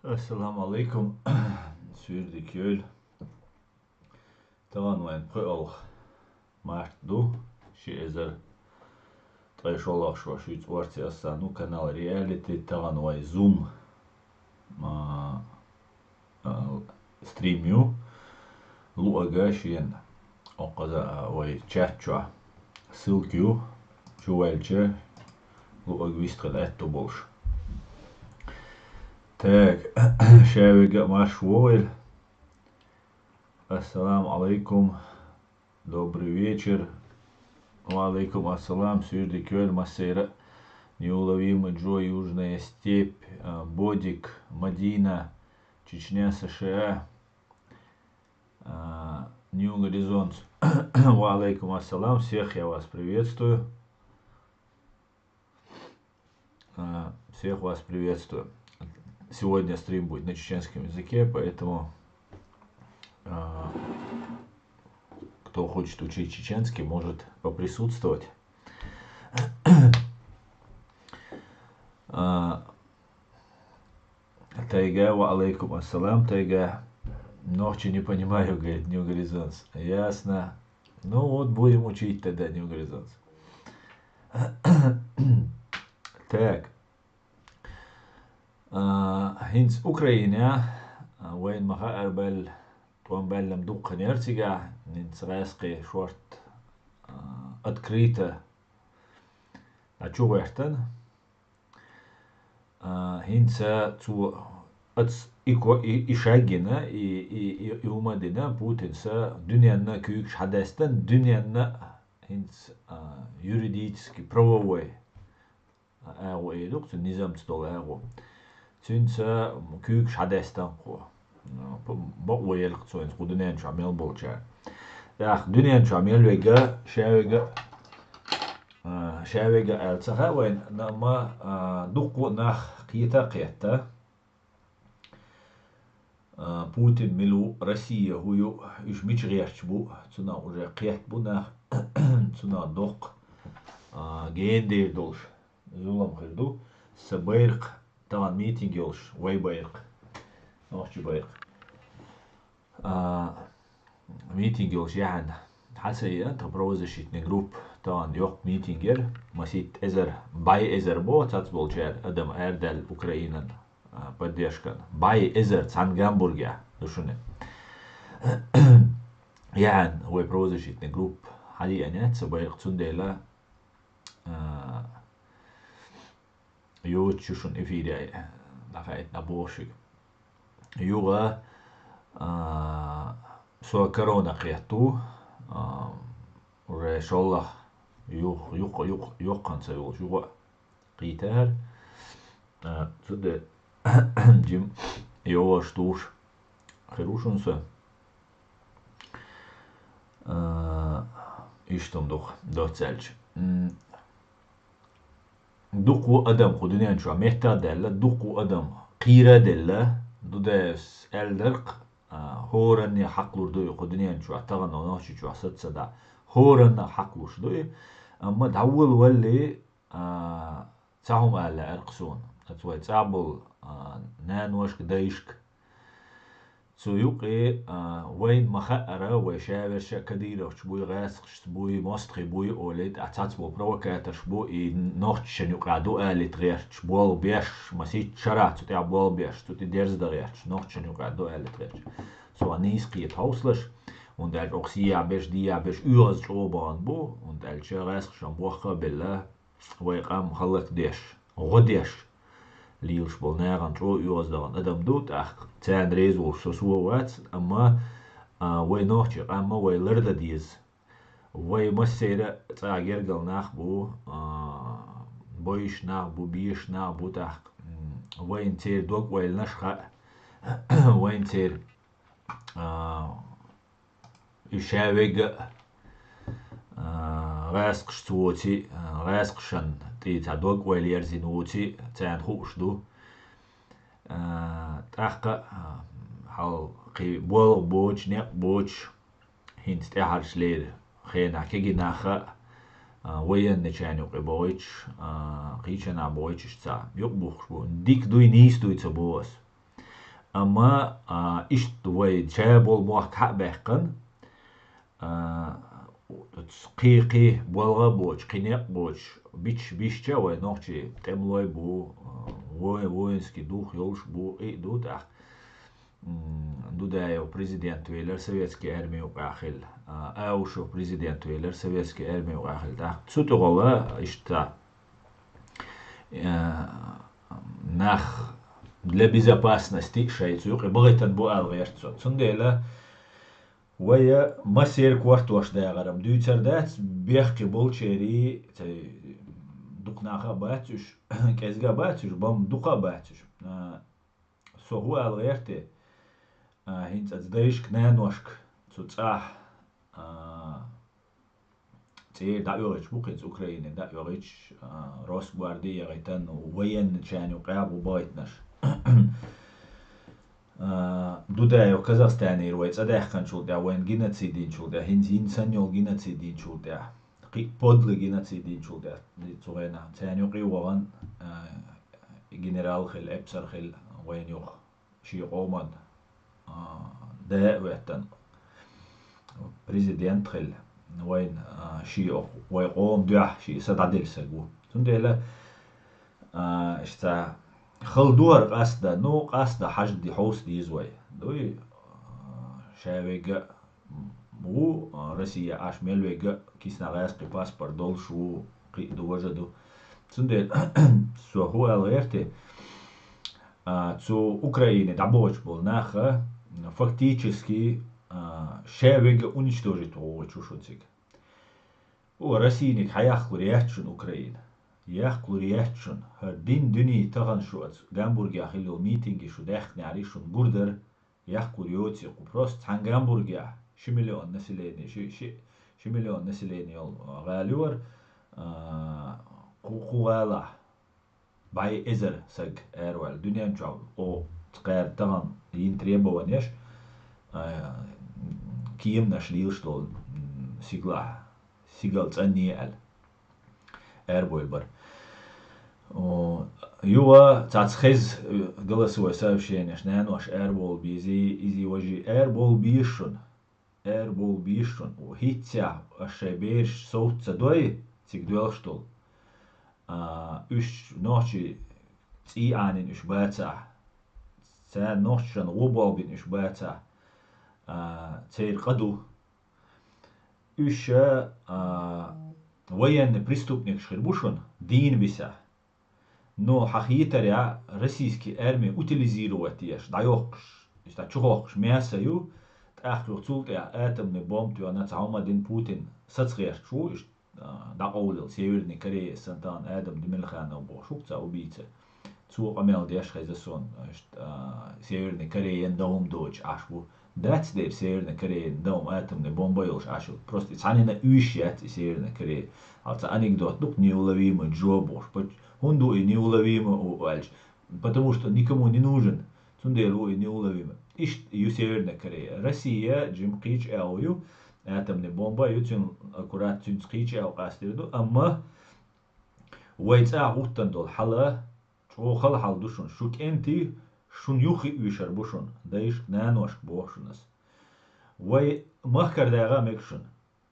Assalamu alaikum. Sürdi köl. Tavan vain pöl. Martu. Shi ezer. Tayşolak şu şu tvarti asanu kanal reality tavan vai zoom. Ma streamju. Luaga šien. Okaza vai chatcha. Ссылкю. Чувальче. Luag vistkal etto bolš. Так, шавига машвойль. Ассаламу алейкум. Добрый вечер. Валейкум ассалам. Сюрди кёль массейра. Неуловимый Джо, Южная степь. Бодик, Мадина, Чечня, США. Нью Горизонт. Валейкум ассалам. Всех я вас приветствую. Всех вас приветствую. Сегодня стрим будет на чеченском языке, поэтому кто хочет учить чеченский, может поприсутствовать. Тайга, ва алейкум ассалам, Тайга. Ночи не понимаю, говорит Нью Горизонт. Ясно. Ну вот будем учить тогда Нью Горизонт. Так. Hins Oekraïne, wain maga erbel, toen bellem doek nertiga, hins reiske short открыто начуверten, hins zu işagina i umadina Putinsa dünyanna küyük şadesten dünyanna hins юридически правовой эгу eduk, nizam stol эгу. Since küük şadestan ko. Bak o yelik soyun ku dünyanın şamel bolca. Ya dünyanın şamel vega şevega elsaha ve nama duku nah kiyata qiyata. Putin milu Россия huyu iş miçgiyarç bu. Tuna уже qiyat bu nah tuna dok gende dolş. Zulam khildu. Sabirq Tavan meeting yolş, way bayırk. Nohçu bayırk. Meeting yolş yani. Hasaya taproza şitne grup. Tavan yok meeting yer. Masit ezer, bay ezer bo, tats bolçer. Adam erdel Ukrayna'nın поддержка. Bay ezer, can Gamburg'a. Düşünün. Yani, way proza şitne grup. Hadi yani, sabayırk tundela. Yo tjushun ifide nafait na boshig. Yoga so corona qiyatu ore shallah yok kansa yoga qitar sude jim yo shtush khirushunsa ishtum doch dotselch duku adam kudunyan şu mehta della duku adam qira della dudes elderq horan ya haqlurdu kudunyan şu tagan ona şu satsa da horan haqlushdu amma dawul walli tahum ala arqsun atwa tabul nan wash dayshk سويقي وين مخأرة وشاور شكديرة شبوي غاسق شبوي مستخي بوي أولد أتات بو بروكاتر شبوي نوخت شنو قادو آلت غير شبوال بيش مسيت شرات تتع بوال بيش تتي درز دا غير نوخت شنو قادو آلت غير سو نيس قيت هوسلش und er auch sie abesh die abesh üres oban bo und er schreist schon bocha bella wo ich am halak desh rodesh Liels bolnair an tro uurs dan adam doet ach zijn rezo so wat amma we nochtje amma we lerde dies we masera ta gergal nach bo boish nach bo bish nach bo ta we inter dog we nashqa we inter ishaveg راسق شتوتي راسق شن تي تعدوق ويلير زينوتي تان خوشدو تحقق حال قي بول بوش نق بوش هنت تحرش لير خينا كيجي ناخا وين نشانو قي قيشنا بويتش تا يقبخ بو ديك دوي نيس دوي تبوس أما إشت وي شابول موح حبهقن قيقي بولغا بوش قينيق بوش بيش وي نوخشي تملوي بو ووينسكي دوخ يولش بو دوت أخ دودايو президент ويلر советский армию قاخل أوشو президент ويلر советский армию قاخل تاخ تسوتوغلا إشتا нах для безопасности шайцук и богатан бу алверцо цундела ويا مسير كوارتوش داغرم دوتردات بيحكي بولشيري دقناخا باتش كازغا باتش بام دقا باتش سو هو الغيرتي هينت ازدايشك نانوشك تصاح تي دايوريتش بوكيتس اوكراين دايوريتش روس غوارديا غيتان وين تشاني وقابو بايتنش دودايو كازاخستاني رويت اداخ كان شول دا وين جيناتسيدين شول دا هين سانيول جيناتسيدين شول دا قي بودل جيناتسيدين شول دا تسوغينا تاني قي وغن جنرال خل ابسر خل وين يوخ شي قومن دا ويتن بريزيدنت خل وين شي ويقوم دوح شي سدعدل سلبو تندلا اشتا خلدور قصدا نو قصدا حاج دي حوس دي زوي دوي شاويغا مو روسيا اش ملويغا كيسنا غاسقي باسبور دول شو قي دوجدو تندل سو هو الغيرتي цу Украине дабоч был наха фактически шевега уничтожить его чушуцик. У России хаях курьячун Украина. Ях курьячун. Дин дни таган шуац. Гамбург яхило митинги шу дахни алишун бурдер. Ях курьоци просто цан Гамбург я. Шимиллион населения. Шимиллион населения غالور قوالا باي ازر سج اروال دنيا نجاو او تقار تغن ينتريبا ونيش كيم نشليل شتول سيغل تاني ال اربويل بر يوا تاتخيز غلسوا سافشين اشنان واش اربول بيزي ازي وجي اربول بيشون وهيتيا اشيبيش صوت صدوي تيغدويل شتول üç nohçi tsianin üç bata sen nohçan robobin üç bata tsir qadu üç военный преступник шхербушон дин биса но хахитаря российский армия утилизировать еш даёхш иста чухохш мясаю тахлух цултя атомный бомб тюана цаумадин Путин сацгер шу داقول سيورني كريه سنتان آدم دملخان أو بوشوكتا أو بيتا تسوق أميل ديش خيزسون سيورني كريه يندوم دوج عشبو داتس دير سيورني كريه يندوم آتم نبومبايلش عشبو بروست إتسانينا إيشيات سيورني كريه ألتا أنекдот дук неуловимо джобош хунду и неуловимо уальч потому что никому не нужен тундеру и неуловимо иш ю Северная Корея Россия джим қич элю атомный бомба ютин аккурат тюн скичи او قاستيردو اما ويتا غوتن دول حلا چو خل حل دوشون شوك انتي شون يوخي ويشر بوشون دايش نانوش بوشونس وي مخكر داغا ميكشون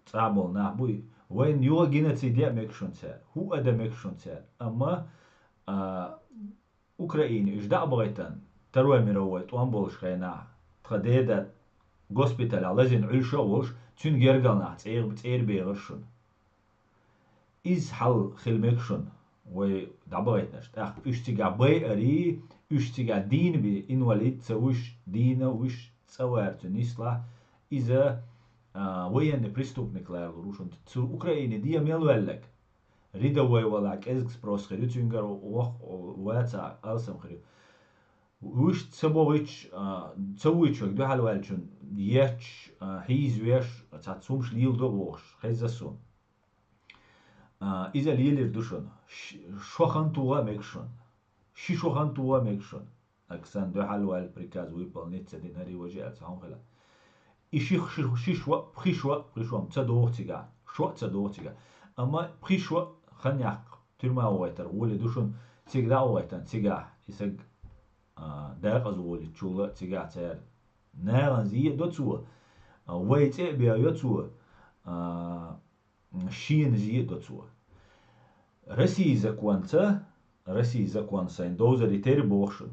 صعبول نابوي وين يو جينوسيد ميكشون سال هو ادا ميكشون سال اما اوكراين ايش دا بغيتن تروي ميرويت وان بولش خينا تخديدا госпиталь алазин عيشوش تون جرجلنا تعير بيغشون إز حل خلمكشون ودعبغيتناش تاخ اشتيجا باي أري اشتيجا دين بي إنواليد تسوش دينا وش تسوارتو نيسلا إذا وين بريستوبنك لارلوشون تسو أوكرايني دي ميلوالك ريدا وي ولاك إزكس بروس خريو تونجر واتا ألسم خريو وش تسويش تسويش وقدو حلوالشون ياتش هيز ويش تاتسومش ليل دوغوش خيزاسون إذا ليلر دوشون شوخانتوغا ميكشون شوخانتوغا ميكشون أكسان دو حلوال بريكاز ويبالنيت سدين هري وجه أتساهم خلا بخيشوا متصدوغتيغا تصدوغتيغا أما بخيشوا خنياق ترما ويتر ولي دوشون تيغدا ويتن تيغا يسق داق أزولي تشولا تيجا تار ناغن زي دوتسو ويتي بيا يوتسو شين زي دوتسو رسي زكوانتا إن دوزري تيري بوخشن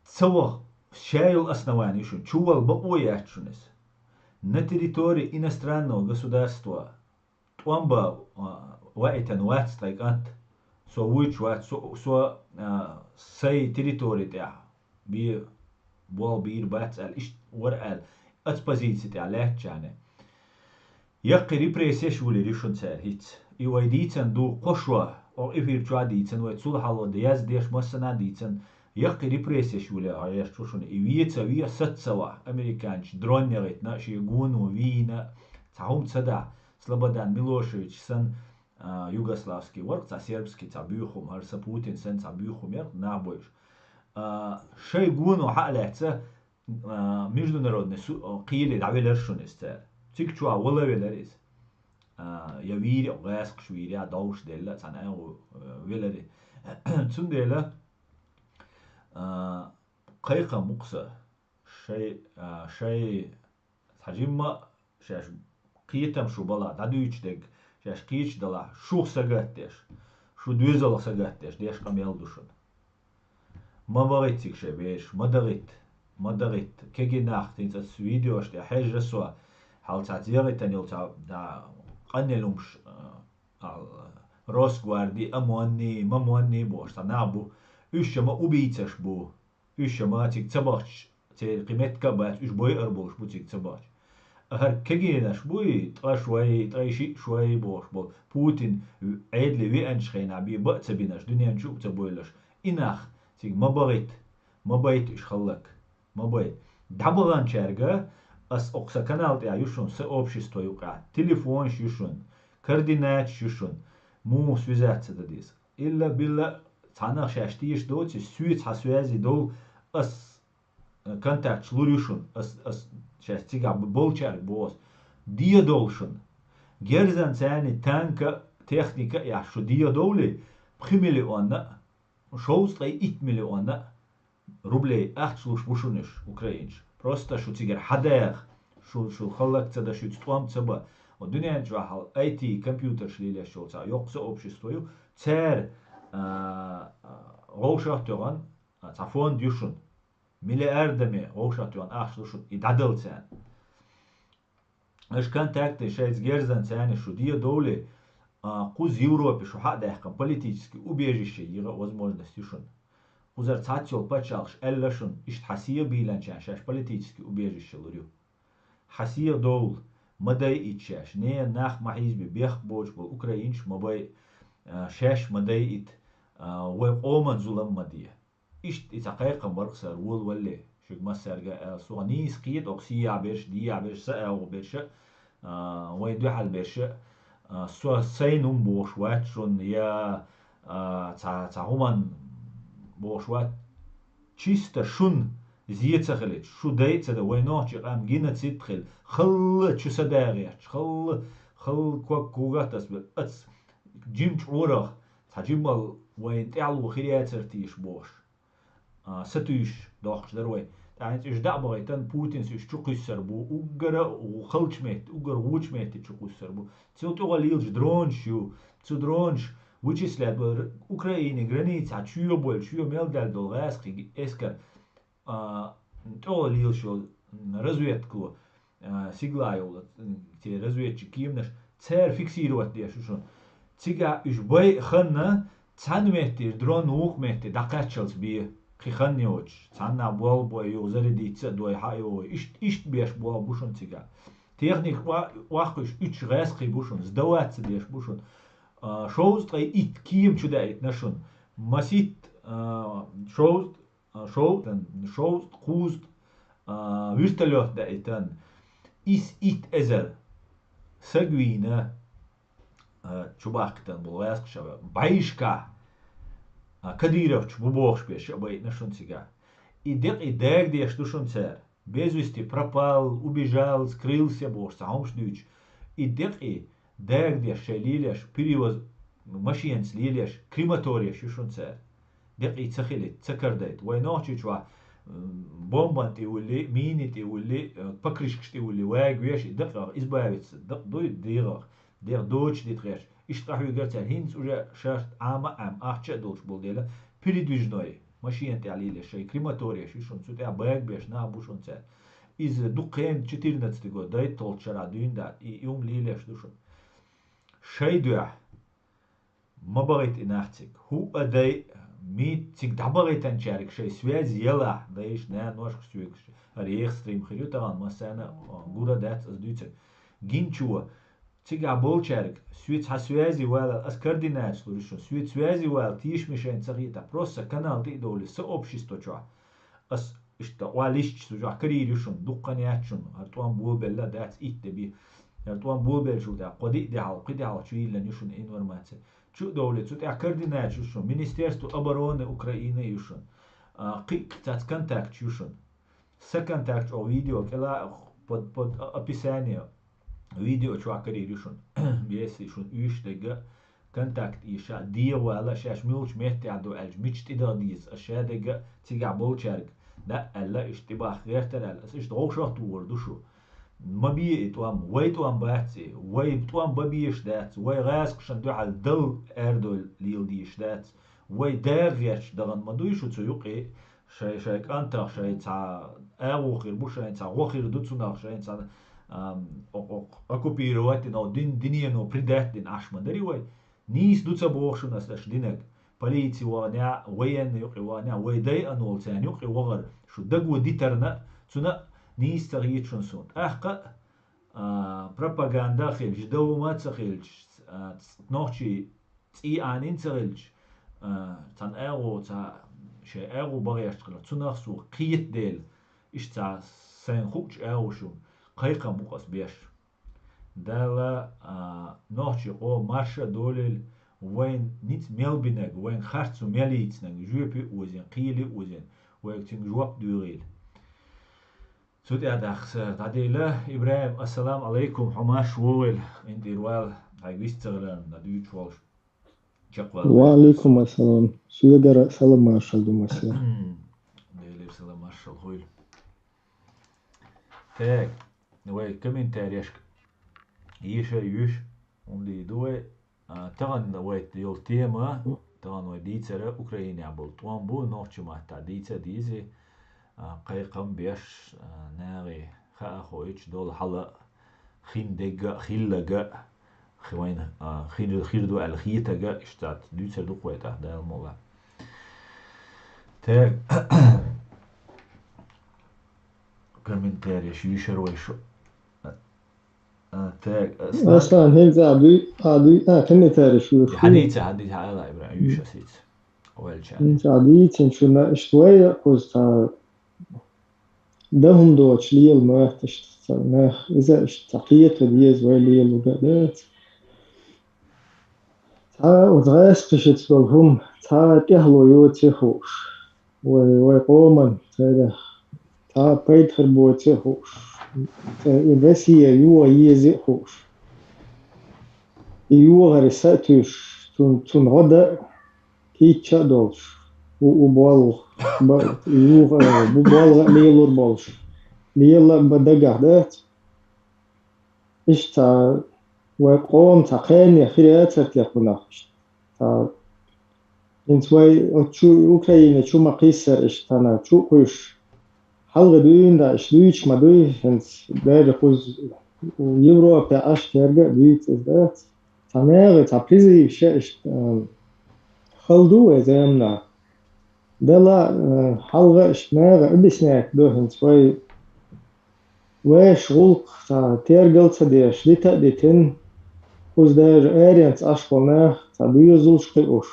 تسوى شايل оснований шун чувал бауячунес на территории иностранного государства туамба ваитан ватстайк ант со вуч ват со сей территории тя би бул бир бацал иш ورال ات позиции тя лячане يقي ريبريسيا شولي ريشون سار هيت ايوه ديتن دو قشوه او افير جوا ديتن ويتصول حلو دياز ديش مسنا ديتن يقي ريبريسيا شولي عياش توشون ايويتا ويا ستسوا امريكانش درون يغيتنا شيغونو وينا تعهم تسدع سلободан ميلوشевич سن югославский ворк ца сербский ца бюхум харса путин сен ца бюхум ер набойш шейгуну халаца международный قيل دعويلرشون استر تيكتوا ولا ويلريز يويري غاسق شويري دوش ديلا تانا ويلري تسنديلا قيقة مقصة شيء حجمة شاش قيتم شو بلا دادويش دق شاش قيش دلا شو سجاتش شو دوزل سجاتش ديش قام يلدوشون ما بغيتك شبيش ما دغيت كيجي ناخت انت فيديوش دي حاجة سوا حال تعتيري تانيل تا دا قنلومش روس غواردي امواني ما مواني بوش تنابو ايش ما اوبيتش بو ايش ما تيك تباش تي قيمت كبات ايش بوي اربوش بو تيك تباش هر كيجي ناش بوي شوي طايشي شوي بوش بو بوتين عيد لي وي انشخين عبي بقت بيناش دنيا نشوف تبويلش اناخ تيك ما بغيت ايش خلك ما بغيت دبغان شارجا أس أقصى канал تاع يشون сообщество يقع تليفون يشون координат يشون مو связаться ديس إلا بالله تانا شاشتيش دوتي سويت حسوازي دول أس контакт شلوريشون أس شاشتيجا بولشار بوس دي دولشون جرزان ثاني تانكا تكنيكا يا شو دي دولي بخمليون شوز لي 8 مليون рублей ахчлуш бушуниш украинч просто шу тигер хадер шу халак цада шу твам цаба о дунян жахал IT компьютер шлиле шоца ёкса обществою цер рошахтоган цафон дюшун миллиардами рошахтоган ахчлушун и дадалцан эш контакты шайц герзан цани шу диа доли куз Европе шу хадахкам политически убежище его возможности шун Узар цатил пачалш эллашун ишт хасия биланчан шаш политически убежище лурю. Хасия доул мадай итчаш не нах махизби бех боч был украинч мабай шаш мадай ит веб оман зулам мадия. Ишт итакайкам барксар вул валли шук масарга сугани скит оксия беш дия беш саау беш ويدو حال بش سو سينوم بوش واتشون يا تا همان بوشوات чисто шун зиецахлет шудейца да войночи ам геноцид хил хал чусадаряч хал кугатас ац джимч урах таджимал войн тялу хириацертиш бош сатуш дохш дарвай таанч ждабой тан путин сиш чукуссар бу угара ухалчмет угар вучмет чукуссар бу цутугалилж дроншу цудронш вычислят в Украине граница, чье больше, чье мелдаль долгаски, эскер, то лилшо разведку, сиглаю, те разведчики им наш, цер фиксировать деш, что цига уж бой ханна, цанмети, дрон ухмети, дакачалс би, хиханниоч, цанна бол бой, зарядиться, дой хайо, ишт беш бол бушон цига. Техник вахуш, уч рэски бушон, сдаваться деш бушон. Шоуст ит кием чудает нашун масит шоуст хуст вертолет да итан ит эзер сагвина чубахтан булваск шаба байшка кадиров чубох шпеш бай нашун сига и дэг де что шун цер без вести пропал убежал скрылся бош саумшнуч и дэг де шелилеш перевоз машин слилеш крематория шушун цер دقي تخلت تكردت وينوتش شو بومبانتي واللي مينتي واللي بكريشكشتي واللي واق ويش دقة إسبابت دق دوي ديغ دوتش دي تغيش إشتراح يقرتها هينس وجا شاشت عام أحتش دولش بولديلا بريدوجنوي ماشي أنت عليه لشيء كريماتوريا شو شون سوتها باق بيش نابو شون سال إذا دقين تشتير نتستيقو داي تولت شرع دوين دا يوم ليلة شدوشون شي دوع ما بغيت إناحتك هو أداي ميت تيك دبغيت أنشارك شيء سويز يلا دايش نوش كشتويكش ريخ ستريم خيرو تغان مسانا غورا دات أزدويتك جين شو تيك عبول شارك سويت حسوازي ولا أسكردي ناس لوريشون سويت سوازي ولا تيش مشان تغييتا بروسا كانال تي دولي سأوب شيستو شوا أس إشتا واليش تجوا كريريشون دقنياتشون هرتوان بول بلا دات إيت تبي هرتوان بول بل شو دا قدي دي حال قدي حال شوي لنيشون إنور ماتي شو دولة شو تأكردي ناس يشون مينستيرستو أبرون أوكرانيا يشون قيك تات كونتاكت يشون سكونتاكت أو فيديو كلا بود أبيسانيا فيديو شو عكري يشون بيس يشون يش دقة كونتاكت يشا دي ولا شاش ميلش مهتي عدو ألج ميش تدا ديز أشياء دقة تيجي بول شارك لا ألا اشتباه غير ترى أس إيش دعوة شهر وردو شو ما بيه توام وي توام باتسي وي توام ببيش دات وي غاس قشن دو على دل أردو ليل ديش دات وي داغيش دغن ما دوي شو تسويقي شاي كانتا شاي تا أغوخير بو شاي تا غوخير دوتسونا شاي تا أكوبيروات نو دنيا نو بريدات دين أشما داري وي نيس دوتسا بوخشو نسلش دينك بليتي وانا وين يقي وانا ويداي أنول تاني يقي وغر شو دقو ديترنا تنا نيس تغيير شنسون أحقا بروباغندا خيلش دوما تخيلش نوحشي تي آنين تخيلش تان أغو تا شي أغو بغيش تخيلش تنخسو قيت ديل إش تا سين خوش أغو شو قيقا مقص بيش دالا نوحشي قو مارشا دولل وين نيت ميلبينك وين خارتسو ميليتنك جوبي وزين قيلي وزين وين تنجواب دوغيل سود أدخسر تعديله إبراهيم السلام عليكم حماش وول إنتي روال هاي بيستغلن ندويت والش شقوال وعليكم السلام سيدر سلام مارشال دوماسيا ديلي سلام مارشال خويل تاك نوي كمين تاريشك يشا يش دي دوي تغن نوي ديول تيما تغن نوي ديتسر أوكرانيا عبول طوان بو نوحش مهتا ديتسا ديزي قيقم بيش ناغي خا خويتش دول حلا خين دقة خيلقة خوين خير دو على خيتقة اشتات دوتسر دو قويتا دا الموضوع تاك كومنتاري شيشر ويشو تاك أصلا هيك عدي كني تاري شو حديثة على إبراهيم يوشا سيت أول شان عدي تنشونا شوية قصة دهم دوتش ليل ما تشتغل إذا اشتقيت وديز ويليل وقادات تا وتغاس قشت بالهم تا تهلو يوتيخوش ويقومن تا بيت خربوتيخوش إبسيا يو يزيخوش يو غرساتوش تون غدا كيتشا دولش وبوال يو بوال ليلور بالش ليلا بدقع دات إيش تا ويقوم تقاني خيرات تلقناش تا انتوي أتشو أوكرانيا شو ما قيسر إيش تانا شو كوش حلقة دوين دا إيش دويش ما دوي هنت داير خوز ويوروبا أش كيرجع دويت إزدات تانيغ تابريزي إيش خلدو إزامنا دلا حلقة إيش ناغ إبسناك دو هنتوي ويش غلق تا تيرجل تديش لتا ديتن خوز داير آريانت أشقنا تا دويزولش قيوش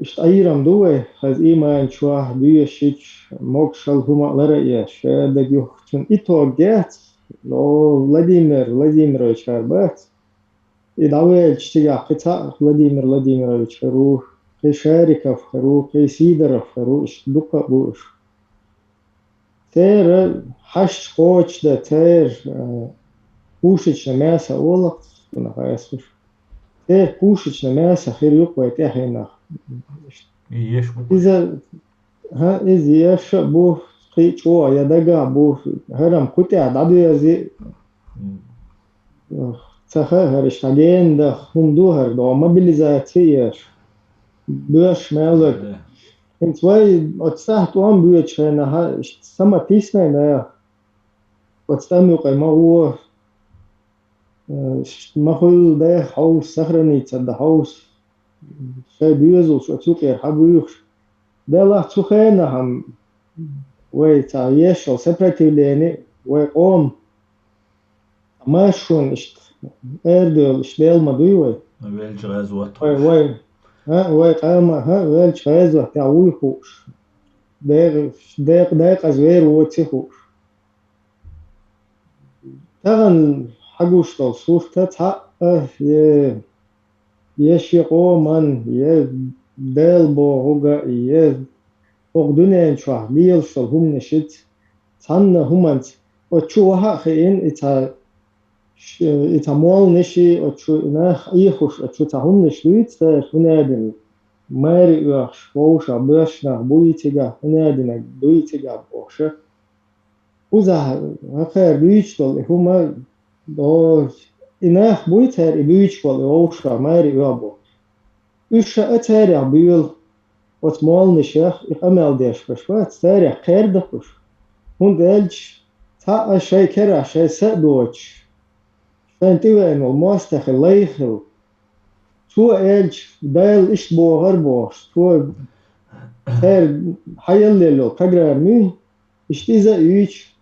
اشتايرم دوه از ایمان شواه دوی شیچ موکشل هما لرایه شاید گوختون ایتو گت لو وладимирович هربات إدعوه اشتيا قطع وладимирович خروح كي شاركة خروح كي سيدر خروح اشتدقى بوش تير حش قوش ده تير بوشش نماسة أولق ونخيصوش تير بوشش نماسة خير يقوى تحينا إيش بقول. إذا إذا يش بو قيچو يا دقا بو هرم كتع دادو يزي تخه هرش تاجين ده هم دو هر دو mobilizacijer بيش مالك ده انت واي اتساح توان بيش هنا ها سما تيسنا نا وتستمي ما هو ما هو ده حوس سخرني تصد حوس شي بيزو شو تسوقي حبيوش ده لا تسوخينا هم واي تعيش او سبرتي ليني واي قوم ما شون اشت اردل اشتيل ما دوي ويلج غزوة واي طوش. واي ها واي قاما ها ويلش خيزو تعوي خوش ديق ازوير ووتي خوش تغن حقوش توصوف تتحق يشيقو من ديل بوغوغا أغدنين شوح ليل شل هم نشت تان همانت وشوها خين إتا مول نشي وشو ناخ إيخوش وشو تهم نشلويت هنادن ماري إيخش بوشا بيشنا بويتيغا هنادن بويتيغا بوشا وزا هخير بيشتل هما دو إناخ بويتر إبيشتل ووشا ماري إيابو إيشا أتاريع بيل وتمول نشيخ إقامل ديش بشوات تاريع خير دخوش هون دالج تا شي كرا شي سأدوش فانتوا إنه الماستخ ليخل تو إلج دايل إشت بو غربوش تو خير حيال ليلو قدر مي إشتيزا إيش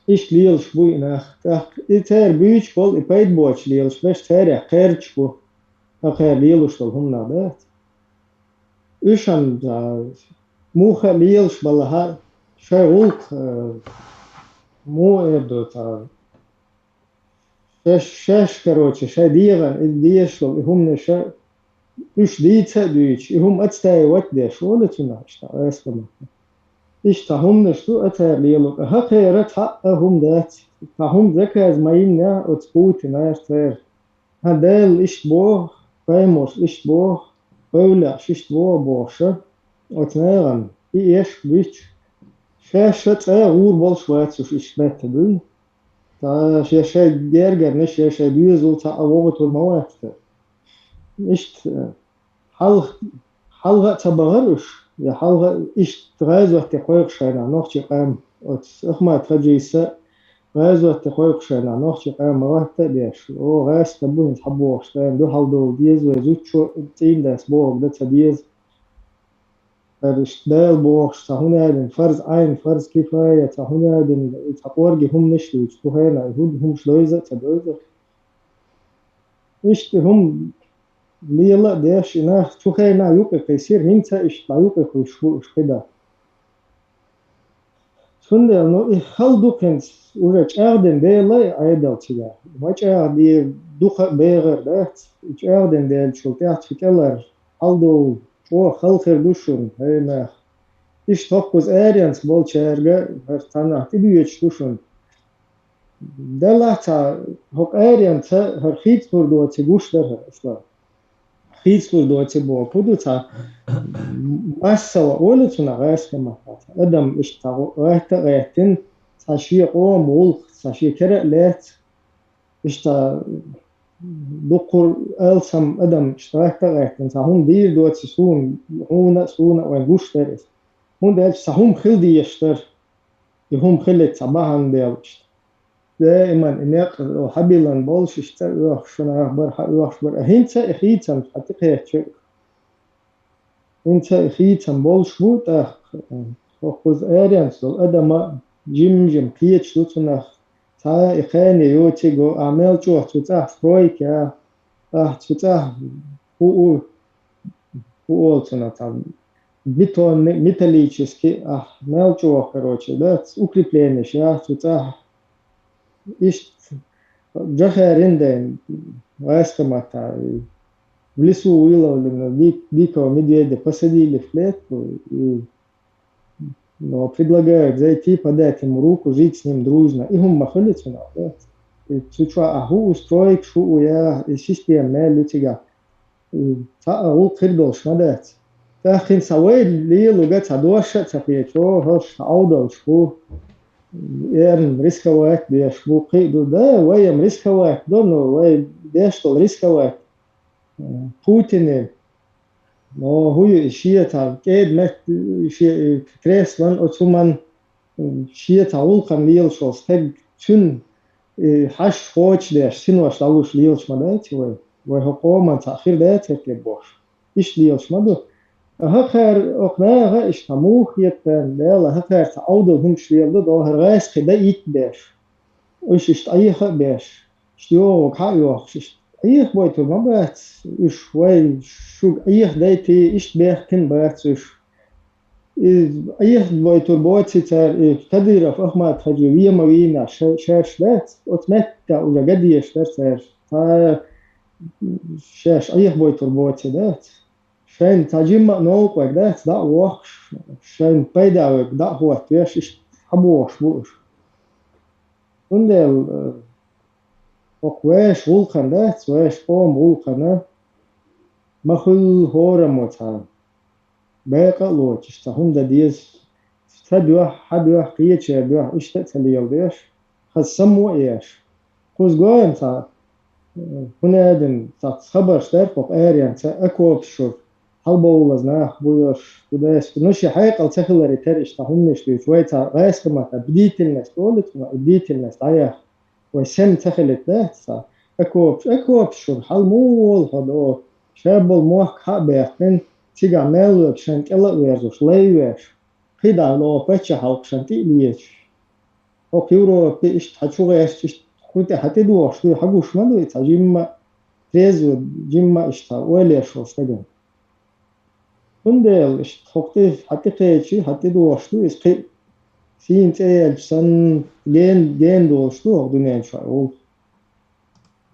إيش ليلش بو إناخ تاخ إتار بيش بول إبايد بوش ليلش باش تاريع خيرش بو أخير ليلوش هم نادات إيشان موخا ليلش بلها شي غلط مو إبدو تا شاش كروتش شا ديغن ديشل هم نشا إيش ديتا دويش هم أتستاي وقت ديش ولا تناش تا أسلم إيش تا هم نشتو أتار ليلو هقيرت حق هم دات تا هم ذكاز ماينا أتبوت ناش تار هدال إيش بو فايموس إيش بو قولا شيش بو بوشا أتناغن إيش بيش شاشة غور بالشوات إيش بات دوي تا شاشة جرجر نش شاشة بيزو تا أوغت الموات إيش حلقة تبغرش يا حلقة إيش تغازو تقويق شينا نوخشي قام أخما تفجيسة غازو تقويق شينا نوخشي قام مرات ديش أو غاز تبون تحبوه شتين دو حل دو ديز وزوتشو تين داس بوغ دتا ديز فرش دال بوغ تهونا دين فرز عين فرز كفاية تهونا دين تقورجي هم نشلو تهينا هم شلويزة تدويزة إيش هم ليلا ديش إنه تخينا يوقع يصير هنتا إيش لا يوقع إيش كده سند إنه خلدو كنت ورج أردن ديلا عيدل تجاه ما أردي دوخ بيغر ده أردن ديل شو تحت في كلر خلدو هو خلخر دوشون هنا إيش تفوز أريانس بول شارجة هرتانا تبيش دوشون دلها تا هوك أريانس هرخيت فردو تجوش ده أصلا خيسو دوتي بو بودوتا مسوا ولتنا غاس كما ادم اشتاغو غاتا غاتين ساشي قوم مول ساشي كرا لات اشتا دقر السم ادم اشتاغتا غاتين ساهم دير دوتي سونا وانغوش ترس هون ده ساهم خلدي يشتر يهم خلت صباحا ديالش دائما انك حبيلان بولش اشتر شنا اخبار اخبار هنتا اخيتا حتى انت اخيتا بولش بوتا خذ اريانس الادم جيم كيتش لوتنا تا اخاني يوتيغو اعمال جو تتا فرويك يا تتا هو هو تنا там бетон металлический мелчо короче да укрепление я туда ищет Джахаринден Васкамата в лесу выловлено дикого медведя, посадили в клетку, но предлагают зайти, подать ему руку, жить с ним дружно. И он махалится на это. Сучва аху устроить шу я системная лютига. أول خير مدات تأخين سويد لي لغة دوشة تفيتو هش عودة شو يعني ريسك واحد بيش بوقي دو ده ويا ريسك واحد دونو ويا بيش تو ريسك واحد بوتين no هو شيء تاع كيد مت شيء كريس من أتومن شيء تاعول كان ليل شوز تج شن حش فوتش ده شنو واش تاولش ليلش مدات وهو قوم تأخير ده تكلبوش إيش ليلش مدو هخر أقناع إيش تموخ يتن لا هخر تعود هم شليل ده هر غاس خدا يت باش إيش أيه باش شلو كايو إيش أيه بويتو ما بات إيش وين شو أيه دايتي إيش بيخ كن بات إيش أيه بويتو بوتي تار كدير في أخما تجربية موينا شاش بات أتمتع ولا قد يشتر تار شاش أيه بويتو بوتي بات شاين تاجيم نوك وقدات دا وخش شاين بيدا وقدا هو تيش حبوش بوش وندل وقواش غولقن دات واش قوم غولقن مخل هورا موتان باقا لوش اشتهون دا ديز تدوح حدوح قيتش يدوح اشتت اللي ديش خسمو ايش قوز قوين تا هنا دن تا خبر شترك وقاريان تا اكو بشور halboulas nahbujoš, kudēs, nuši haikal cehilari teriš tā hunnišķi, veicā vēskamā tā bdītilnes tolituma, bdītilnes tajā, vai sen cehilit tā, ekopšur, halmūl, hodo, šēbol moh kābēhtin, cigā mēlūk šen kelawērzuš, leivērš, hidā no pecha halkšan tīlieš, o kīuro išt hačugēš, išt kunti hatiduoš, tu haguš madu, tā jimma, trezu, jimma ištā, oeliešos tagad. Fundel حقي حقيقة شيء حتى دوشتو إسقي سين تيل سن جين دوشتو دنيا شاول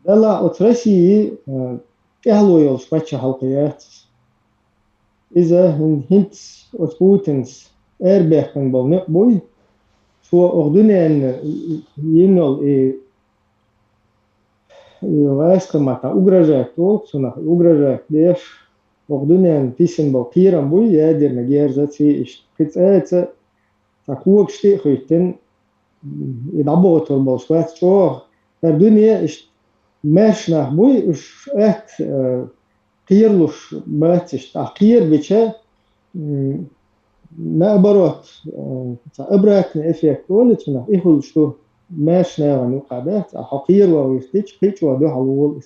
دلا أترسي كهلو يلش بتش حلقيات إذا هنت أتبوتنس إربحن بونق بوي شو أردنيا ينول واسك ماتا أجرجاك تو سنا أجرجاك ديش Ogdunen pisin bo kiran bu yadir na gerzati iş kitsa takuk şti khuytin idabo tor bo swat cho der dünya iş meşna bu iş et qiyirluş bat iş taqir biçe ما برات إبرة إفيك ولد شنا إخو شتو ماشنا ونقابات حقير ويفتش بيتش ودو حلول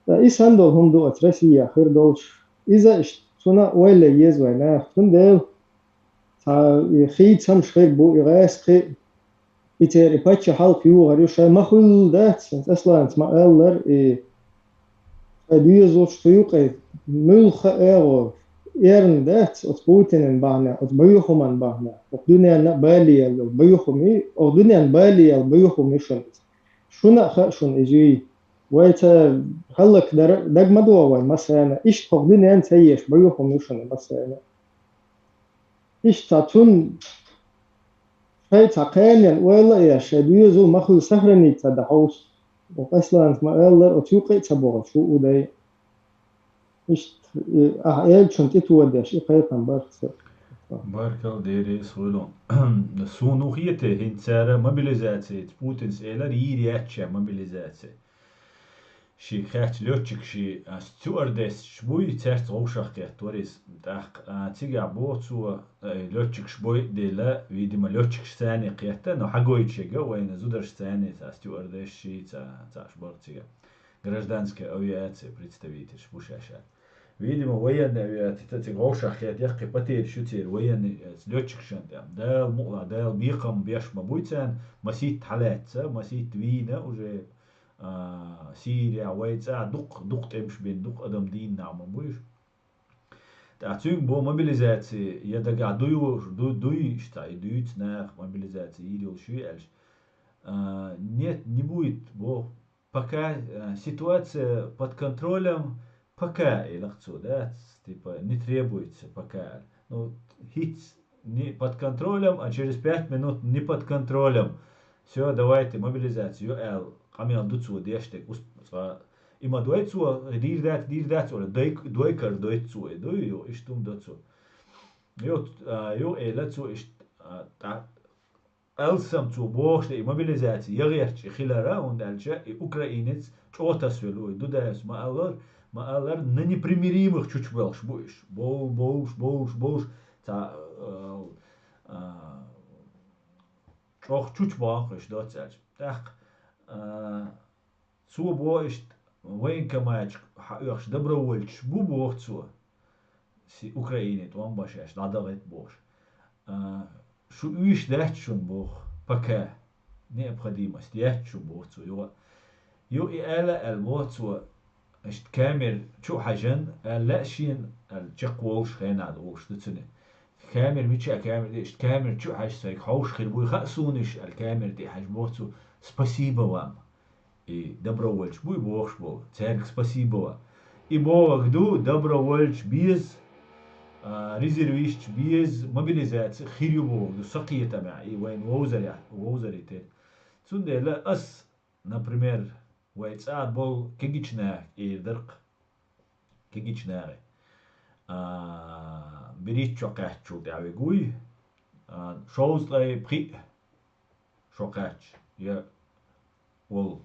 إيش عندهم دو أترسي آخر دوش إذا شنا ولا يزوينا تندل تا خيت سام شخير بو إغاس خي إتر إبتش حلق يو غريو شيء مخل دات أصلا ما أولر ديوزوش تيوقي ملخ إيرو إيرن دات أتبوتن بعنا أتبيوهم عن بعنا أقدني أن بالي البيوهم أقدني أن بالي البيوهم مشون شنا خشون إجي ويتا خلك دق مدوا مثلا إيش تقدني أن سيش بيوهم مشون مثلا إيش تاتون شيء تقانيا ولا إيش ديوزو مخل سهرني تدحوس وأصلا ما أولر أتيوقي تبغى شو وداي إيش أهل شنتي توديش إقاية بارك Barkel deri solon. Sunuhiyete hintsara mobilizacije, Putins eller ieriatcha mobilizacije. Shi khacht lotchik shi stewardess shbuy tsert roshakhet toris taq tiga botsu lotchik shbuy de la видимо lotchik stani qiyata no hagoychega wayna zudar stani ta stewardess shi ta shbortiga. Гражданская авиация представитель шбушаша. Видимо, военная авиация, это гошах, я тяжкий потерь шутер, военный летчик шантам. Дал мула, дал бихам беш мабуйцан, масит халятца, масит вина уже Сирия, вайца, дук темш бен, дук адам дин на мабуйш. Тацюнг бо мобилизации, я дага дуй, штай, дуйц на мобилизации, идел шуэльш. Нет, не будет, бо пока ситуация под контролем, пока да, типа не требуется пока. Ну, хит не под контролем, а через 5 минут не под контролем. Все, давайте мобилизацию. Камил дуцу дештек Ima doico, dir dat oder doikar doico, doio istum dazu. Jo dazu ist Elsam zu bochte mobilizatie yagert khilara und alja Ukrainец чоtas velu dudas ma allar непримиримых чучвелш буш бош ta чох чучбах ist dort selbst так zu bo ist وين كماч хаш добровольч бу бохцу си Украине то он башаш ладагет бош شو إيش ده شون بوخ بكا необходимость я شو بوخ يو إلا الموت إشت كامل شو حاجن لا شين الجقوش خينا دوش تتسنى كامل ميتش كامل إشت كامل شو حاج سايك حوش خير خأسونش الكامل دي حاج بوخ спасибо вам и добровольч буй бог бог церк спасибо и бог ду добровольч без резервист без мобилизации خيريو دو سقيه تبعي وين ووزري تي سونده لا اس например ويتساعد بول كيجيشنا درق كيجيشنا بريت شوكات شو دعوي قوي شوز لاي بري شوكات يا وول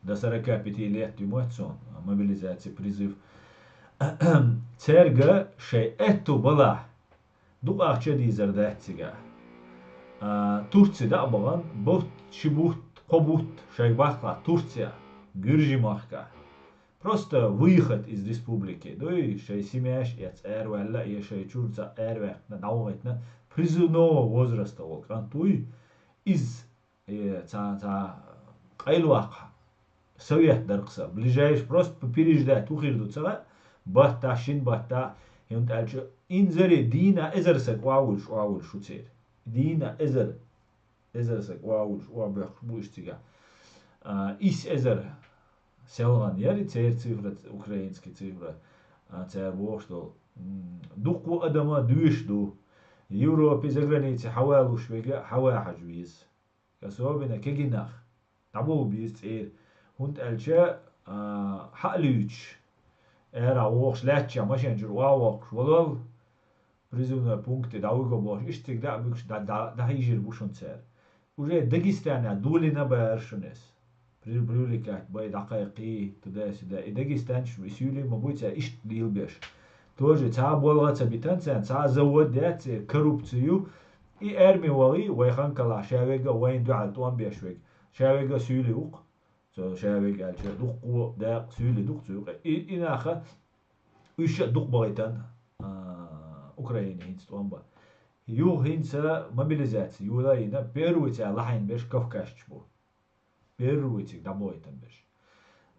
ده سرقة بتيليات ديموتسون مобилизация призыв церга шей эту была дуа чеди зардатига Турция да баган бот шибут кобут шей бахла Турция гюржимахка просто выход из республики дой шей семяш яц эрвелла я шей чурца эрве на даугетна призывного возраста волкан туй из ца кайлуака совет даркса ближайший просто переждать ухирду цара بطا شين بطا يوم تالشو إنزري دينا إزر سك واول شو تصير دينا إزر سك واول بوش تيجا إيش إزر سلغان ياري تصير цифра украинский цифра تصير بوشتو دوكو أدما دوش دو Европе за границей حوالو شوية حوا حجويز كسوابنا كجناخ تبو بيز تصير هون تالشا حقلوش era ox leccia machine jur wawox walal призывной пункт да уго бош истик да букш да хижир бушон цер уже Дагестана дулина баршунес прибрюликат бай дакайки туда сюда и Дагестан шу сюли мабуть ишт лилбеш тоже ца болгаца битанцан ца завод дяце коррупцию и эрми вали вайхан кала шавега вайн дуал туан бешвег шавега сюли ук شابك على شيء دق داق سيل دق سوق إن آخر وش دق بغيتان أوكرانيا هنس توامبا يو هنسا موبيليزاتي يو لا ينا بيرويتي على حين بيش كفكاش بو بيرويتي دبويتان بيش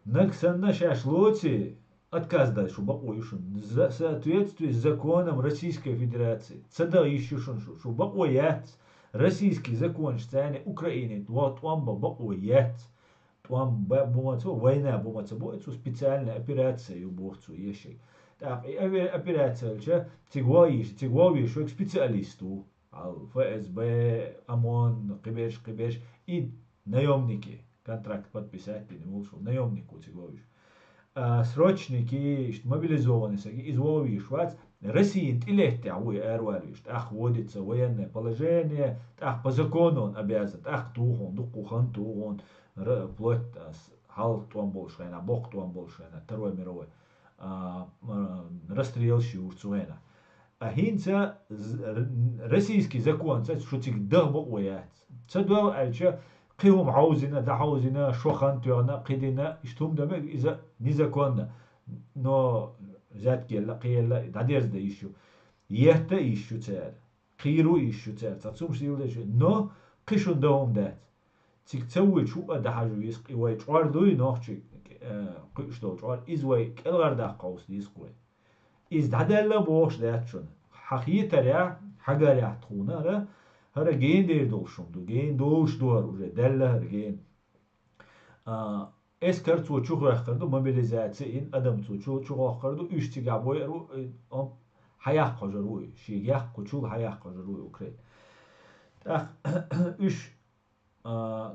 نكسن نشاش لوتي отказ да шо бакоюшун в соответствии с законом Российской Федерации цада ищушун шо бакоят российский закон штане Украины вот он бакоят Туам бумацу война бумацу бойцу специальная операция ю бохцу ешей. Так операция че тигвоиш шо специалисту ал ФСБ ОМОН кибеш и наемники контракт подписать не волшу наемнику тигвоиш. Срочники мобилизованные изволишь вать России интеллект ауи эрвалиш ах вводится военное положение ах по закону он обязан ах тухон дукухан тухон вплоть хал туан большена бог туан большена Второй мировой расстрел шиурцуэна а хинца российский закон шутик дагбоят цадвал альча قيهم عاوزنا ده عاوزنا شو خانتونا قيدنا اشتهم ده إذا نزكونا نو زاد كيلا قيلا داديرز ده يشو يهتا يشو تار قيرو يشو تار تصوم شيء ولا شيء نو قيشون دهم ده تيك تسوي شو أده حاجة يسقي واي شوار دوي نوخشي قيش دو شوار إز واي كالغر ده قوس ديسقوي إز دادلا بوش ده شون حقيقة ريا حاجة ريا تخونا را هر گین دیر دوشم دو گین دوش دور уже دله هر گین es kar çu çu xardu mobilizatsiya in adam çu çu xardu üç tiga boy ru am hayah qajaru şiyah quchul hayah qajaru Ukrayn tak üç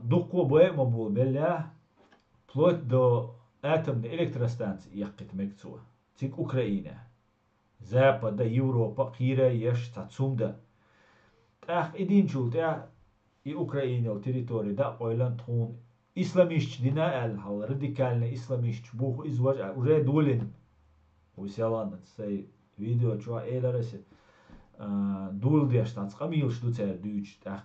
duqu boy mabul bella plot do атомные электростанции яққит мекцуа. Цик Украина. Запада, Европа, Кира, Еш, Тацумда. Тах идинчул, и Украина территории, да, ойлан тхун. Исламист дина хал радикальный исламист бух изваж уже дулин. Уселан, сей видео, чуа эларасе. Дул дештац, камил штуцер дюч, тах.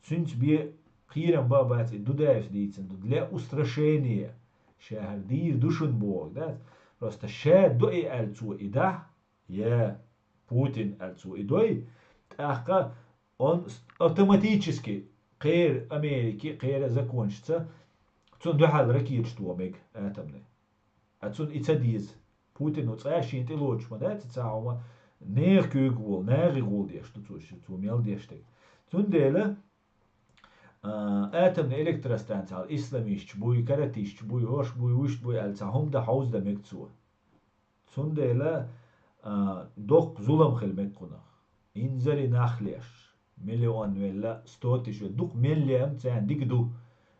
Сунц бе Кирам бабати дудаешь дицен, для устрашения. Шахар дир душун бог, да? Просто ша дои альцу и да, я Путин альцу и дой, так он автоматически قير أمريكي قير закончится. Цун духал ракет что мег атомный. А цун и цадиз. Путин у цашин ты лучше, да, это цаума. Нех кюгул, нех гул деш, что цу мел дештек. Цун деле атомные электростанции, исламист, буй каратист, буй хош, буй уш, буй альцахум да хаус да мегцу. Цун деле док зулам хел меккуна. Инзари нахлеш. مليون ولا 100 دوك مليون تان ديكدو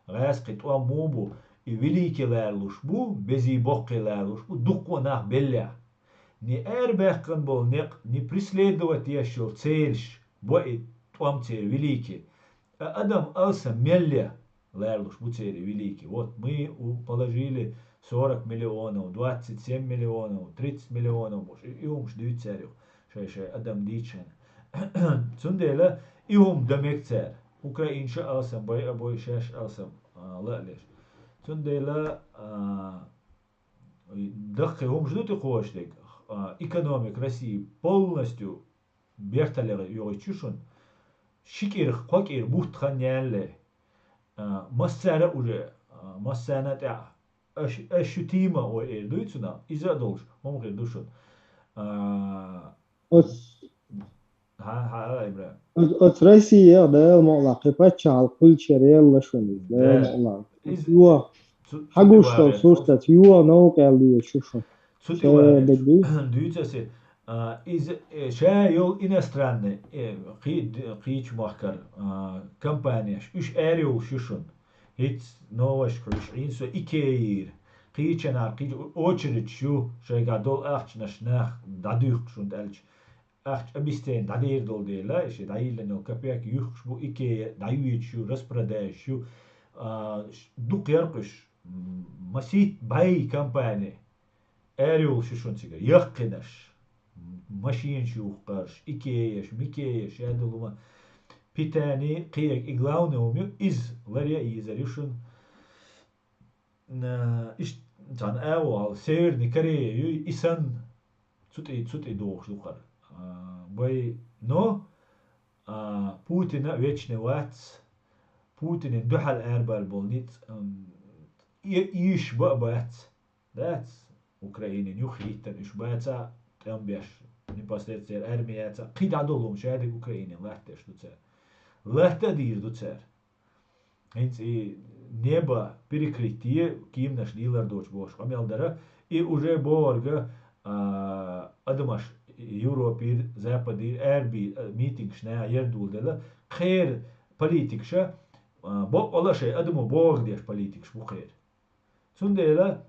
غاس قطوا موبو يوليكي لالوش بو بزي بوقي لالوش بو دوك وناه بلا ني اربخن بول ني преследовать ещё цельш бо том цель великий адам алса мелля лалуш бу цель великий вот мы положили 40 миллионов 27 миллионов 30 миллионов и ждут царю шай адам дичен Цундела иум дамекцер. Украинша алсам бой обой шаш алсам лалеш. Цундела дахи хум ждут и хоштек. Экономик России полностью берталер йойчушун. Шикир хокир бухтхан нялле. Массара уже массана та ощутимо ой дуйцуна иза долж. Момхи душун. От Россия да молаки пачал кульчерел шуни да молак. Юа хагушто сустат юа наукалли шушу. Дюйцасе из шайол иностранный қич махкар компания үш ариол шушун. Хит новаш крыш инсо икеир. Қичана қич очередь шу шайгадол ахчнаш нах дадюх шунд элч. Ach, abistен dadir dol dela, ishe daile no kapiak yuch bu ike dayuichu raspradechu duk yarqish masit bay kampane aerial shishunsiga yaqinash machine shuqash ikeyesh mikeyesh yaduluma pitani qiyak iglaunum iz varia izarishun ish tan awal severni kare isan цути дох духар бой но Путина вечный вац Путин духал эрбал болнит иш бабац дац Украина нюхитан иш баца там беш непосредственно армияца қидадолум шади Украина лахтеш дуцер лахта дир дуцер hence небо перекрытие ким наш дилар доч бош амелдара и уже борга Adamaş Европир, Запаdir, Erbi meeting şnaya yer duldela, khair politikşa, bo ola şey adamı boğ diye politikş bu khair. Sundela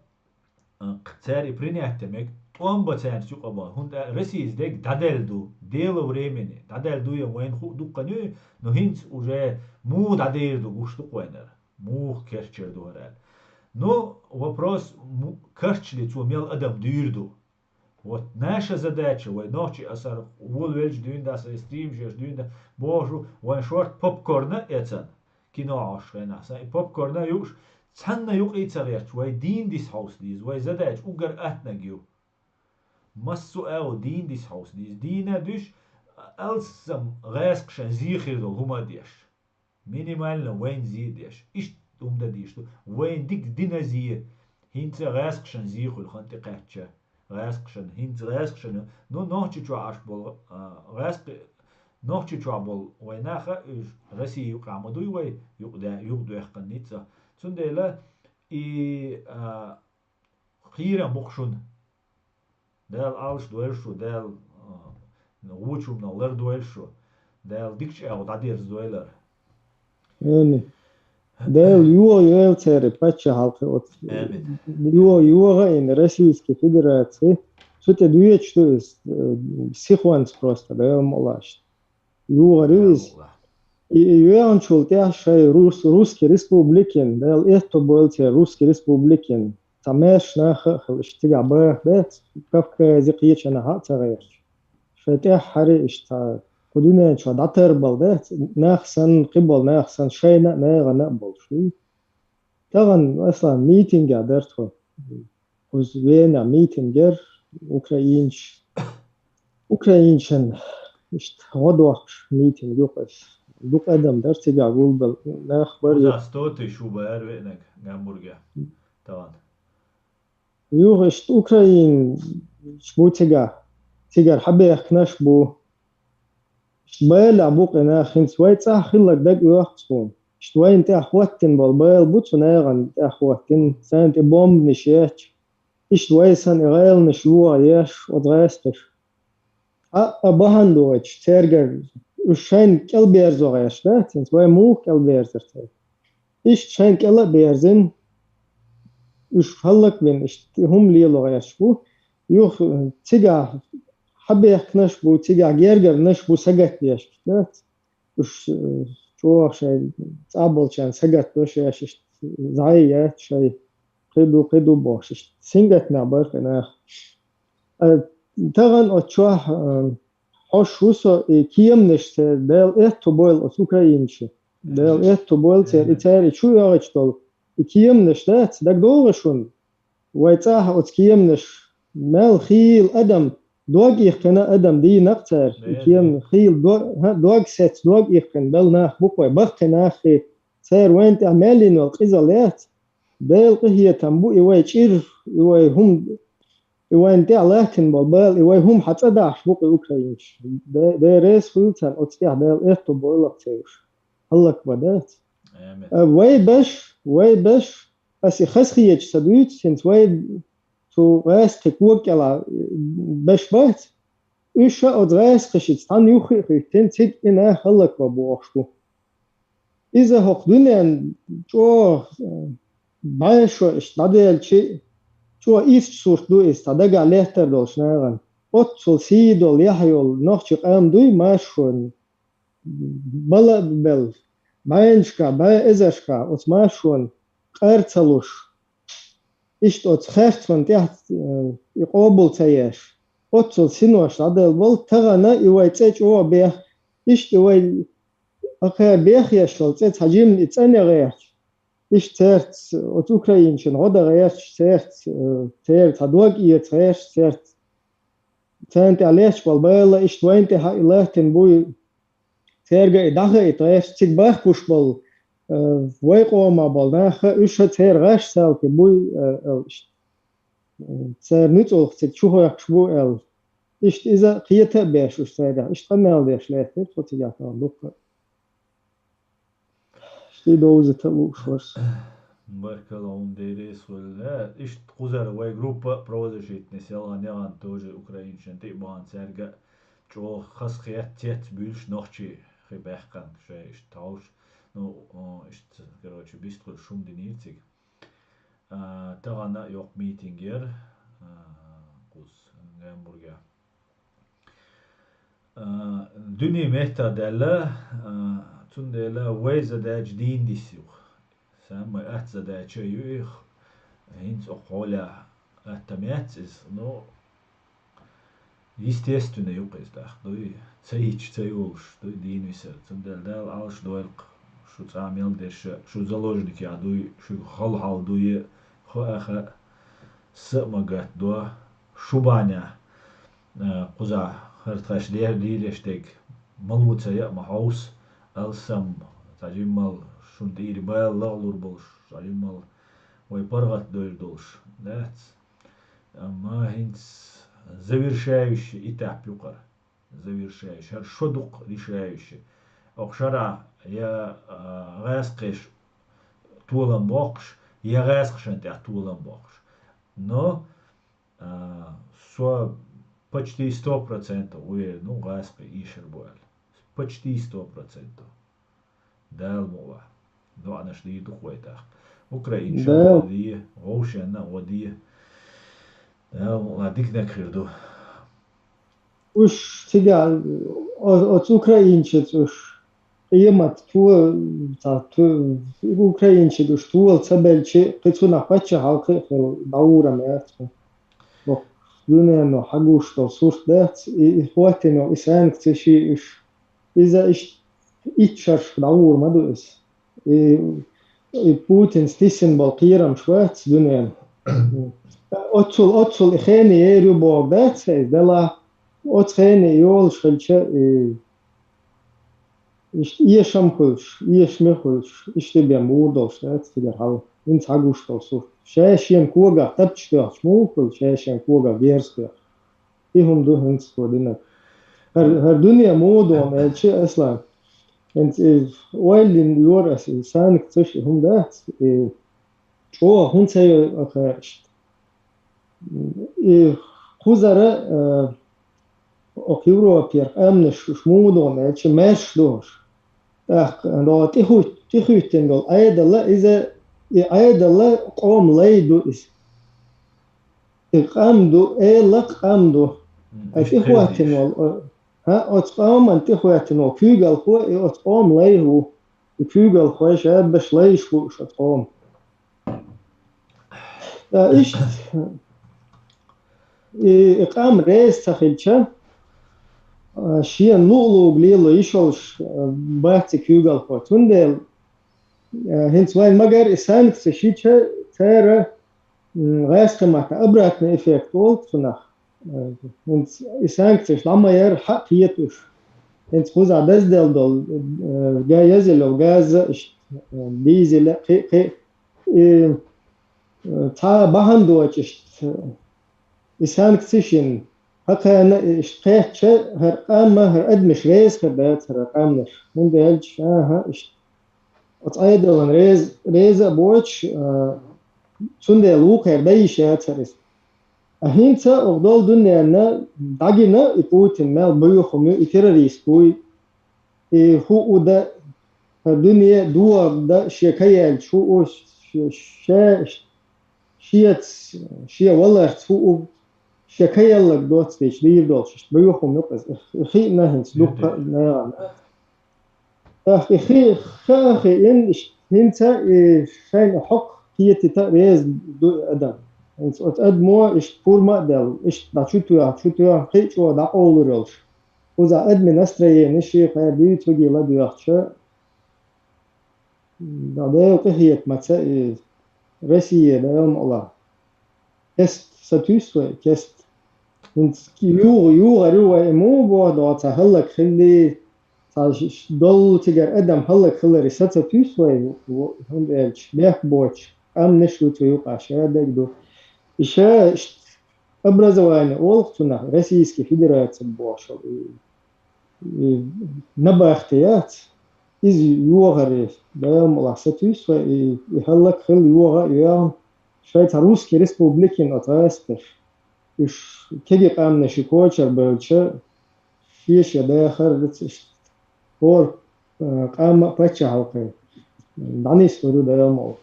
цари принять demek, on bacan çok ama, hunda Россия dek dadeldu, delo времени, dadeldu ya moyen dukkanı, no hinç уже му dadeldu guştu koynar, му kerçerdu herhal. Но вопрос, kerçli çumel adam duyurdu. Вот наша задача, вой ночи асар вулвельч дюнда са стрим жеш дюнда божу вой шорт попкорна эцан кино ашрена са попкорна юш цанна юк ицаряч вой дин дис хаус дис вой задач угар атнагю массу ау дин дис хаус дис дина душ алсам гаскшан зихирдол хумадеш минимально вайн зидеш иш умда дишту вайн дик диназие хинца гаскшан зихул ханти кача Räskschen, hinz Räskschen, no nochchi chua ashbol, nochchi chua bol, way nacha is Россия юкамадуй way юк дуэхкан нитса. Цундела и хирам бухшун. Del alsh duelshu, del wuchum na ler duelshu, del dikch dadir dueler. ديل يو تيري باتش حلقة آمين. يو إن Российской Федерации что-то две что есть сихуанс просто да молаш يو دال ревиз والله. يوان شولتي شيء روسكي ريسبوبليكن ديل إيه بولتي روسكي ريسبوبليكن تماش ناخ اشتغل به بيت كفك زقيتش أنا هات غير شتى حري اشتا كدونا شو داتر بلدت ناخسن قبل ناخسن شيء ناغ نقبل شوي طبعا اصلا ميتينج درتو وزوينا ميتينجر اوكراينشن اشت غدوش ميتينج يوقف دوك ادم درتي قاقول بل ناخبر خوزا ستوتي شو بار وينك غامبورغيا طبعا. يوغشت اوكراين شبو تيجا حبي يخناش بو شبال بوق انا خن سويت صح خلك دق يوخصون شوي انت اخواتن بالبال بوت ناغن اخواتن سانت بومب نشيت شوي سان غيل نشلو ياش ودغاستش ابهن دوتش ترجر وشين كلبيرزو غاش ده تنس وي مو كلبيرزر شين كلا بيرزن وش فلك بين هم ليلو غاش بو يوخ تيجا حبي يخنش بو تيجا جيرجر نش بو سجت ياش ده وش شو شيء تعبل كان سجت وش ياش زعيا شيء قدو باش سنجت نعبر انا تغن اتشوح حوش وسو كيم نشته دل ات بويل اس اوكراينش دل ات بويل تر اتر شو ياغش دول كيم نشته دك دوغشون ويتاه ات كيم نش مال خيل ادم دوغ يخنا ادم دي نقتر كيم خيل دوغ ست دوغ يخن بل ناخ بوكوي بخنا اخي سير وين تعملين القزلات بل قهيه تنبو اي تشير اي هم وين تاع لكن بالبال وين هم حتى داش بوق اوكراينش ده ريس فلتن اتستيع ده ايتو بويلك تيوش هلك بدات آمين. وي باش اسي خسخيج سدوت سنت وي تو راس تكوك على باش بات ايش ادريس خشيت تان يوخي تن تيك انا هلك بوخشو اذا هقدنن جو باش اشتادل شيء شو إيش صورت دو استدقى لهتر دوش ناغن أتصل سيدول يحيول نوخشق أم دوي ماشون بلا بل باينشكا باي إزشكا أت ماشون قرتلوش إشت أت خرت من تحت يقابل تياش أتصل سنوش عدل بل تغنى إيوي تيج أو بيخ إشت إيوي أخير بيخ يشتل تيج حجيم إتاني غيش ich zert от Ukrainchen oder erst zert hadwag ihr zert zent alesh balbala ich twente ha ilahten bui zerga idaha itash sig bach pushbal way qoma baldaha ish zer gash sal ke bui zer nit och sig chuho yakshbu el ich iza qiyata besh us zerga ich qamel desh lehter fotigat luk ich doze talu shors Баркалаун дерес вلا ишт قزر واي جروبا بروزشيت نسيلا نيان توجي اوكراينشن تيبان سرقا جو خاص خيات تيت بيلش نوخشي خي بيحقن شي اشت تاوش نو اشت короче بيستقل شوم دينيرتيك تغانا يوق ميتينجر قوس غامبورغا دوني مهتا دالا تون دالا ويزا دا جدين ديسيوخ سامة أتزا دا تشيوخ هينز أقولا أتمياتز نو естественно يوقز داخ دوي تسيج تسيولش دوي دين ويسر تون دال عالش دويلق شو تعمل ديش شو заложник يا دوي شو خل حال دوي خو أخا سمجت دو شو بانيا قزع خرطاش ليرشتك ملوتة يا محوس السم تجمل شو دير بال لغلور بولش تجمل ويبرغت دوش نات أما هنس زوير شايش إتاح بيقر زوير شايش هر شدق ريشايش أقشرع يا غاسقش طولن باقش يا غاسقش أنت طولن باقش но со почти 100% уверен, ну, Гаспе и Шербуэль. Почти 100%. Дал мова. دو أنا شديد خويتاخ أوكرين شن ده غدية غوشنا غدية هذيك نكير دو وش تقع от Украинче уж قيمة تو Украинче уж تو تبلشي قصنا قتش حلقة دورة ماتنا لو دنيا إنه حقوش توصوش ده إخواتي إنه إسان كتشي إيش إذا إيش إتشرش دور ما دوس بوتين ستيسن بالقيرم شوات دنيا أتصل إخاني يرو بوغدات دلا أتخاني يول شلشة إيش أمكلش إيش مخلش إيش تبي مودوش ده تقدر حاول إنت حقوش توصل شاشين كوجا تبتش ده مو كل شاشين كوجا جيرس ده إيهم ده هنت كودينا هر دنيا مودو ما شيء أصلا أنت وين يور إنسان كتش هم ده شو هون سيء أخرش خزرة أخيرو بير أمنش شمودو ما شيء ماش دوش لو تخوتين دول أيد الله إذا أيد الله قوم ليدو إس قامدو إيه قامدو أتخوتين وال ها أتقام أنتخوتين وكيجل هو أتقام ليه هو كيجل هو شاب بس ليش هو أتقام إيش إقام رئيس تخيلش شيء نقله قليل يشوش بات كيجل هو تندل هنس وين مگر إسان كتشيتش ترى غاز كما أبرك من إفكت قلت فنخ هنس إسان كتش لما ير حق يتوش هنس خوزا دزدل دول جايز لو جاز ديزي لا قي تا بهن دوتش إسان كتشين هكا أنا إشتقيت هر قامة هر أدمش ريز كبات هر قامنش من دهلش أتأيد أن ريزا بوتش سنده لوك هربيش ياترس أهينتا أغدال دنيا أن داجنا إبوتين مال بيوخم إتراريس بوي هو دا الدنيا دوار دا شيكايل شو شيا والله هو شيكايل لك دوت ستيش دير دوتش بيوخم يقص خي نهنس دوك نيران أخي إن هينتا شين حق هي تتريز دو أدم إنس أدمو إش بور مقدل إش داشوتو خيش و دا أولرلش وزا أدمنستريه نشي قادي تجي لديوخشة دا ديو قهيت متى رسيه دايم الله كست ستوسوي كست إنس يو غريوة إمو بو دا تهلك خلي دول تجار أدم هلا خلري ستا تيسوي هم إلش بيح بوتش أم نشلو تيوقع شادك دو إشا أبرز واني وقتنا روسيسكي فيدراتيا بوشل نبا اختيات إز يوغري دايم الله ستيسوي هلا خل يوغا يوم شايت روسكي ريسبوبليكين أتراستش إش كدي قام نشيكوتشر بلشة فيش داخل اور قام بچه حلقه دانیس ورو دايما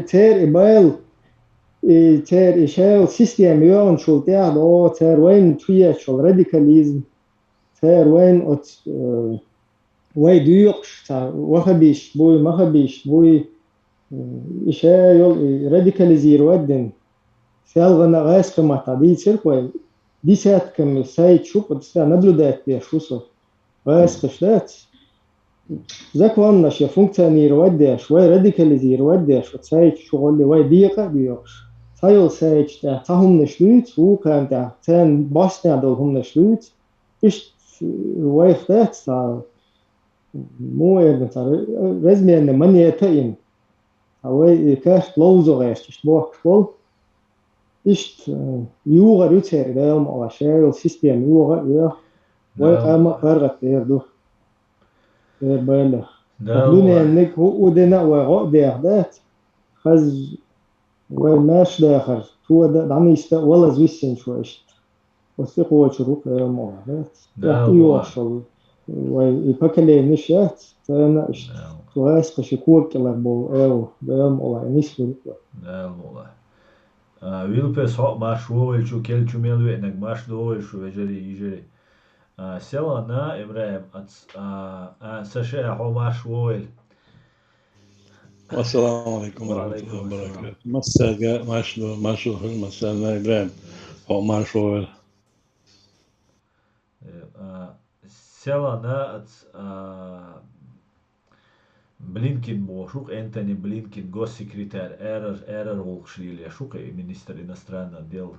تر إبايل تر إشايل سيستم يون شول تاع دو تر وين تويا شول راديكاليزم تر وين أت وين ديوقش تاع وخبيش بوي مخبيش بوي إشايل راديكاليزير ودن سالغنا غاس كما تعدي سيركوي دي سات كم سايت شوف بس نبلودات بيشوسو بس قشلات ذاك وانا شي فونكسيونير وديش واي راديكاليزير وديش وتسايت شغل اللي واي دقيقة بيوش سايل سايت تاهم نشلوت هو كان تان باشنا دولهم نشلوت إيش واي خدات تا مو يعني تا رزمي أن من يتأين واي كاش لوزو غيش تشبوه كفول إيش يوغا روتير دايم على شايل سيستم يوغا وقام فرق يردو بالله دنيا إنك هو دنا وعقد يحدث خز وماش داخل هو ده عم يست والله زويسين شويش وثقوا شروق معهدات يحكي وصل ويبكلي نشات فأنا غاس قشكوك كلا بول دام ولا نسبة والله ويلبس حق مشروع شو كل شو ميلو إنك مشروع شو يجري سيلانا إبراهيم سشة حق مشروع والسلام عليكم ورحمة وعليكم الله السلام. وبركاته. مساء ماشو مساء إبراهيم أو ماشو سيلانا بلينكين بوشوق أنتوني بلينكين جو سكرتير إيرر وقشيل يشوق министр иностранных дел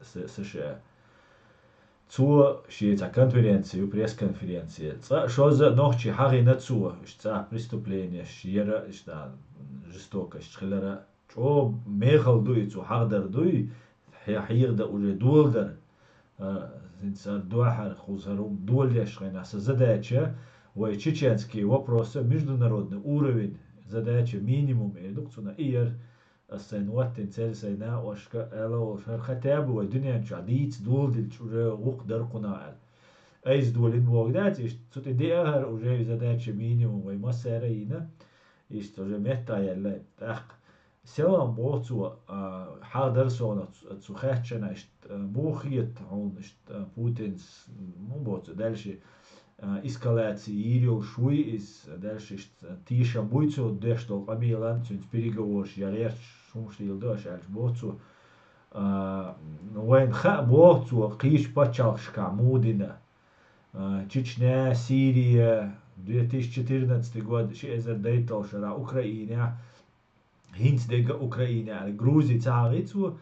США zu шиета конференцию пресс-конференции что за ночи хаги на цу что преступление шиера что жестокость хлера что мехал дуй цу хагдар дуй حيغدا уже дулдар инсар дуахар хузарум дулляш гайнаса задача ой чеченские вопросы международный уровень задача минимум эдукцина иер السنوات سنة وشك ألو خطاب ودنيا جديد دول دل شو وقدر قناعل أيز دولين وقدات إيش تut دي أهر وجاي زادات مينيموم وما سارينا إيش تجا متى يلا تأخ سلام بوتو حاضر سونا تسخاتشنا إيش بوخيت هون إيش بوتينس مو بوتو دالشي эскалации ирил шуй из дальше тиша буйцу дешто амилан цунт переговор я реш шумшлил дош альш боцу вен ха боцу қиш пачалшка мудина Чечня, Сирия 2014 год шезер дейтал шара Украина хинц дега Украина Грузия царицу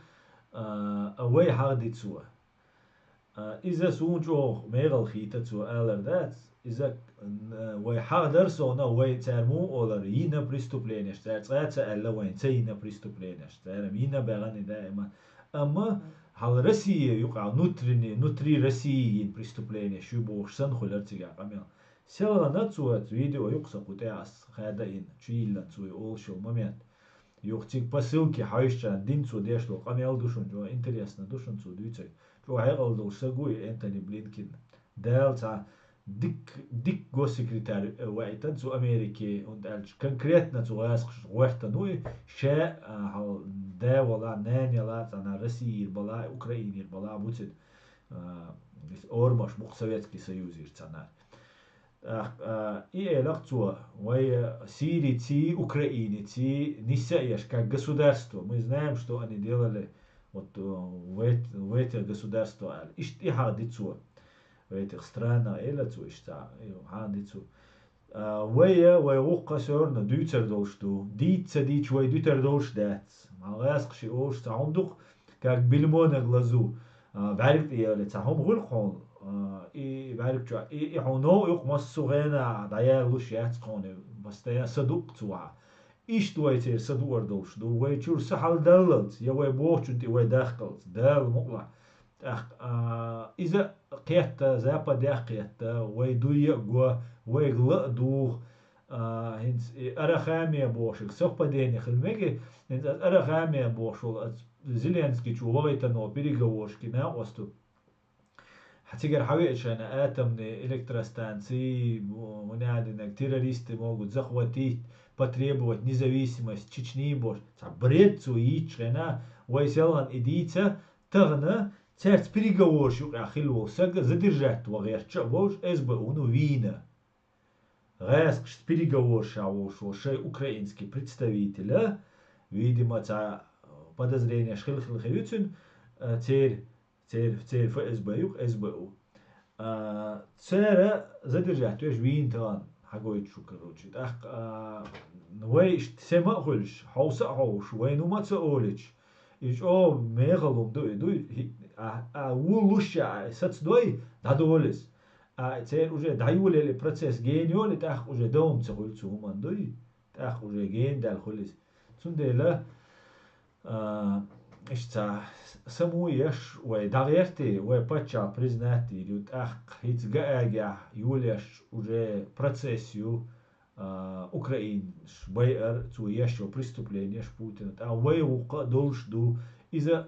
away hardицу إذا سونجو ميغل خيتا تو ألر دات إذا ويحاضر سونا وين ترمو أولر ينا بريستوبلين اشتار ألا وين تينا بريستوبلين اشتار مينا بغاني دائما أما هل رسي يقع نوتري رسي بريستوبلين شو بوش سنخو لرتقع قميل سيلا نتسوى فيديو يقصى قطاعس خادا إن تشيلا تسوي أول شو момент يقتيك посылки حايشتان دين تسو ديشلو قميل دوشون جو انتريسنا دوشون تسو دويتك جو هيغل دو ساقوي أنتوني بلينكين دال تاع ديك جو سكرتير وقتاً تو أمريكي und als konkretna zu غوشتا نوي شاء هل دا ولا نانيا لا تاع روسيا بلا أوكرانيا بلا بوتين أورماش مق советский союз يرتانا и элактуа вай Сирии ти Украине ти нисяешь как государство мы знаем что они делали вот в этих государствах и хадицу в этих странах или цу что хадицу ويا ويوقع سورنا دوتر دوشتو ديت ديت وي دوتر دوش دات ما غاسق شي اوش تعندق كاك بالمون غلازو بعرف يا لتاهم غلقون اي بعرف شو اي هونو يق مسوغنا دايا لوش ياتقون بس تاع صدق توع إيش تويتر صدور دوش دو ويتشور سحل دلت يا وي بوشنت وي داخلت دال مقلع إذا قيت زابا داقيت وي دويا جو وي غلا دو هنس أرخامي بوشك سوبا ديني خلمجي هنس أرخامي بوشول زيلينسكي شو وغيت نو بيريغوشكي نا وستو هتيجر حويش أنا آتم إلكتروستانسي ونادي إنك تيروريست موجود زخوتي потребовать независимость Чечни бож бред цуич рена вайселан идица тагна церц переговорщик ахилвол сага задержать вагерча бож СБУ ну вина Реск переговорщик шей украинский представитель видимо та подозрение шхилхил хевицин цер ФСБ СБУ цера задержать то есть вин тан حقويت شو كروتشي أخ نويش سما خلش حوس حوش وينو ما تقولش إيش ميغلوم دوي ولوش ساتس دوي دادولس تير وجه دايول اللي процесс جينيو اللي تأخ وجه دوم تقول شو من دوي تأخ وجه جين دال خلص سندلا إيش تا سمويش ودغيرتي وباتشا بريزناتي ليوت أخ هيت جاء يوليش وجه процессию Украин шбайер цуящего преступления Путина а войука должен ду из-за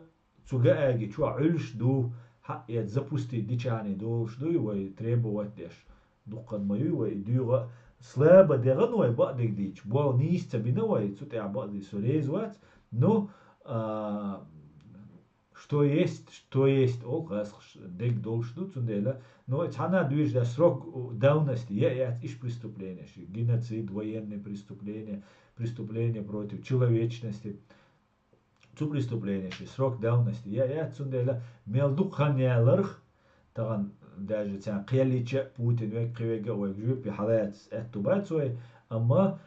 цугаги чуа ульш ду запустить дичани должен ду и требовать деш дукан мою и дюга слабо деганой бадык дич, бол нисца биновой, цутя бады сурезуат, но что есть, олгас дег должду цундела, но цана движ да срок давности, я иш преступления, геноцид, военные преступления, преступления против человечности, цу преступления, срок давности, я цундела мелду ханяларх, таган даже цан қиялича Путин век кривега ой гжупи халац эттубат сой, amma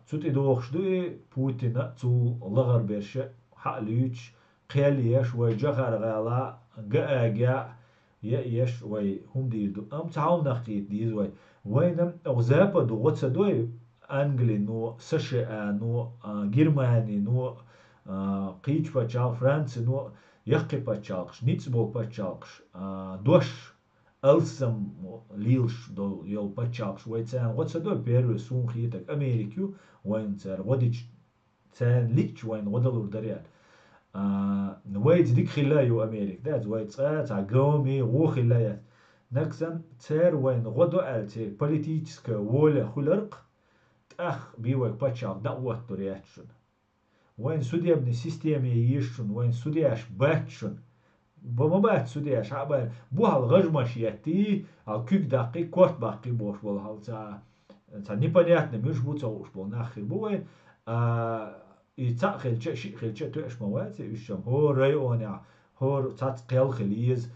цут идохшду Путина цу лагар берше халюч قياليش وجهر غلا جاء يش وي هم ديردو تعاون نختيت ديز وينم أغزابة دو غتسدوي أنجلي نو سشا نو جرماني نو قيج باتشال فرنسي نو يقي باتشالقش نيتسبو باتشالقش دوش ألسم ليلش دو يل باتشالقش ويتسان غتسدوي بيرو سون خيتك أمريكيو وين تسار غديش تسان ليتش وين غدلور دريال نويت ديك خلايو أمريك دات ويت قومي غو خلايات نكسن تسار وين غدو ألتي بوليتيكسكا ولا خلرق تأخ بيوك باتشال دعوة ترياتشن وين سوديابني سيستيمي يشن وين سودياش باتشن بما بات سودياش عبال بوها الغجمش ياتي على كيك دقي كوت باقي بوش بول تا непонятно مش بوتاوش بول ناخر بوين يتاع خلشة شيء خلشة توش مواتي وشم هو ريونع هو تات قيل خليز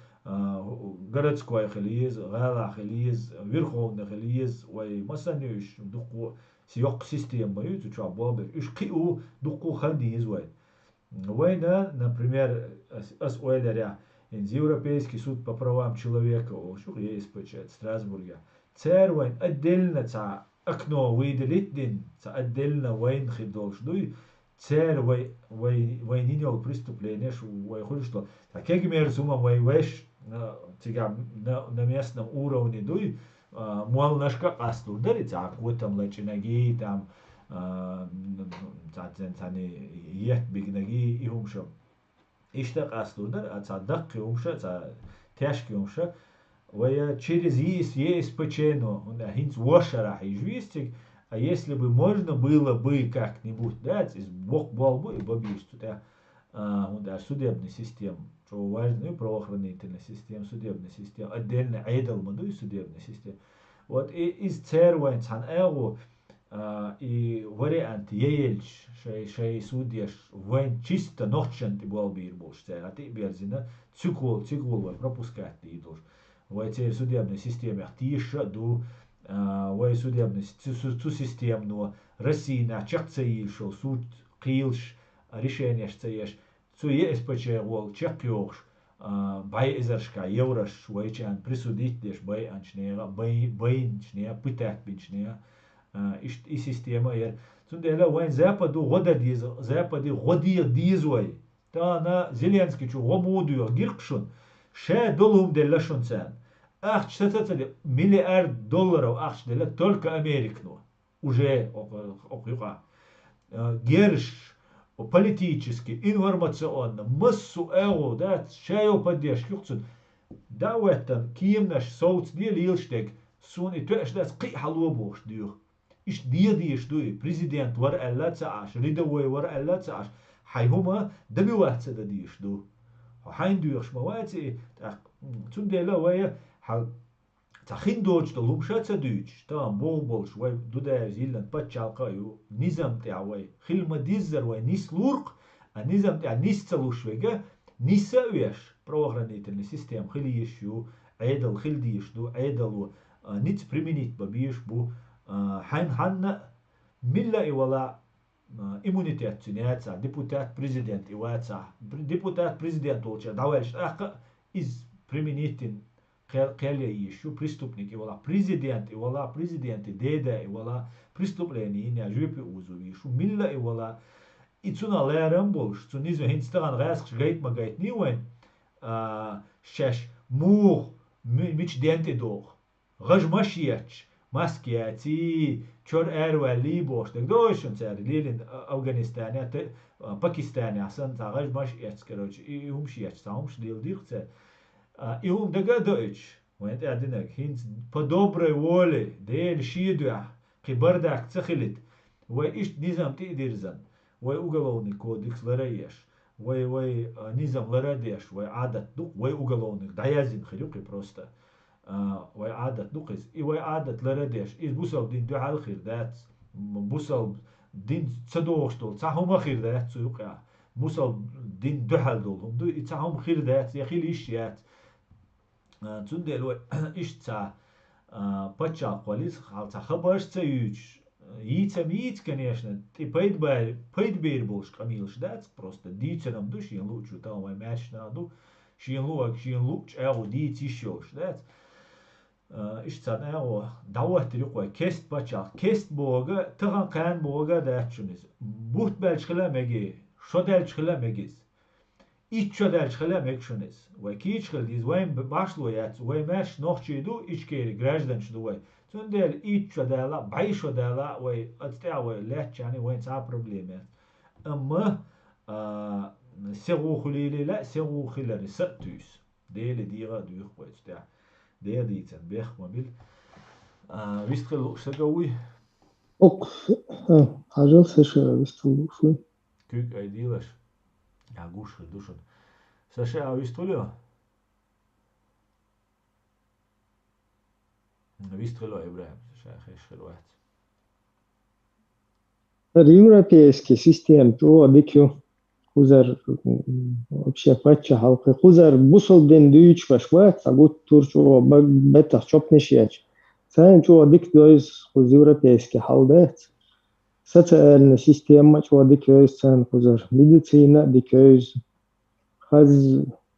قرط كوي خليز غالا خليز ويرخون خليز ومثلا يش دقو سياق سيستم بايو تشوا بابل إيش قيو دقو خنديز وين например أسئلة إن Европейский суд по правам человека أو شو есть в Страсбурге цер وين أدلنا تاع أكنو ويدلت دين تاع أدلنا وين خدوش دوي царь войнинел преступление, что такие мерзума войвеш на местном уровне дуй, мол нашка кастур дарит, а кот там лачинаги там цани ет бигнаги и умша. Ишта кастур дар, а цадак умша, тяжкий умша, вая через есть печено, он хинц вошара хижвистик. А если бы можно было бы как-нибудь, да, из бог был бы и бобиш, что судебная система, что важно, и правоохранительная система, судебная система, отдельно айдал маду и судебная система. Вот и из цервайн цан эго и вариант ельч, шей судьяш, вайн чисто ночен ты был бир больше, а ты берзина, цикл пропускать ты идешь. В этой судебной системе тише до وای судебность цу системну Россия чакцаишо суд қилш решение шцаеш цу еспч вол чакпёш бай изершка еврош вайчан присудить деш бай анчнега бай пытать бичнега и система ер цундела вайн западу года диз запади годи дизвай та на Зеленский чу гомудю гиркшун ше долум делашун цен Ах, $1 миллиард ах, только Америкну. Уже окюка. Герш политически, информационно, массу эго, да, шею поддержки. Да, в этом ким наш соуц делилштег, сун и то, что ски халобош дюх. Иш диеш дуй, президент вар элла цааш, рядовой вар элла цааш, хайхума добиваться да диеш ду. Хайн дюш мавати, так, цундела вая, حال تخين دوج تلوم شات دوج تام بول شوي دودا زيلن باتشالقا يو نظام تاعوي خيل ديزر وي نيس لورق النظام تاع نيس تلو شويغا نيس ويش правоохранительный систем خيل يشو عيدل خيل ديش دو عيدل نيت بريمينيت ببيش بو حن ملا ولا иммунитет цуняца депутат президент иваца депутат президент олча давальш аха из применитин قال يشو преступник и вала президент и вала президент и деда и вала преступление не ажупи узу يشو милла и вала и цуна лерам больш цунизу хинстаган гасх гайт магайт ни вен шаш мух мич денте дох гажмашияч маскиати чор эрвали бош так дойшун цар лилин Афганистане Пакистане асан тагаж маш яц короче и умшияч таумш дил дирце И он догадывается, وانت قاعدينك هين по доброй воле ديل شيدوع قبردك تخلت وإيش نظام تقدر وي كودكس لريش وي نظام لرديش وي عادة دوق وي уголовник دايزين خلوقي بروستا وي عادة دوقس إي وي عادة لرديش إيش بوصل دين دو على خير دات بوصل دين تصدوغشتول تصحهم خير دات سوقع بوصل دين دو حل دول هم دو تصحهم خير دات يا خيل إيش يات تندل وي إيش تصح بتشا قوليس خالص خبرش تيجي يتم конечно, ты пойд бейр болш камилш дать просто дичерам душ ен лучу там мой мяч наду шин луч эго дить еще дать иш цан эго дават рюкой кест бача кест бога таган кан бога дать чунис бут белчхла меги шоделчхла мегис إيش شدال شخلا مكشونس وكيش خل ديز وين باشلويات وين ماش نوخشيدو إيش كيري جراجدن شدوي تندل إيش شدالا باي شدالا وي أتستع وي لاتش يعني وين صار بروبليمات أما سيغو خليلي لا سيغو خلالي سأتوس ديل ديغا دوخ ويتستع ديل ديتن بيخ مبيل ويستخل شتقوي اوك حاجة سيشة ويستخل شوي كيك أي ديلش Ja, guš, dušan. Saša, a vi strulio? Vi strulio, Ibrahim. Saša, خيش خلوات. Европейский систем, то дикю хузар вообще патча халкы хузар бусол ден дүйч башват, а гут турчу бета чопнешияч. Сайн чу дик дойс хуз европейский халдат. Социальная система, чего дикёйз, цен хузар медицина дикёйз, хаз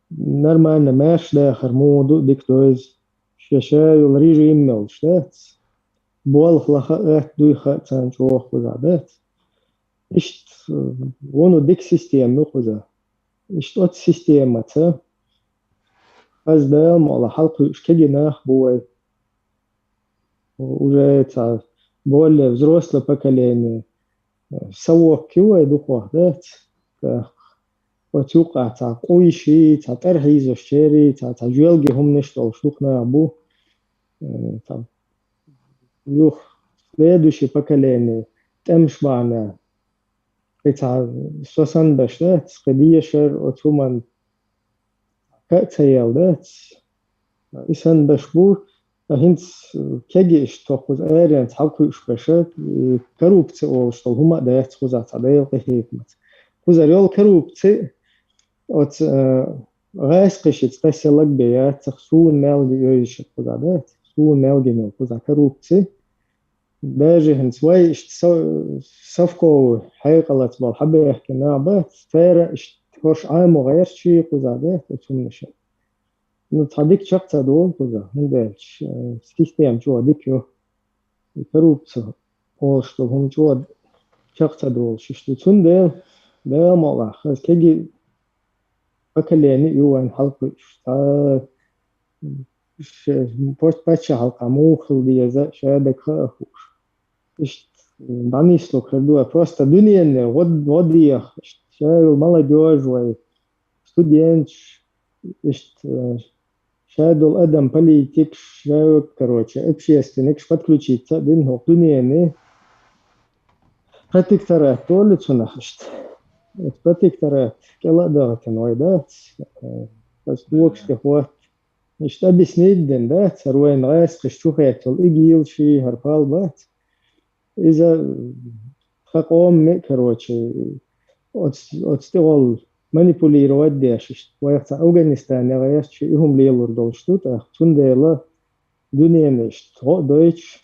нормально мэш да хармоду дикёйз, шешаю режим мелштат, болхлаха дуйха цен чего хузадат. Ишт воно дик система хуза. Ишт от система ца. Хаз да мала халку шкегинах буй. Уже ца более взрослое поколение. سوق كيوا يدوخوا ذات وتوقع تاع قويشي تاع ترهيز وشتري تاع جوالجي هم نشتغل شوقنا أبو تاع يوخ ليدوشي بكالين تمش معنا تاع سوسن باش ذات قدية شر وتومن كأتيال ذات إسان بشبو هند كجي اشتوخوز آريان تحقو إشباشات كروبتي أو اشتوخ هما دايت خوزات عدايل قهيكمت خوزار يول كروبتي أوت غايس قشت تسيلك بيات تخسون مالجي يويشت خوزادات سون مالجي ميل خوزا كروبتي باجي هند سواي صفقو حيقلت بالحبة يحكي نابات فارا اشتوش عام وغير شي خوزادات وتسمنشت نتحديك شخصا دول كذا هندالش سيستم جوا ديكيو كروبسا أوشتو هم جوا شخصا دول ششتو تندل ده مالا خلاص كيجي أكليني يوان حلقة شتا بوست باتشا حلقة مو خلدية زا شادك خاخوش إشت دانيسلو خردوها просто دنيا ودية شايل молодежь وي студентش إشت شادو الأدم политик شايل короче общественник подключиться бинхо دنيا протекторат толит сунахшт протекторат كلا دارتن ويدات بس دوكش تخوات إشت أبسنيد دن دات سروين غاس قشتوخيت الإجيل شي هربال بات إذا خاقوم короче отстигол манипулировать дешишт. Ваяхта Афганистан ягаячи ихум лейлур долштут, тундела дуньяништ. Deutsch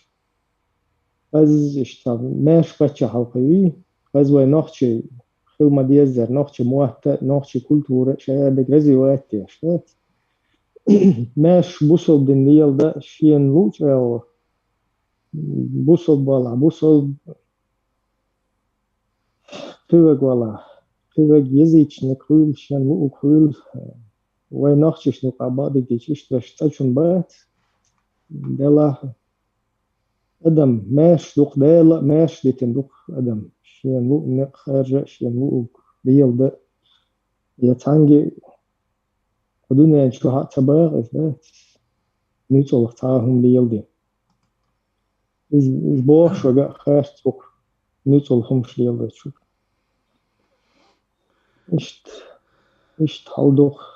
аз ишта мэш бача халқави, аз вай нахчи хилма дияззар, нахчи муахта, нахчи культура, шаядек развивать дешт. Мэш бусол дин лейлда шиен луч эл бусол бала, бусол тывэг бала. Тывэг язычник, хыл, шен лук, хыл, вай нахчиш ну кабады дичиш, тачун бат, дела Адам ماش دوق دالا ماش ديتن دوق أدم شين لو نق خارجة شين لو ديال ده يتعنجي خدونا شو هات تباغ إذا نيتول تاهم ليلدي إز بوش وجا خارج نيتول هم شليلدي شو إشت هالدوخ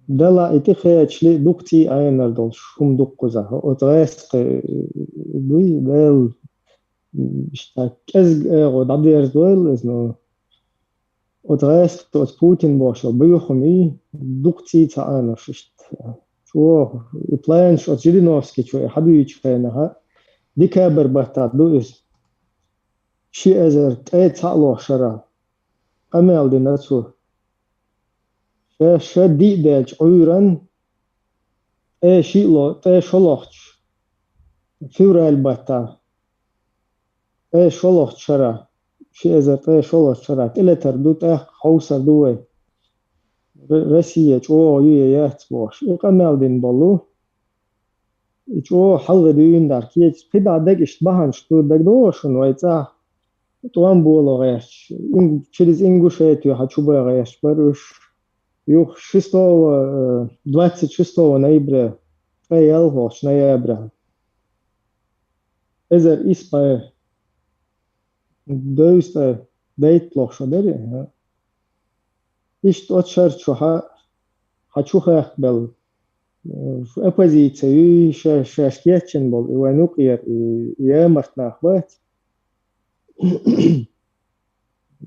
دلا إتخيل شلي دكتي أنا دول شوم دكوزا وتغيس دوي دل إشتا كزج ودادير دول إزنو وتغيس توت بوتين بوشل بيوخم إيه دكتي تانا ششت شو بلان شو جيرينوفسكي شو حدويش فينها ديكابر بحتات دو إز شي أزر تأيت تعلو شرا أمال دي نتسو شا دي دالج عيران اي شيلو اي شلوخش فيورال باتا اي شلوخ شرا شي ازر اي شلوخ شرا الى تردوت اخ خوصر دوي رسية جو يات بوش اقامل دين بولو جو حلغ دوين دار كيج بدا دقشت بهان شتو دقدوشن ويتا توان بولو غيش через Ингушетию хочу бы غيش баруш юх 26 ноября Elhoš ноября Ezer ispēja döistä deitloša deri. Isto atšarču hačuhēk bel opozīciju šeškiečen bol ivanukier iemart bet.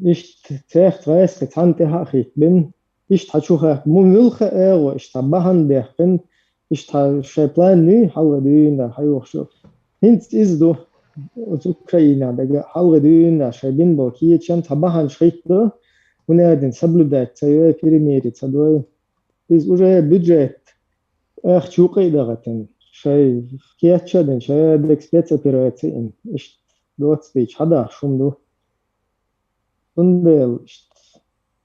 Isto teht vēskat hante haqit bin. Isto hačuhēk mumulka ego isto bahandeh bin. Isto šeplan nu halga düğünde hayuxşu. Hint izdu Ukraina daga halga düğünde şebin bol kiyeçen tabahan şıktı. Bunadın sabludat sayı primeri sadoy. Biz уже бюджет чукай дагатен. Şey kiyeçeden şey dek spets operasyon. İşte 25 hada şumdu. Bundel işte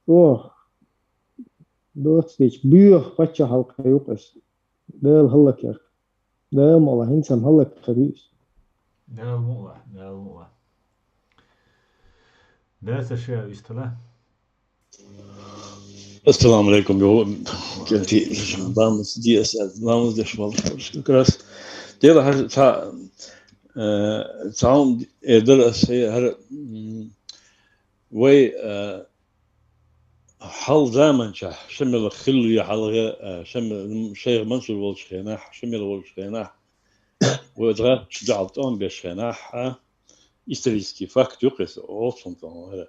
o 25 büyük paça halka yok es. Del halak yer. Del mala hinsam halak khabis. Del mala. Ders أشياء يستلا. السلام عليكم يو كنتي دامس دي اس دامس دش والله كراس ديلا هر تعاون درس هي هر وي حل زمان شمل خلي حلقه شمل شيخ منصور والشيناح شمل والشيناح وضغط جعلتهم بالشيناح исторический факт يقيس أوصل هذا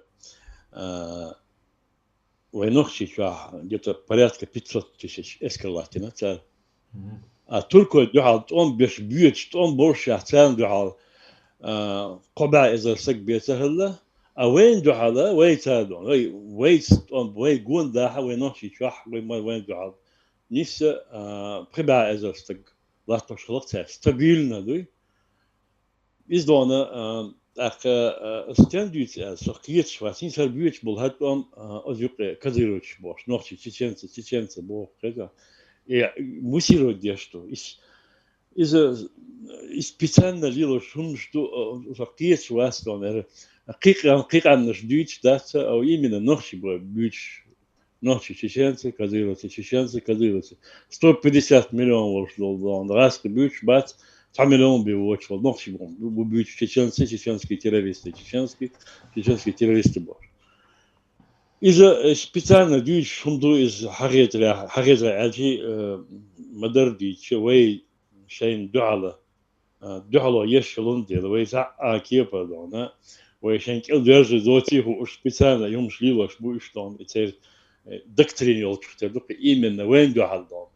وينخشي где-то порядка 500 тысяч эскалатина. А только дюхал он беш бьет, что он больше цен дюхал قبع إذا سك بيتهلا وين دعلا وين تادون وين جون ده وينخشي شاح وين دعال نيس قبع إذا سك لا تشلط ستابيلنا دوي إزدونا استندوت سقيت شواتين سربيت بالهاتهم أزيق كذيروش باش نوحشي تيشنس بو كذا مسيرو ديشتو إذا إسبيتان ليلو شمشتو سقيت شواتين قيقا نشدوت دات أو يمين نوحشي بوش نوحشي تيشنس كذيروش 150 مليون ورش دولار راسك بوش بات 3 миллиона бивоч вот ночи бьют чеченские террористы бор. Из специально дюйч шумду из хареза аджи мадерди чевей шейн дюала ешелон дел вей за акепа дона вей шейн кел держи зоти уж специально юм шлило шбу что и теперь доктринил что-то именно вен дюал дон.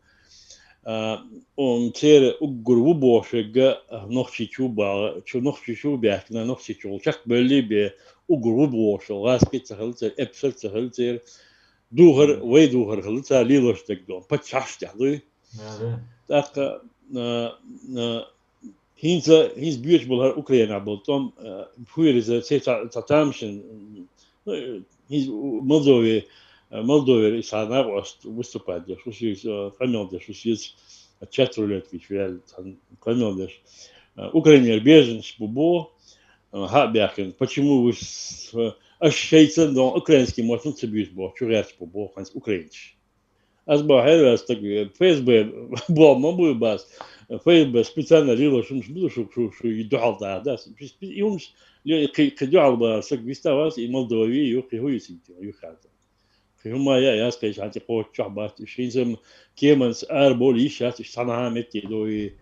تير أجر وبوشجع نخشي شو بيحكنا نخشي شو شك بلي بأجر وبوش غاس كيت سهلت إبسل سهلت دوهر خلت ليلوش تقدون بتشاش تحضي تاك هينز بيوش بالهر أوكرانيا بالتوم بحير إذا تتامشن هينز Молдове сана выступать, что все команды, что есть 4 лет вещал команды. Украина беженцы бубо, хабяхен. Почему вы ощущаете, что украинский можно собирать бо, чурять бубо, ханс украинский. أصبح حلو أستقبل فيسبوك بوم ما بوي بس فيسبوك سبيتالنا ريلو شو بدو شو يدعو على داس بس يومش كجعل بس بيستواس المولدوي يوقي هو يسيتي يخاطر هما يا سكيش عندي قوة شعبات شينزم كيمنس أربول يشات صنعاء متي دوي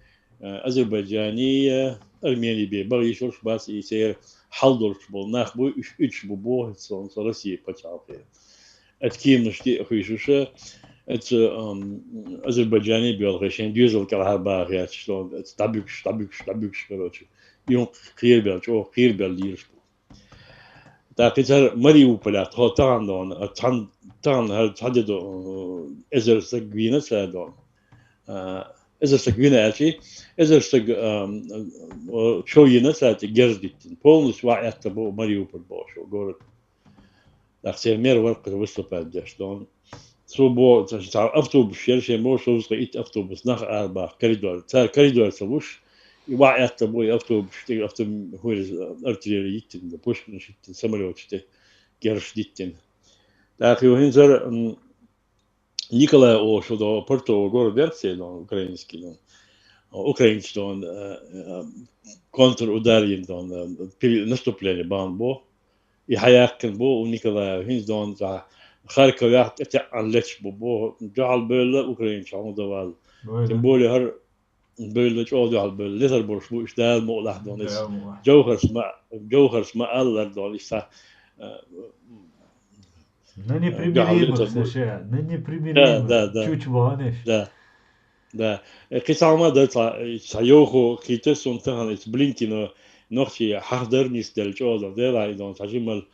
أذربيجاني أرميني بي بغي شورش باس يصير حلدور شبول ناخبو إيش بوه صون صرسي بتشافي أتكيم نشتي أخوي شوشة ات أذربيجاني بيلغيشين ديوزل كالهرباء يا شلون تابيكش كروتش يوم خير بيل شو خير بيل ليرش تاكيتر مريو بلات هو تان دون تان هل تحددو إزر سجينة سادون إذا سجينة أشي إذا سج شو ينسات جردت بولس واحد تبو مريو بالبوش وقول أخسر مير ورقة وصل بعدش دون سو بو تاع أفتوبس شيء مو شو صغيت أفتوبس نخ أربع كريدور تاع كريدور سووش واحد تبو أفتوبس تي أفتوب هو الأرتيري يتن بوش نشيت سمروش تي جرش ديتن لكن وهنزر نيكولا أو شو دو بورتو غور بيرسي دون أوكرانيسكي دون أوكرانيش دون كونتر أودارين دون نستوبلي بان بو يحياكن بو ونيكولا هنز دون تاع خاركو يحت تاع ليش بو جعل بيل أوكرانيش عمو دوال تنبولي هر بيل جو جعل بيل ليتر بورش بو إشتال مقلح دون جوهر اسمع الله دون إشتا نني примиримых, Саша, нынне примиримых. Чуть ваниш. Да. Кисалма да цайохо китес унтан блинкино нохчи хахдернис дел чоза дела идон тажимал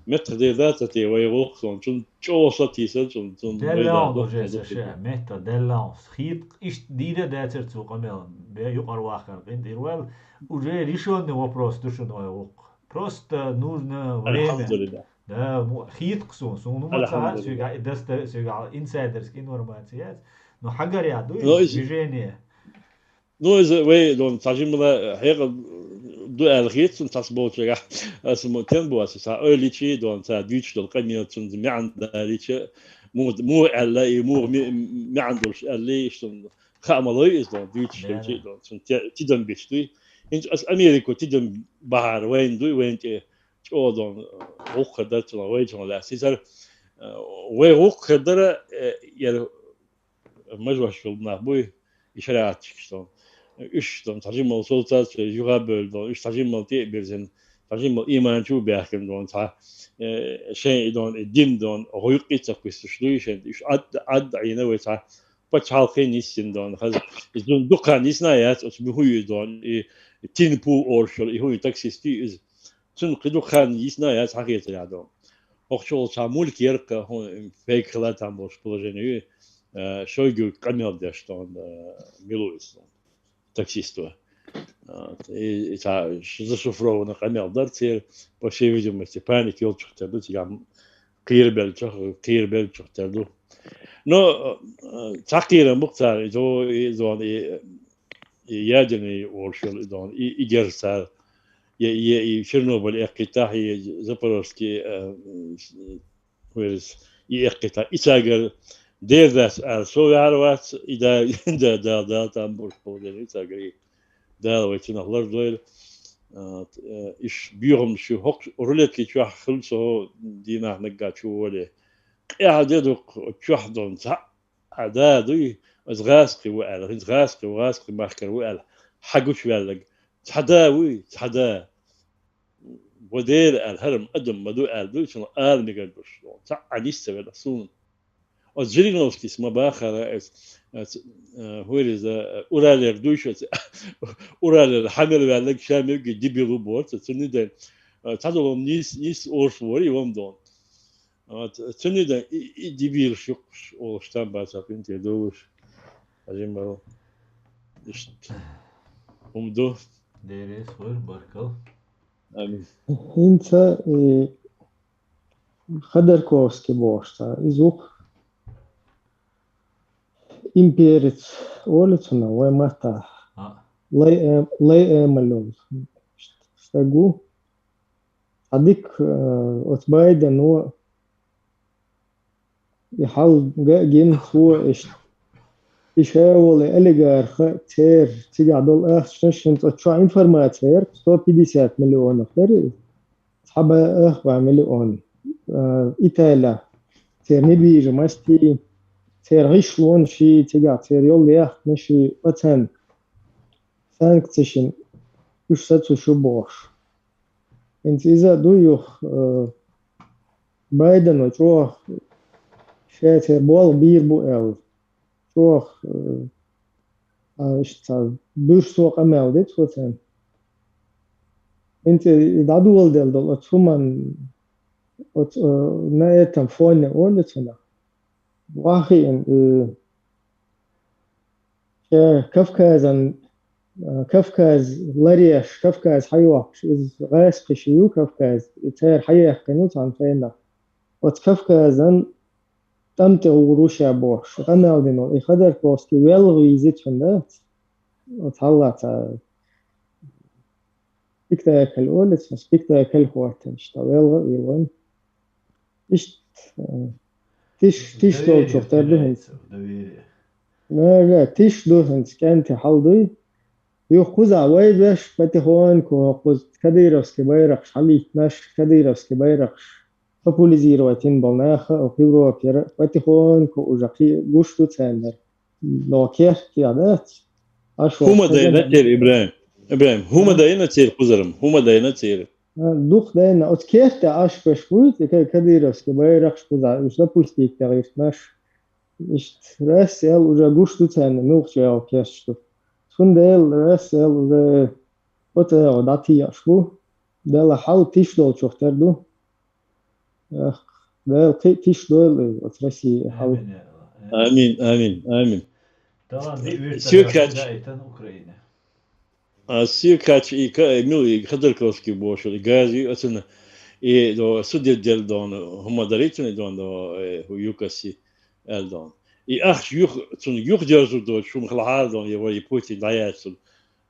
метр де дата те вайрох сон чун чоса тисел чун دلعون وجه ساشا مهتا دلعون خيط إيش ديدا داتر تو قمل بيقر واخر قند إروال وجه ريشون نو بروستوشن ويوق بروست нужно время. Да, خيط قصون سونو ما تساعد سويقع دست سويقع إنسايدرز إنفورماتيات но حجر يعدو движение. Ну из вей дон тажимала хега до алгит сун тасбот чага асмо тембо аса оличи дон та дюч дол قمية سون معن داليچ مو الا مو ما عندوش اللي شون خاملوي از دون ديوتش دون سون تيدن بيشتي انت اس امريكا تيدن بحر وين دو وين تي او دون اوخ دات وين جون لا سيزر وي اوخ در يا مجوش في المنابوي يشرعت شتون üçten tajimmal solta yuga böldü. Üç tajimmal diye birden tajimmal imançu bırakın don ta şey don din don hoyuk geçecek kısışlı şey. Üç ad yine ve ta paç halkın isin don. Haz izun dukan isna ya o huyu don tin pu orşol huyu taksisti iz. Tun dukan isna ya hakiyet ya don. Okçol ta mulk yerka hon feykelat tam boş положение. Şoygu kamyon deşton miluis. Таксиства. И та зашифровано камел дартер, по всей видимости, паник елчухтаду, тигам кирбелчухтаду. Но такира мухтар, то изон и ядерный оршил изон и герсар, и Чернобыль, и Запорожский, и Эккита, и Сагер, Devlet soyarvat da tam boş polleri sagri da veçinahlar doyl iş büyüm şu hok rulet ki şu xil so dina nagga çuwale qa'adadu çuhdon sa adadu azgasqi wa al mahkar wa al hagush walag tadawi tada ودير الهرم قدم مدو الدوش al نقدر sa anisse ولا sun от Жириновский с Мабахара هو إذا أورال دوشة أورال حمل وعلق شامل جديبي روبوت تنيدا تادو نيس أورسوري يوم دون تنيدا ديبير شوكش أو شتام باسابين تدوش أجمع دو ديريس خير باركل آمين أنت خدركوفسكي بوشتا إزوق имперец олицуна вай мата лай эмалон стагу адик от байда но يحل جين سو يحاول إلجار خير تيجي عدل شنشن تشوف إنفورماتير 150 مليون نفر صحاب 4 مليون إيطاليا تير نبي جماستي تير غيشلون شي تيجي تير يول ياخ مشي وطن سانكتشن وش ساتو شو بوش انت إذا دويوخ بايدن وتروح شاتر بول بير بو أو تروح اشتغل دوش سوق أمال ديت وطن انت دادو والدل دل اتفومن نايتم فون أولتنا واقعا كافكاز لاريش كافكاز حيوح إز غاس قشيو كافكاز تير حيح كنوت عن فينا وتكافكازن تمت وروشا بوش غمال دينو إخدر كوسكي ويل غيزيت فندات وتحلت بيكتا كل أولت بس بيكتا كل خواتن اشتغل غيوان إشت تيش دول شوف تردهن لا تيش دوهن كانت حلدي يخوزا وايبش بتهون كوخوز كديروسكي بايرقش حليت ناش كديروسكي بايرقش популяризировать بالناخ أو خبرة كير بتهون كوجاكي جوشتو تسندر لو كير كيادات أشوف هما داينا تير إبراهيم هما داينا تير كوزرم هما داينا تير دوخ داينا أتكيرت أش بشويت كديروسكي بايرقش كوزا مش допустить تغيير ناش إشت رأس يل وجا جوشتو تسندر نوخ أو كيرشتو فندل رأس يل وجا وتر داتي أشبو دل حال تيش دول شوف تردو دل تيش دول أترسي حال آمين طبعا دي سيركاتش أوكرانيا سيركاتش ميل خدركوسكي بوش الغازي أصلا دو سوديل ديل دون هما داريتون دون دو هو يوكاسي ال دون أخ يوخ جازو دو شو مخلها دون يوي بوتي داياتون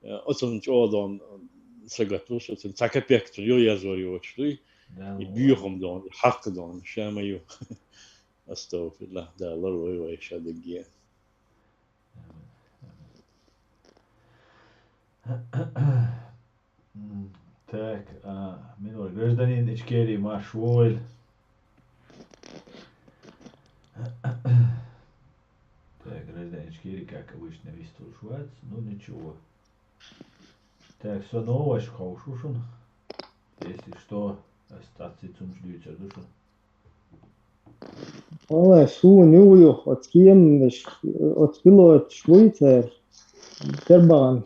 أصلا شو دون سجاتوس أصلا تكبيك يو يزوري وشلي يبيهم دون حق دون شاما يو أستغفر الله ده الله ويوي شادقيا Так, минулый гражданин Ичкерии Машвойль. Так, гражданин Ичкерии, как обычно, весь Швейц, ну ничего. Так, все новое, Шхаушушун. Если что, остаться zum Schlüter duschen. والله شو نيويو أتكيم أتكيلو شويتر تربعن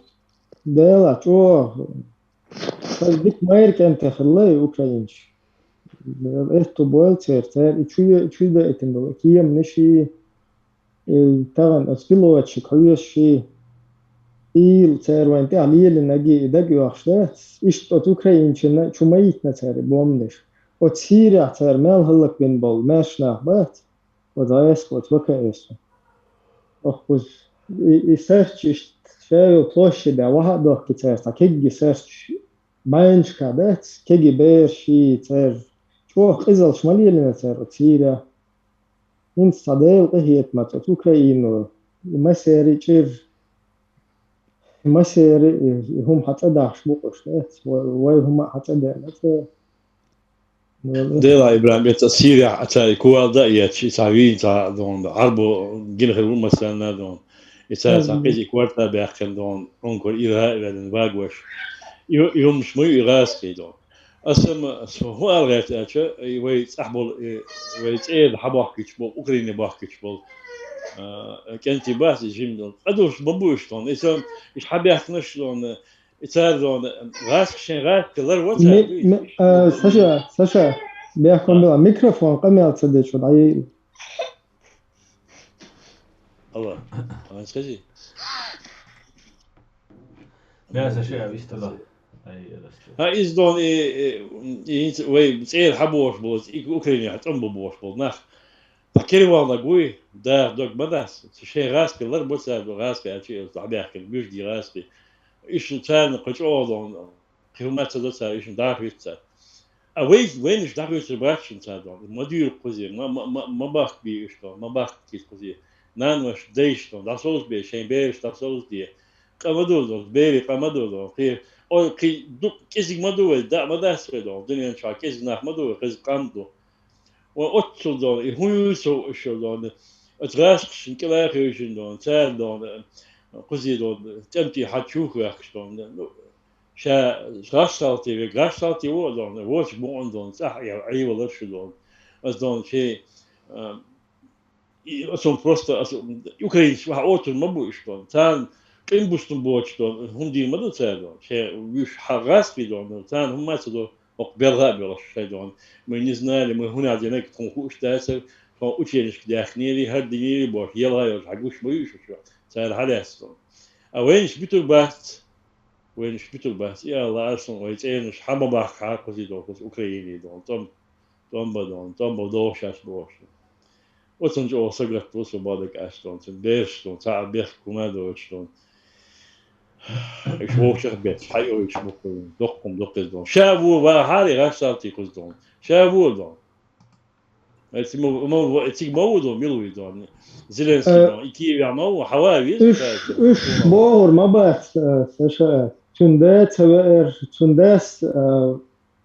ديلا شو فالديك ماير كان تخلي أوكرانيش إرتو بويلتر تر إتشوي ده إتندو كيم نشي تغن أتكيلو أتشكويش شي إيل تر وانت عليه لنجي دقي وخشات إيش أوكرانيش شو ميتنا تر بومنش وتسيرع تر مال هلك بين بول ماش نعبات وضايس وتوكايس أخوز يسيرش شايو بلوش ده واحد دوك تر تكيجي سيرش باينش كادات كيجي بيرشي تر شو خزل شمالي لنا تر تسيرع من صديل قهيت ما أوكرانيا مسيري تشير مسيري هم حتى داش بوقشات وهم حتى ده ديلا إبراهيم يتسيرع أتاري كوالدا يتشي تعوين تا دون عربو جيل خلون مثلا دون يتسيرع تاقيجي كوارتا بيحكم دون أنكر إيرها إبادن باقوش يوم شمو إيراسكي دون أسم هو ألغيت أتشا ويتأحبول ويتأيد حباحكيش بول أوكريني باحكيش بول كانتي باسي جيم دون أدوش بابوش دون إيش حاب يحكنش دون يتسير دون غاسكشين غاس كلر واتساب ساشا بيحكم بلا ميكروفون قمي تصدق شو ضعيف الله سكجي لا ساشا viste da. إيش دون وي بتصير حبوش بوز أوكرانيا حتى بوش بوز نخ فكري والله قوي ده دوك بدأس شيء غاسك الله بوسا غاسك أشي طبيعي كل بيش دي غاسك إيش تان قش أوضون كيلومتر دوسا إيش دافع يتسا وين إيش دعوة سباكشن صادق ما دير قزي ما باخ بيشتون ما باخ كيس قزي نانوش ديشتون دا صوص بيشين بيش دا صوص دي قمدو بيري قمدو قي او قي دو كيس مدو دا ما دا سويدو دنيا شا كيس ناخ مدو قز قامدو وأتصل دون هو سو شو دون أتغاسش كلا خيشين دون سال دون قزي دون تمتي حتشوف يخشون شا غاشتالتي هو دون وش بون دون صح يا أي ولا شو دون أز دون شيء أصلا بروستا أصلا يوكرين شو هاوتر ما بوش دون تان كم بوستن بوش دون هم دي ما دون دون شيء ويش حراس في دون تان هم ما تدو أقبلها بلاش شيء دون ما نزنا لما هنا عندنا كتنخوش تاسر كان أشيلش كداخنيري هردينيري بوش يلا يرجعوش بيوش شو تان حراس دون أوينش بيتو بات وينش بيتو بات يا الله أصلا ويتعينش حما باخ حاكوزي دون كوز أوكراني دون توم بدوش أش بوش وتنج أو سجلت بوس وبادك أشتون تنبيش تون تعب بيخ كومادو أشتون إيش هو شخ بيت حيو إيش بكون دقز دون شابو وحالي غاشتي كوز دون شابو دون تيجي مو دون ميلوي دون زيلنسكي دون إكي يعمو حواوي إيش بور ما بات سشا تندات تنداس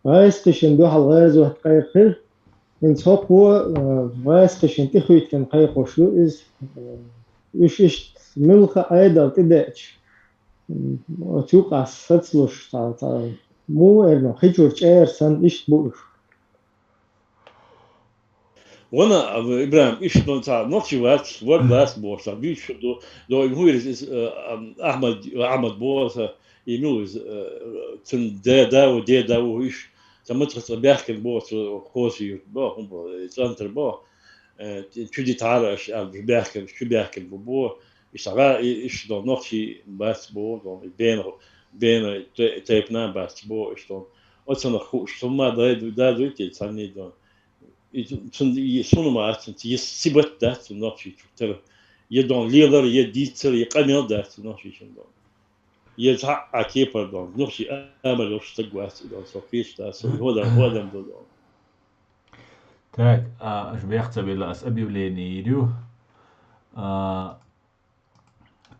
غايستشن دو حلغاز وحقايق خير إن صوب هو غايستشن تخويت كان قايق وشلو إز إيش ملخ أيضا تداتش توقع ستسلوش تا مو إرنو خيجورش إير سن إيش بوش وانا ابراهيم ايش دون تاع نوتشي وات لاست بورس بيش دو هو از احمد بورس يموز تن دا ايش تمتخص بيحكي البورس خوشي با هم سنتر با تشدي تعالى ايش بيحكي شو بيحكي البور ايش دون نوتشي باس بور دون بين تايبنا باس بور ايش دون اصلا خوش ثم دا دوتي ثاني دون sonuma att je sibbat dat nog je je dan leerder je dietser je kan niet dat nog je dan je ta akeper dan nog je amal of stuk was dan zo fiets dat zo هو dan تاك اش بيحسب الى اس ابي وليني يدو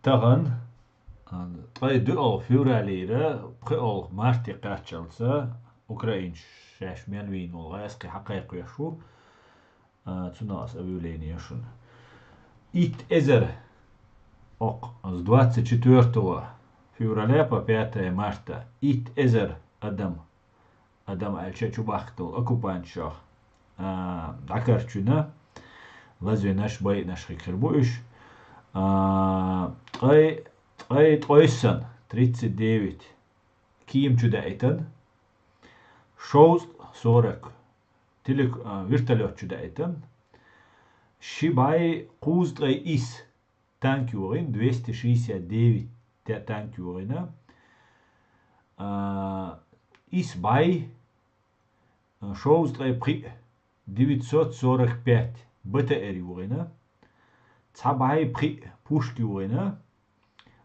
تغن طي دو فيورا ليرا بخول مارتي قاتشلسا اوكراين شاش ميانوين والغاسقي حقيقي يشو تناس ابي وليني يشون ит эзер ок с 24 февраля по 5 марта ит эзер адам альчачубахтыл оккупантшах дакарчуна лазвенаш бай наш хикербуиш тойсан 39 киимчуда айтан шоуз 40 вертолетчуда айтан Шибай Куздрей Ис танкюрин 269 танкюрина Исбай Шоуздрей При 945 БТР юрина Цабай При Пушкюрина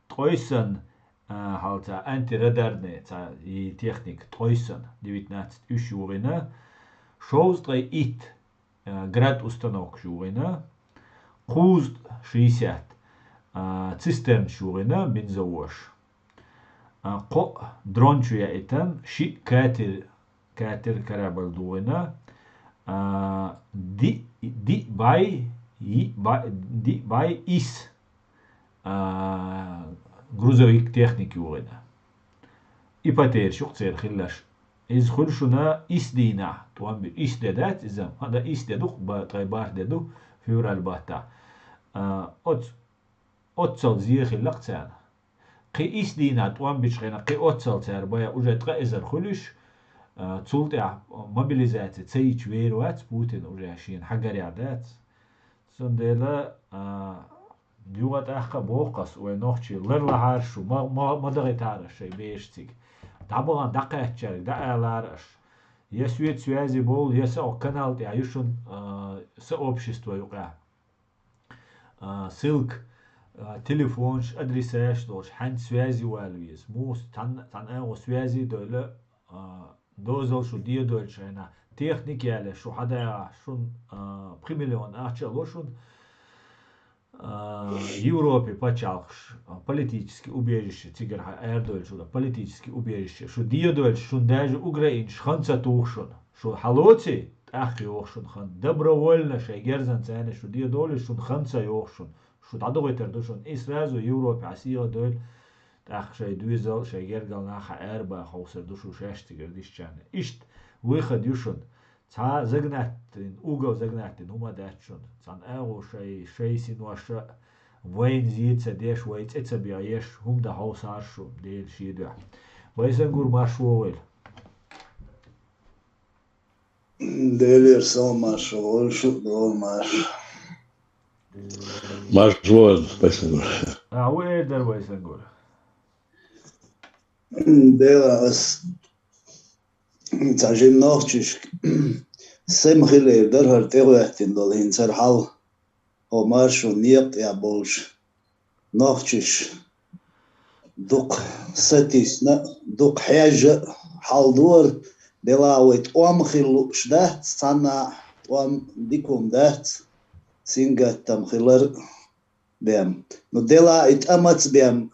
Тройсан halta антирадарне и техник Тройсан 19 юрина Шоуздрей Ит град установок шурина, Кузд 60, цистерн шурина, бензовош. Ко дрончуя этан, ши катер корабль дуина, ди бай ис грузовик техники урина. И потер шуцер хиллаш. إذ خلشنا إسدينا توان بإسدادات إذا هذا إسدادو بطيبار دادو فيورا الباتا أتصل زيخ اللقتان قي إسدينا توان بيشغينا قي أتصل تار بايا أجاد قا إزر خلش تولتع موبيليزات تسيج ويروات بوتين أجاشين حقر يعدات سندلا ديوغات أخا بوقس وينوخشي لرلا هارشو ما دغيت هارش بيشتيك Табалан дақаятчарик, даалараш. Я связи был, я канал, я юшун сообщество юка. Ссылка, телефон, адресаш, хань связи валвиз. Мус тан эго связи доля دوزل شو ديو دولش هنا техникале шо хада шун примиллион ахчало шун Европе почалхш политически убежище цигерха эрдоль шуда политически убежище шо диодоль шун даже Украин шанца тухшун шо халоци ахи охшун хан добровольно шегерзан цене шо диодоль шун ханца охшун шо дадогетер душун и сразу Европе асиодоль ах шей дуизал шегергал наха эрба хаусер душу шештигер дишчане ишт выход юшун ца загнаттин угол загнаттин ума датшун цан эго шей синуаша войн зица деш войц эцебя еш хум да хаусаршу дел шида вайсен гур машвоэл Делер сам машвоэл шу дол маш Машвоэл спасибо. А уэдер вайсен гур Делас Tajim nachtisch sem khile der har tegoyatin dol hinser hal o marsh und niert ja bolsch nachtisch duk satis na duk haja hal dor delawet khil shdat sana dikum dat singat tam khilar bem no dela it amats bem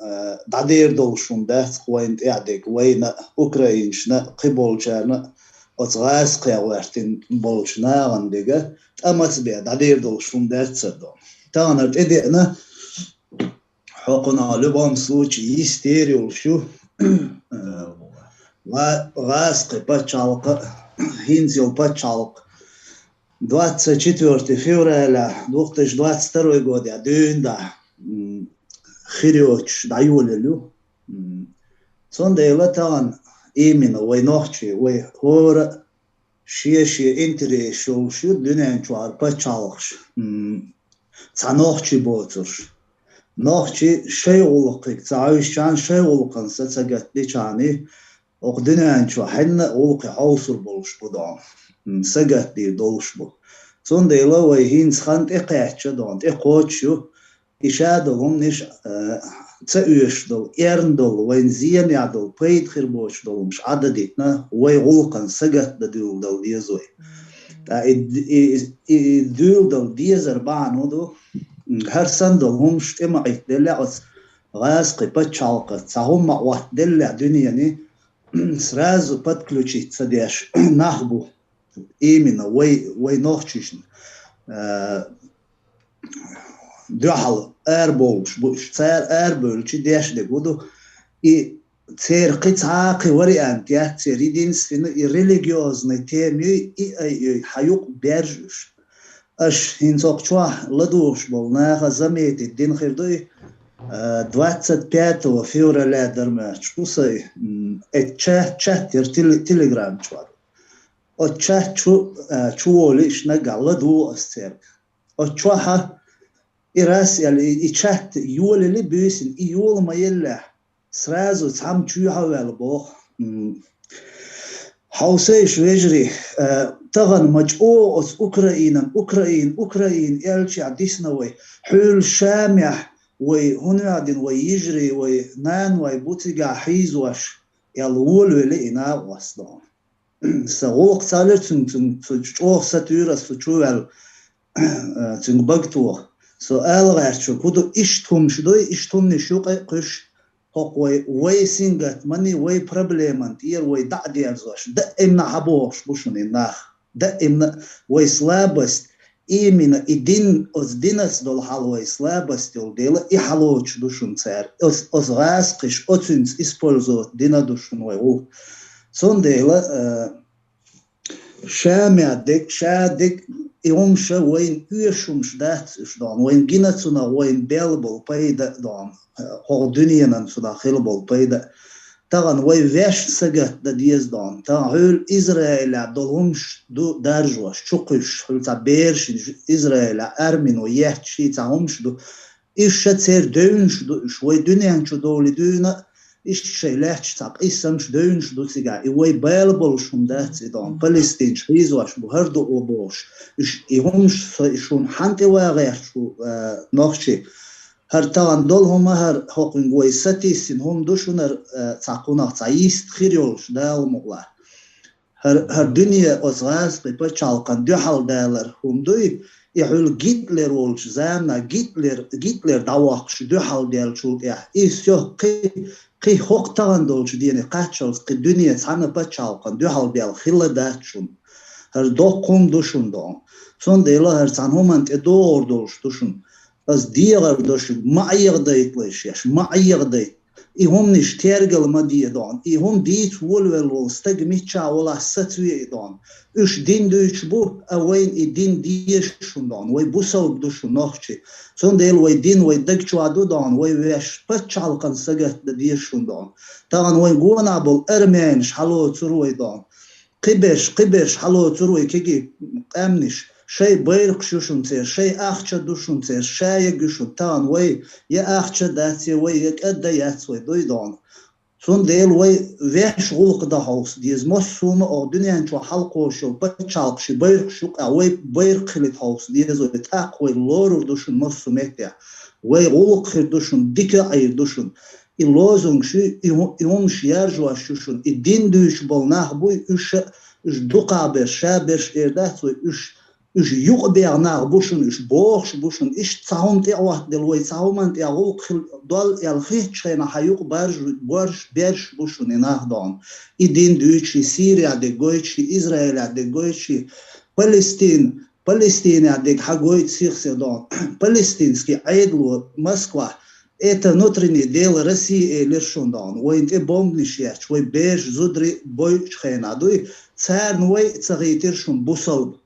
dadir dol shun dat khoint yadek wayna ukrainshna qibolchana otsgas qiyawartin bolchna andega amats be dadir dol shun dat sadon tanart edena حقنا لبام سوچ يستيريو شو غاسق باتشالق هينزيو باتشالق 24 февраля 2022 года düğünde Хирёч даюлелю сондейла тан именно войнохчи вой хора шиеши интерешул шу дүнен чуар пачалыш цанохчи боцуш нохчи шейулук цаушан шейулукан сацагатли чани окдүнен чу ханна улук хаусур болуш будан سجت دولش بو چون دیلا و هین خانت اقیچه داند اقوچو ایشادلم نش تأیش دل ایرندل و این زین یادل پید خیر باش دلمش عددی نه و یقولکن سجت دل دل دیزوی تا دل دل دیزر بانو دو هر سندل همش امعیت دل از غاز قیپت چالقت سهم وقت دل دنیا نی سرازو подключить садяш нахбу именно вой нохчишн дюхал эрболш буш цер эрболчи дешде буду и цер қицаақи вариант я цер единственно и религиозной теме и хаюк бержуш аш хинцокчуа ладуш бол наха заметит дин хирдой 25 февраля дармач усай чат телеграм чвар o чуоли шнагала ду астер o чуаха ирас и чат юоли ли бюсин и юол маелла сразу сам чуяхавел бо хаусей швежри таган мачо от Украин элчи адисновой хул шамя وي هنا دين ويجري ونان ويبوتيجا حيزوش يالول ولينا واسدان سوق سالر تن تشوه ستيرا ستشوال تن بغتو سؤال غيرشو كودو اشتم شدوي اشتم نشوق قش حق وي سينغت ماني وي بروبليمنت ير وي دعدير زوش دائما حبوش بوشن ناخ دائما وي سلابست именно един от динас дол халой слабость дела и халоч душун цер os раскиш оцинс использовать дина душун вой сондела шамядек шадек иомша войн уешумш дат шдон войн гинацуна войн белбол пайда дон хо дүниянан суда хилбол пайда таган вой веш сагат да диездон та хул Израиля долумш ду даржваш чукуш хул та берш Израиля армино яхчи та умш ду ишша цер дönш ду швой дүниян чу доли дүна ишша леч так исамш дönш ду сига и вой белбол шум дат дон палестин хизваш бу харду обош иш и умш шун ханте вагер шу нохчи هر تان دل هم هر حقن گوی ستیسین هم دوشونر تاکونا تایست خیریولش دال مغلا her dünya ozgaz pe çalkan dühal derler humduy ihul Hitler olç zamna Hitler davaqş dühal der çul ya isyo qi hoqtagan dolç diyene qaçals qi dünya sana pe çalkan dühal der xilla daçun her dokum duşun don son deyla her sanhomant doğru dolç duşun az diğer duşun ma'yigdaytlaş yaş ma'yigdayt ihom nish tergel ma diye don ihom dit wolvel stag micha ola satwi don üç din düç bu awayn din diye şundan ve bu sav duşun nohçi son değil ve din ve dagçu adu don ve veş paçalkan sagat da diye şundan tagan ve gona bol ermenş halo turwe don qibeş halo turwe kegi amnish şey bayrak şuşun ter şey ahça duşun ter şaya güşün tagan ve ya ahça datsi ve ya kadda yatswe doydon son değil ve veş gulqda haus diz mosuma o dünyanın ço halqo şu paçalqşı bayrak şu ve bayrak qilit haus diz o taq ve lor duşun mosumetya ve gulq duşun dike ayır duşun lozung şu imum şiyar şuşun din düş bolnah bu üç duqaber şaber erdat ve üç yuq bernard buşun üç borş buşun iş tsahum te awat del way tsahumant ya gul dol el khichena hayuq borş berş buşun enahdan idin düçi Siriya de goyçi İsrail de goyçi Palestina de hagoyt sirsedon palestinski aydlu Moskva это внутреннее дело России лишёндан воин те бомбнишьяч вой берш зудри бойчхена дуй цар нуй цагитер шун бусал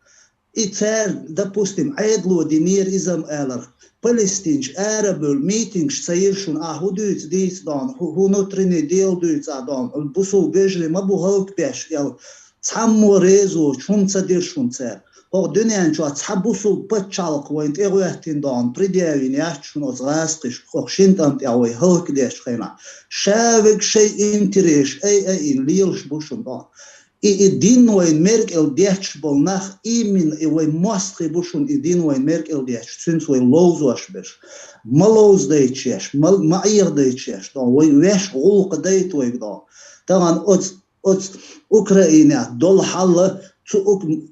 и цар допустим айдлу димир изам элар Palestinç Arabul meetings sayırşun ahudüt deyisdan hu внутреннее дело düt adam busul bejli ma bu halk beş yal sammu rezo çumça derşun цар o dünyanın çoğu tabusul paçalık voynt egoyahtindan pridevin yaşçun o zğasqış qoxşintam tiyavay halk deşqena şavik şey intereş in lilş buşundan din voyn merk el deç bolnach imin voy mostri buşun din voyn merk el deç süns voy lozwaşber maloz deyçeş ma'ir deyçeş dan voy veş gulq deyt voy dan tagan от Украина дол халла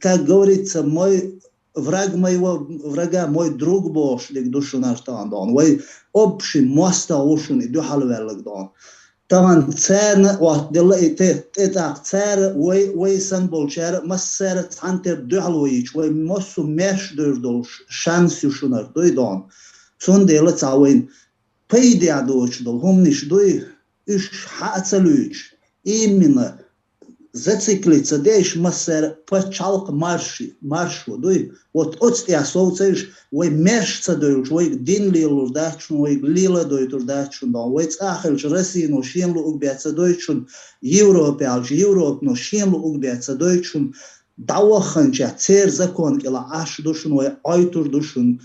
как говорится, мой враг моего врага, мой друг Бож, дик душу наштан дан. Вай общий моста ушун и духал велик дан. Таман цен вот дела это цер вай сан болчер массер цантер духал вайч вай мосу меш дурдол шанс ушунар дой дан. Сон дела цавин пейдя доч дол хумниш дой үш хацалуч. Именно зациклиться деш массер пачалк маршу дуй вот отстя соуцеш ой мершца дуйч ой дин лилур дачун ой лила дуйтур дачун да ой цахелж Россину шинлу угбяца дуйчун Европно шинлу угбяца дуйчун даваханча цер закон кела аш душун ой айтур душун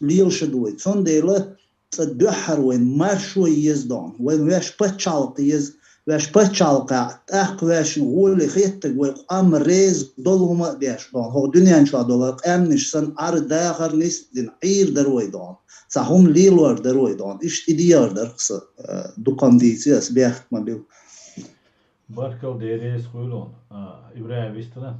лилш дуй сон дейла духар ой маршу ездан ой веш пачалк ез وش پچالقه اخواشن غول خیتگ و ام ریز دلهم بیش دان ها دنیا انشاء الله ام نشسن ار داخل نیست دین عیر دروی دان سهم لیلور دروی دان ایش ایدیار در قصه دکان دیسی است بیخت ما بیو Barkal deriz koyulun. İbrahim istene.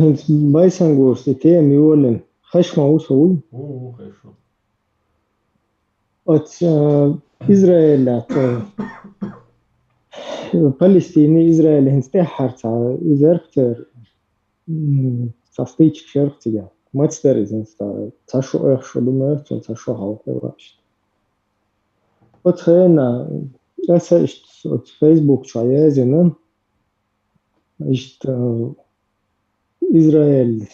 Hins baysan gorsi te mi wollen khashma usul Хорошо. от Израиля Палестины Израиля хинстехарца изерхтер састыч шерхтига мацтер изенста цашо эхшо думаю цашо халкеваш вот хена это от Facebook чаязена ist Израиль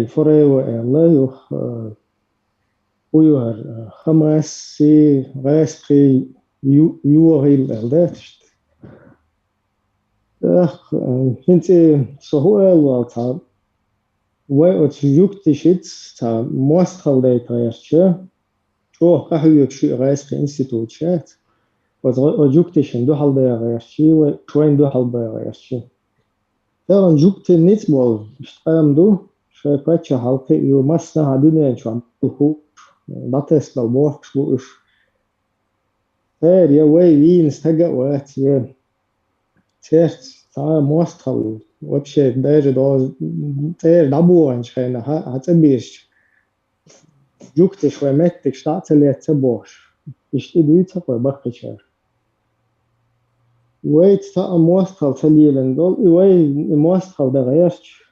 forever Allah uyar Hamasi Raspri Juril eldet. Hinti sohuel ta ve ot yuktishit ta mosthaldet erche cho kahuyuk şu Raspri Institut chat o yuktishin do halde erche ve train do halde erche. Daran yukte nit bol istamdu şepacha halke yu masna hadune çan hu Datesla borç bu iş. تير يا وين استجا وقت يا تير تا مستحل وبشي داير دو تير دابو انش خينا هتبيش جوكتش ومتك شتات اللي تبوش اشتي دويتا بقشر ويت تا مستحل تليلن دول وي مستحل ده غيرش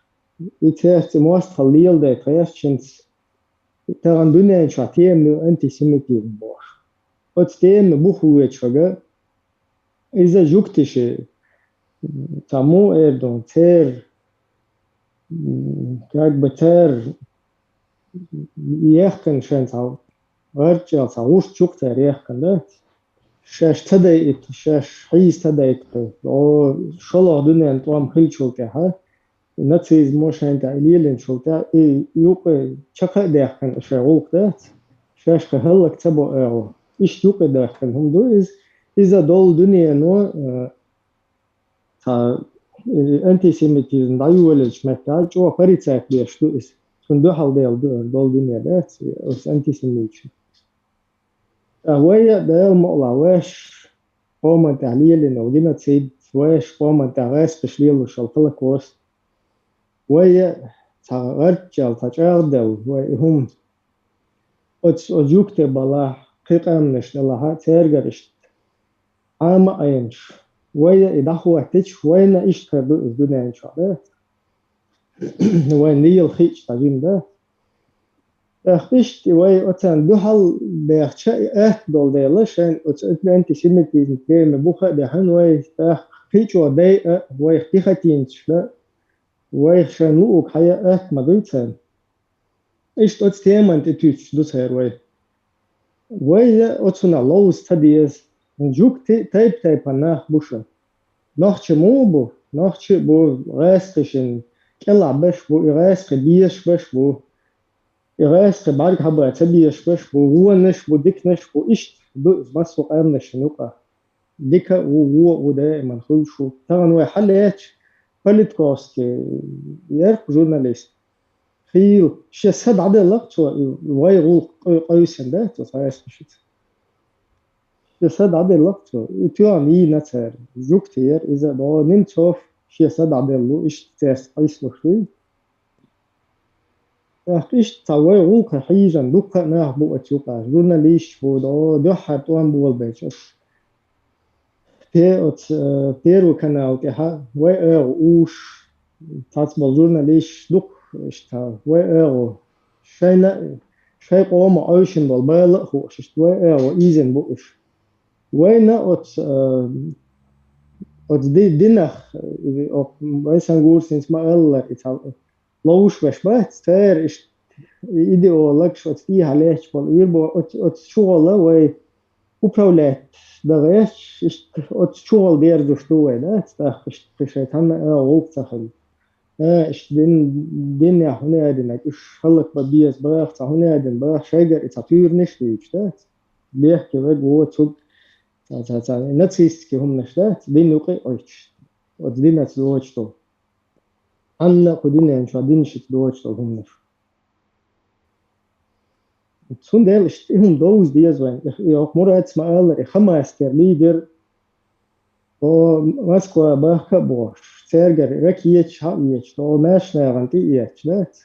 يتيرت مستحل ليل ده غيرش ترى الدنيا شاتين انت سميتي بوش وتستين بوخويت شغا إذا جوكتش تامو إردون تير كاك بتير يخن شان تاو غرجل تاوش جوكتر يخن ده شاش تدايت شاش حيز تدايت او شلو دنيا انتوام خيل شوكا ها نتيز موشان تعليلن شوكا يوقع شكا ديخن شاغوك ده شاش خهلك تبو ايرو إيش دوك داخل هم دو إذا دول دنيا نو تا antisemitism دايولش مكان جو فريتساك ليش دو von du halt dol dunia dat os antisemitism وهي ده المقلعواش قوما تعليل انه دينا تسيد واش قوما تعاس تشليل وشلطلك وس وهي تغرجل تجاردل وهم أجوكت بلا قيقام نشتلها تيرجرشت عام أينش ويا إدخوا تيش وين إيش كردو الدنيا إن شاء الله وين لي الخيش تجيم ده أختشت ويا أتان دهال بيرشة دول ديلشان أنت سمعتي كلمة بوخة دهان ويا خيش وداي ويا خيختين شلا ويا شنوك حياة مدرسة إيش تستعمل تتوش دوسها ويا ويا أتونا لو استديس نجوك تايب أنا بوشة نحش موبو نحش بو غاسكشن كلا بش بو غاسك بيش بش بو غاسك بارك هبا تبيش بش بو هو نش بو ديك نش بو إيش دو بس وقام نشنوقة ديك وهو ودائما خلشو ترى ويا حليتش فلت كوست يرك جورناليست خيل شسد عدد لقط ويغو قوسن ده تصايش بشت شسد عدد لقط يتوان نتر جوكتير إذا دو نمتوف شسد عدد لو إيش تاس قيس لخوي إيش تاوي حيجا دوكا ناخبو أتيوكا جورناليش بو دو حتوان بول بيتش بيرو كانال تها ويش تاتبل جورناليش دوك إشتا ويرو شيء قوم عايشين بالبلد هو إشت ويرو إيزن بوش وينا دي دينخ أو ويسانجور سينس ما الله إتال لوش بشبات تير إشت إيديو لكش فيها ليش باليربو شغله وي وبرولات دغيش إشت شغل دير دوشتوه ده تاخش شيطان أو تاخل إيش دين هنا دينك إيش خلق بديس براخ هنا دين براخ شجر إتطير نشتيش ده بيحكي بقى هو تود نتيست كهم نشتات دين يقي أيش ودين تزوج تو أنا قدينا إن شاء دين شتزوج تو هم نش تون ده إشتهم دوز ديز وين يوم مرة اسمع الله إخما استرليدر و مسكوا باخ بوش سرگر رکیچ هایچ تو ماش نرانتی ایچ نت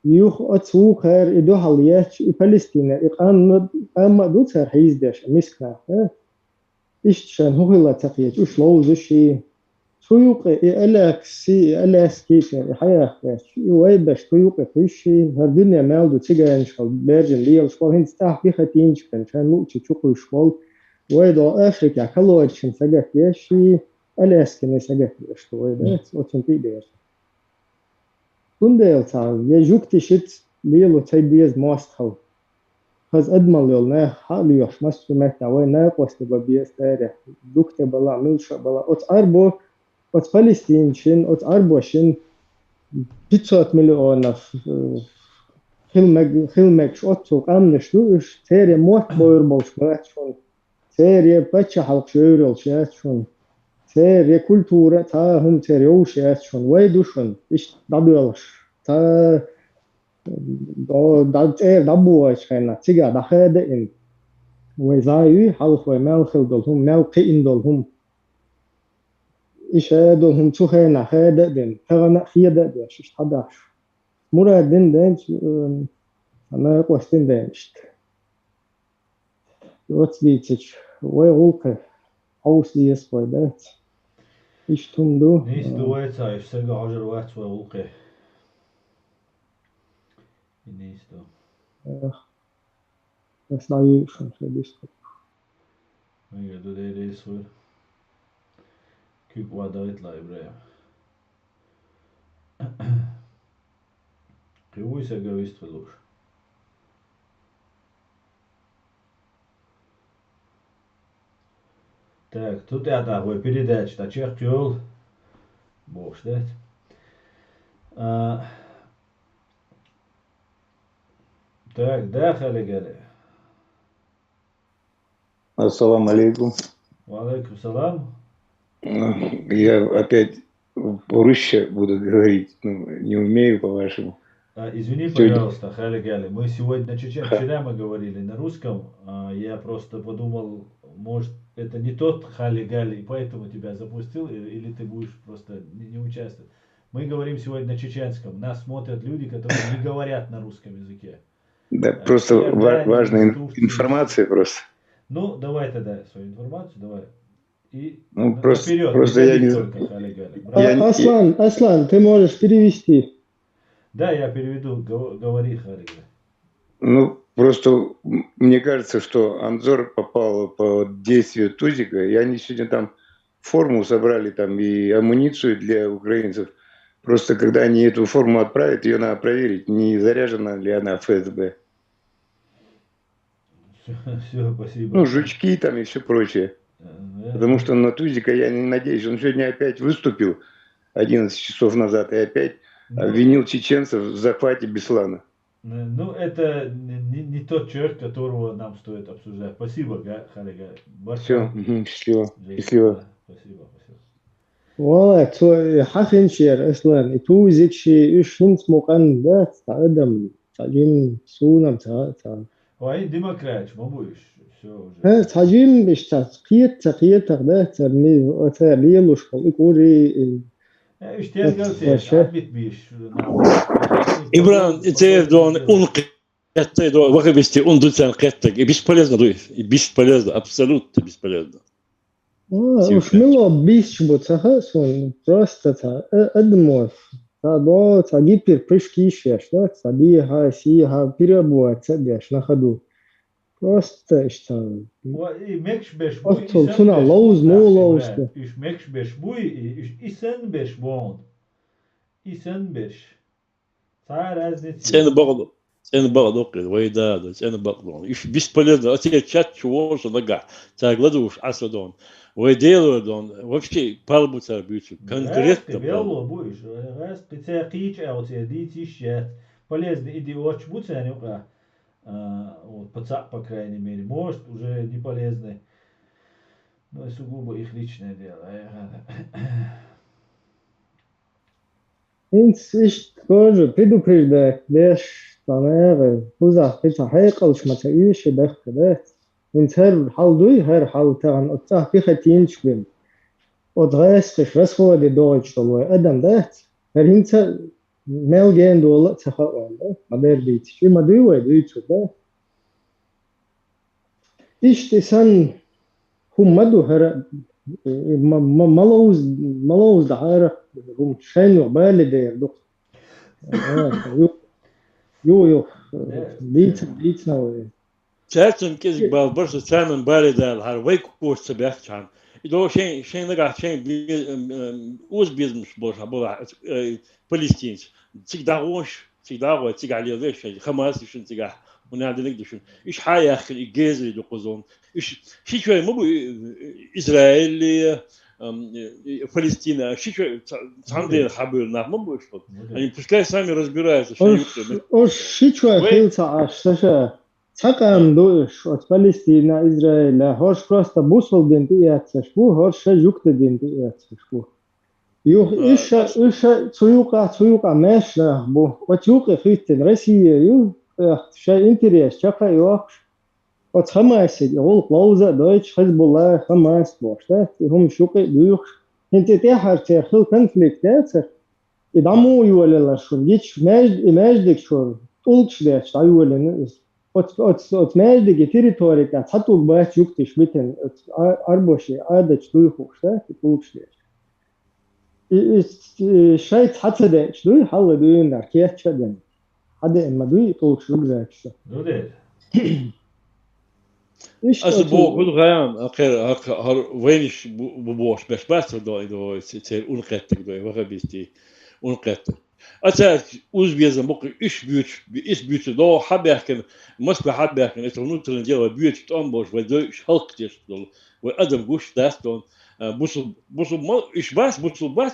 یوخ اتسو خیر ایدو حالیچ ای فلسطین اقام اما دو تر حیز دش مسکنا ایش شان هولا تقیچ وش لوزشی سوق ای الاکسی الاسکیش حیاه خش وای باش سوق فيشي هالدنيا مالدو تيجان شال برجن ليل شال هند تحت بختينش كان شان لوتش تشوقو شال ويدو أفريقيا كلوجشن سجت يشي ألاسكن سجت يشتو ويدات وتنتي دير تنديل تعال يجوك تشت ليلو تيديز ماستخو خز أدمن ليلنا حاليوش مستو متى وين قوست ببيس تاريخ دوكت بلا ملش بلا أتعربو فلسطينشن أتعربوشن 500 مليون خلمك شوتو قامنشتوش تاري موت بويربوش باتشون ترى بتش حلق شورل شون ترى كولتورة تا هم تريوش شون ويدوشون إيش دبلش تا دبوش كنا تيجا دخل إن وزاي حلف وملخل دولهم ملقين دولهم إيش دولهم تخينا خيدا دين تغنى خيدا دين شش حداش مراد دين أنا قوستين دينشت وتبيتش ويغلق حوس لي سويدات إيش تمدو نيس دويتا إيش سرقة عجر وقت ويغلقه نيس دو بس لا يوشن في ديسكو هيا دو دي ريسور كيب وادايت لا إبراهيم قوي سجاويست فلوش Так, тут я такой передача, та чех пчел, бог ждать. Так, да, халигали. Ассаламу алейкум. Валейкум салам. Я опять по-русски буду говорить, не умею по-вашему. Извини, пожалуйста, халигали. Мы сегодня вчера мы говорили на русском, я просто подумал, может, это не тот халигали, поэтому тебя запустил, или ты будешь просто не участвовать. Мы говорим сегодня на чеченском. Нас смотрят люди, которые не говорят на русском языке. Да, просто важная информация просто. Ну, давай тогда свою информацию, давай. И ну, просто, вперед, просто я не знаю. Аслан, ты можешь перевести. Да, я переведу, говори, халигали. Ну, просто мне кажется, что Анзор попал под действие Тузика, и они сегодня там форму собрали там и амуницию для украинцев. Просто когда они эту форму отправят, ее надо проверить, не заряжена ли она ФСБ. Все, спасибо. Ну, жучки там и все прочее. Потому что на Тузика я не надеюсь. Он сегодня опять выступил 11 часов назад и опять обвинил чеченцев в захвате Беслана. Ну, это не тот человек, которого нам стоит обсуждать. Спасибо, Халига. Все, счастливо. Счастливо. Спасибо, спасибо. والله تو حفن شير اصلا تو زيك شي ايش انت مقندات تعدم تعجين سونا تا وين ديمقراط ما بوش все уже تعجين باش تقيت تقدات ترمي وتالي لوشكل يقولي ايش تلقى بيش Ибран, это он это вахабисти он дуцан кеттек и бесполезно дует, и бесполезно, абсолютно бесполезно. уж мило бич вот сахасон просто та адмос та до та гипер прыжкишешь, да, сади ха перебывать садишь на ходу. Просто что ماكش باش بوي سنا لوز مو لوز ايش ماكش باش بوي ايسن باش بون ايسن باش صار ازنت цены багдок вайда цены багдон иш бесполезно а тебе чат чего же нога так гладуш асадон вайделодон вообще палбуца бьют конкретно бело будешь раз специалист а вот дитиш полезно иди очень буца не вот по крайней мере может уже не полезны но сугубо их личное дело انت ايش тоже предупреждать лишь طناغ وزع في صحيح قلش ما تعيش دخلت انت هر حال دوي هر حال تاعن اتصح في ختين شبين وتغيس في رسخو دي دوتش طلوي ادم دات هر انت مال جين دولا تخوان ده ما بيت شي ما دوي دويتش ده ايش تسن هم مدو هر ملوز دعاره هم شنو بالي دير دوك يو ديت ناوي تاتن كذا بالبرش تامن بالي دال هر ويكوش تبعت كان إذا شيء نقع شيء أوز بيزمش بوش هبولا فلسطين تقدروش تقع ليش خماس شن تقع ونعدلك دشون إيش حياة أخي الجزء يدقزون إيش شيء مو إسرائيل Палестина, самое хабырно, мы будем что? Они пускай сами разбираются, что они. Ош, что хилца, аж саша. Цакам душ от Палестина, Израиля, хош просто бусол бентияться, шпу, хош жукты бентияться, шпу. Юх, иша, цуюка, мешна, бу, вот юка хитин, Россия, ю, ша интерес, чака юх. от Хамас يقول قوزة دويتش حزب الله حماس بوشتا هم شوقي دوخ انت تحر تخل كونفليكت يدعموا يولا شو جيتش ماجدك شو قلتش داش تايولا ات ماجدك تيريتوري كان حطوا باش يكتش بيتن اربوشي عادش دوخوشتا قلتش داش شايت حتى داش دوي حول دوي ناركيات شدن هذا ما دوي قلتش داش نودي Bo goed gaan, haar weinig beboos best door het onrettig door wat is die onrettig. Als het uitwezen mocht is buurt daar habberken, moest we habberken, het er niet een deel buurt het aanbod, waar de schalkt is dan, waar Adam Bush dat dan, moest is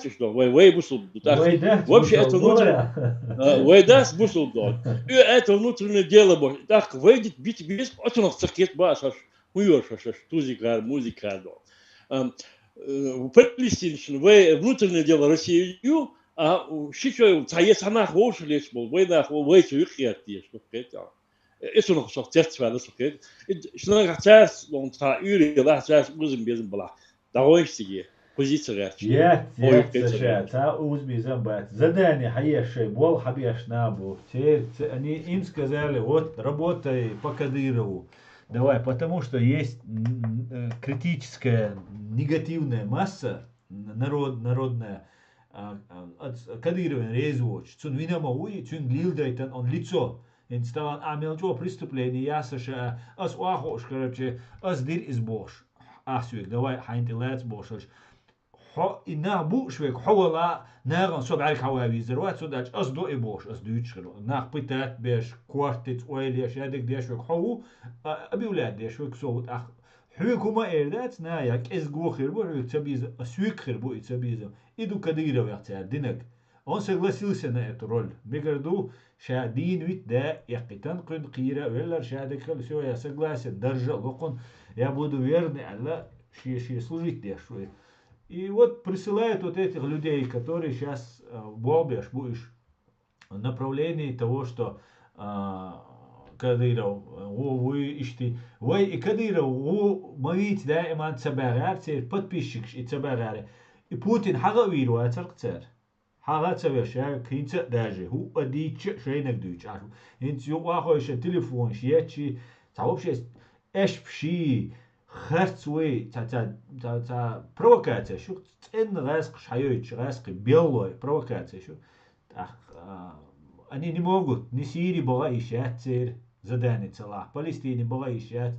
is dan, waar moest dat, wat je het er niet, waar dat moest dan, u het er niet een deel bos, dat weet het beetje is, als je nog verkeerd was als huur als muzikaal dan. Palestinian waar внутреннее дело России а сейчас я сама хожу лишь был война война терug это это nog zo test wel eens oké snel gaat dan ta uren laat zij moeten bezig bla daar is die positie recht ja ta безом бат задание حيش бол حبيش набу те они им сказали вот работай по Кадырову давай потому что есть критическая негативная масса народная Кадыровен резоч, цун винама уи, цун глилдайтан он лицо. Инсталан амелчо преступление ясаша, ас уахош, короче, ас дир избош. Асвик, давай хайнти лец бошаш. Хо инна бушвик, ховала, наган собаль хавави зерват, судач ас до ибош, ас дючхро. Нах питат беш квартиц ойлеш, ядик дешвик хову, абиулад дешвик соут ах. حكومة إيردات نايا كإز جو خربو يتبيز أسويق خربو يتبيز إدو كديرة ويعتاد دينك أنسى غلاسيل سنة إترول بيقردو شادين ويت دا يقيتان قن قيرة ولا شادك خل سوى يسغلاس درجة لقن يابودو ويرني على شي служить деш шوي и вот присылают вот этих людей которые сейчас болбеш будешь в направлении того что Кадыров, вы ишти, вы и Кадыров, вы мовите دائما تبارع تير подписчик и تبارع и Путин حاجة ويرو أتركتر حاجة تبارش كينت داجي هو أديش شيء نقدوش عارف أنت يوم واخوش التليفون شيء تعرف شيء إيش بشي خرط وي تا провокация شو إن غاسق شيء غاسق بيلوي провокация شو они не могут ни Сирии была ищать цель задание цела, Палестине была ищать,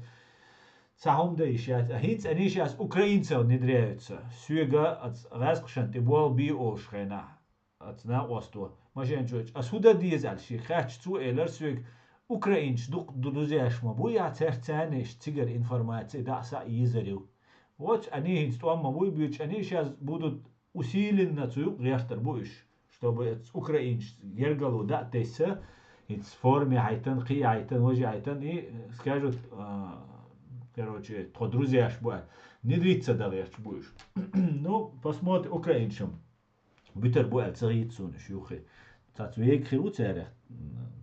Сахумда ищать, а хинц они сейчас украинцев внедряются, сюга от раскшан ты был би ошхена, от на осто, машин чуть, а сюда дизель, ши хач цу элер сюг украинч дук дудузяш мабу я церцаниш цигар информации да са изерил. Вот они хинц то мабу бьют, они сейчас будут усиленно цу реактор будешь. Чтобы украинец ергалу да тесса, в форме айтан, қи айтан, вожи айтан и скажут, короче, то друзья ж будет, не дриться далее будешь. Ну, посмотрим украинцам. Битер будет царицу на шухе. Так век хируцере,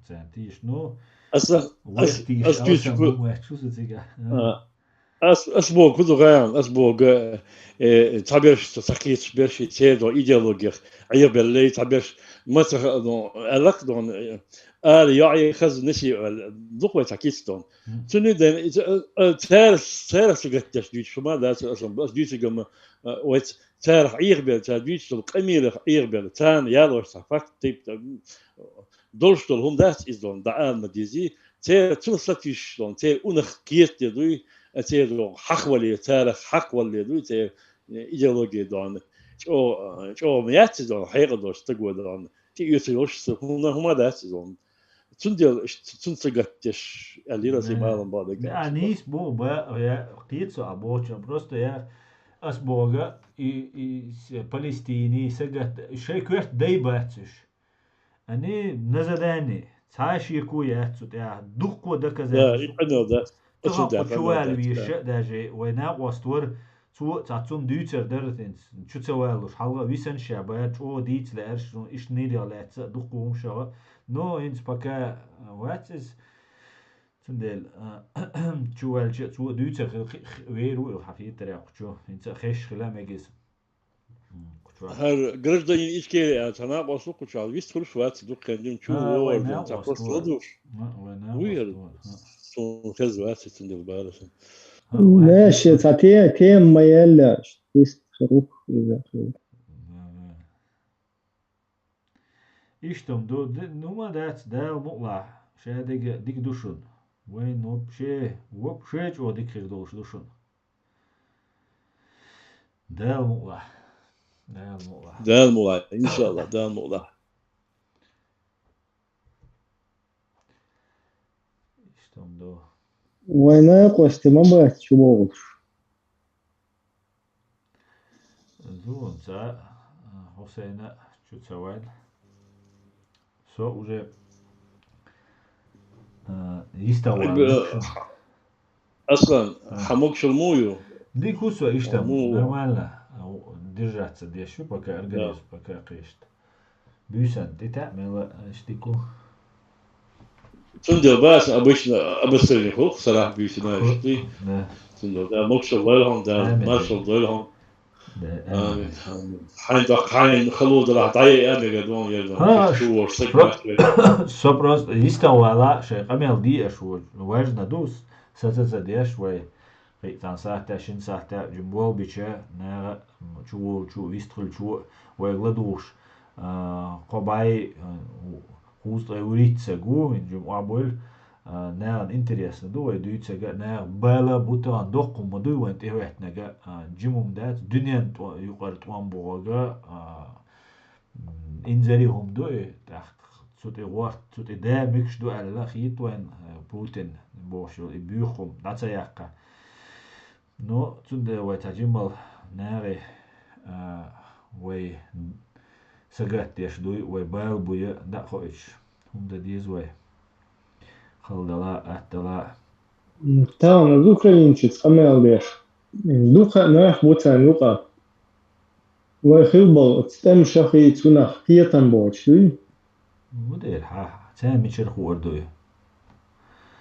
центиш, ну. Asbog goed gaan, asbog tabers takits bershi tedo ideologisch ayber leit tabers mata don alak don al ya'i khaz nisi دوق takits don tunu den ter sugat tasdid shuma da asam bas dit gam wet ter ayber tasdid sul qamir ayber tan yalo safak tip dolstol hum dat is don da al madizi ter tsulatish don ter unach kiet du أتيرو حق ولا تاريخ حق ولا دو تير إيديولوجيا دون شو ميات دون حقيقة دوش تقوى دون تيجيوش هم ده دون تندل تنتجتش اللي لازم يعلم بعض أنيس بو با قيتسو أبوش просто я أسبوعا فلسطيني سجت شيء كويت دايباتش أني نزداني تعيش يكويات تاع دق ودك زين أنا ده شوال ويش داجي وينا واستور تو تعطون ديتر درتنس شو توالوش حلقة ويسن شعبات او ديت لأرش إيش نيري على دقوم شغل نو إنت بكا واتس تندل شو هالشيء شو دوتة ويرو الحفيد ترى شو أنت خش خلا مجلس Her гражданин içki sana basılı kuçal. Biz tur şuat duk kendim şu ordan taposlu dur. Uyar. Son kez var sizin de barasın. ماشي تعطيه ما يلا خروج إذا İşte numara da mutla şey dik düşün. Ve nop şey o dik düşün. Del mutla. Del mutla. İnşallah del mutla. İşte do. وين قوست ما بغيت شو بغوش Зун за Хусейна чуть савал. Со уже يستوى. أصلا حموك شلمويو. دي كوسو إشتم نورمالنا держаться дешево пока организм пока قيشت. Бюсан ты تعمل اشتكو. Тунде бас обычно обострение хух сарах бюсина ишти. Тунде да мокшо лайлхан да маршал лайлхан. حين خلود راح ضايق أنا قدوم يلا شو ورسك سبراس يستوى لا شيء قميل دي شو واجنا دوس ستة ديش شوي قيتان ساعة شن ساعة جنبوه بيشة نرى شو يستخل شو ويغلدوش قباي خوست أوريت سجو من جمعة بول نرى إنتريس ندو ويدويت سجا نرى بالا بوتان دقم مدو وانت إهوت نجا جموم دات دنيا يقرط وان بوغا إنزري هم دو تحت صوتي وقت صوتي دامكش دو على خيط وين بوتين بوشو يبيخم داتا يقع نو تند ويتجمل ناري وي سجات يشدوي وي بال بويا دا خويش هم دا ديز وي خلدلا أتلا تمام زوكرينشيت قمل بيش دوخا ناح بوتان يوقع ويخيبل تستم شخي تونخ قيتن بوشوي مدير ها سامي شرخو وردوي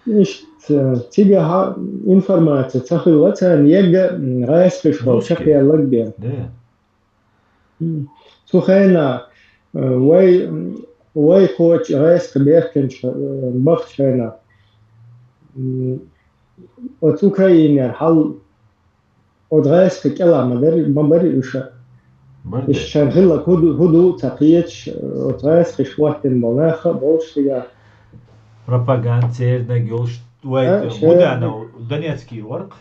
إيش تيجي إنفورماتيا تخيلتها يجا غايس بشوف شكل لك بيا. تو خينا وي كوتش غايس بيركنش بخت خينا. وتو كاين حل ودغايس كلا ما بري وشا. الشان خلا هدو تقيتش ودغايس كشوات المناخ بوش تيجا. пропагандцер нагёлш дуайт мудана донецкий ворк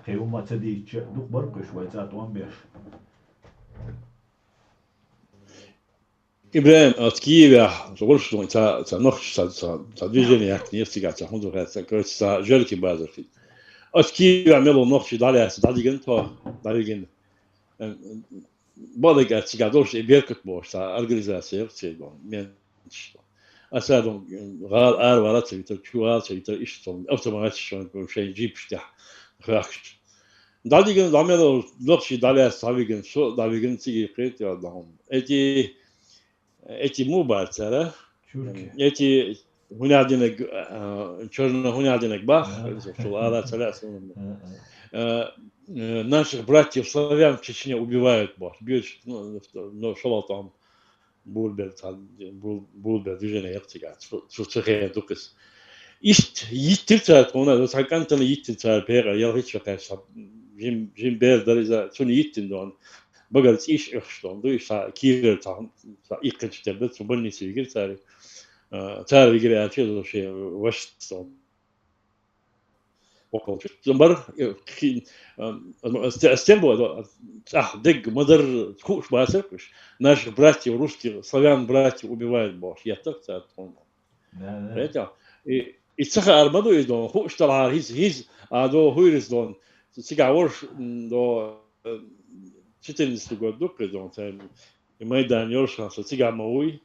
хеума цадич дух боркуш вайцат уамбеш Ибраим от Киева золшно та нох та движение як нефтига та хунду та та жёлки базарфи от Киева мело нох даля дадиген то далиген балага тигадош беркут бош та организация цегон мен أسادهم غال ورات تشوال إشتون أوتوماتيك شيء جيب شتح خاخش داليجن داميرو لوكشي داليا سافيجن شو داليجن تيجي قيت يا دهم эти мубар ترى эти هنا عندنا чёрно هنا عندنا бах شو على ثلاث наших братьев славян в Чечне убивают бах бьют но шо там Булбер движение яктига чучхе дукс ишт yittирчат она сакантаны yittирчат пера ялгычка жим бер дариза чуни yittиндон багалс иш ихштон ду иша кирер там иккечтерде чубанни сигир цари цари гире ачедо ше ваштон وقت زمبر استембо дыг модер куш басыркыш наших братьев русских славян братьев убивают бош я так цат это и цаха армаду издон хуш тала хиз адо хуйрис дон сигавор до 14 год докрезон там и майдан ёршан сигамой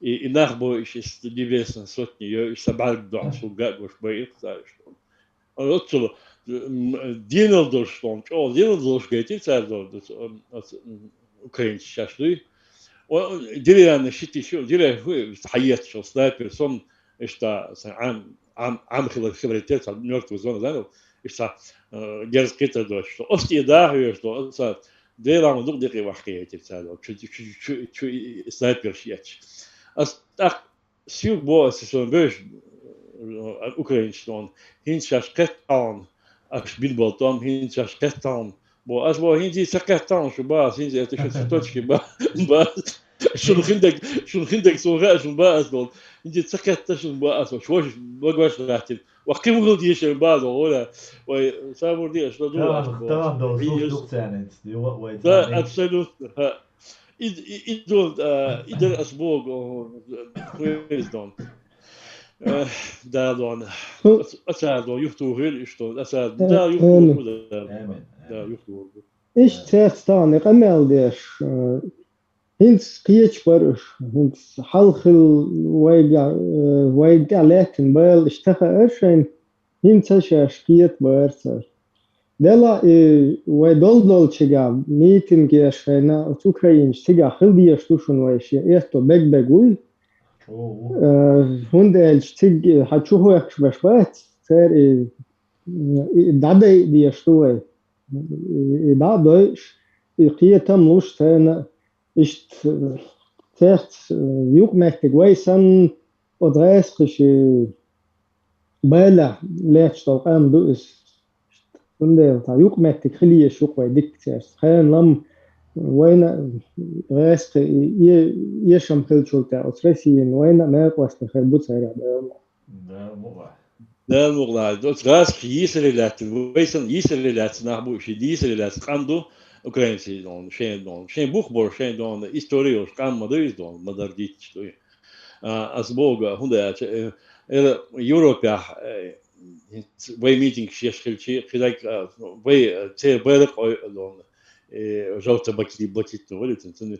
и нахбо иш дивесен сотни ё сабаль до шугат бош баир цаиш Отцу Динелдорштон, о, Динелдорш geht also das Ukrainisch шашлы. Деревянный щит еще, деревянный хайет, что снайпер, сон, что عام عم خبرتيت على نيويورك وزون زانو إيش جالس كتر دوش تو أستي ده هيش تو صار ده رام دوق دقيقة وحكي تبتسالو شو سنايبر شيء أس تأخ سيوك بو أسيسون بيش أوكرين شلون هين شاش قطعان أش بالبلطام هين شاش قطعان بو أش بو هين زي سقطعان شو باس هين زي تشوف ستوتش باس شو خندق سوغا شو باس دول هين زي سقط شو باس شوش بقواش راتب وقيم قول ديش باس ولا وسامور ديش لا دول أش بو طبعا دول شوف دوقتانت دي وقت لا أبسولوت إدول إدل أسبوع كويس دون där då alltså då gjort och höll just då alltså där gjort och där gjort och إيش تستاني قمل ديش هنس قيش برش هنس حلخ ويقع لكن بال اشتخى أرشين هنس شاشكيت برسل دلا ويدول تشجع ميتين جيش هنا أوكرين تشجع خلدي يشتوشون ويشي إيستو بق وي هند تشتج هتشوفوا يكش بشبات سر دعدي دي يشتوي دعديش قيتا مش ثنا إشت تحت يوك مكتج ويسن أدرس خش بالا ليش توقام دوس هند يوك مكتج خليه يشوق ويدك تحت خان لم وين غاست يشم خلشوتا أسرسين وين ما قوست خربوت سريع ده مغلا دوت غاس يسر لاتن ويسن يسر لاتن نحبو شي يسر لاتن قامدو اوكرانسي دون شين بوخبور شين دون هيستوريو قام مدريس دون مدرديت شتوي اسبوغا هوندا يوروبيا وي ميتينغ شيش خلشي خلاك وي تي بيرق دون جوتا بكلي بكيت ولتن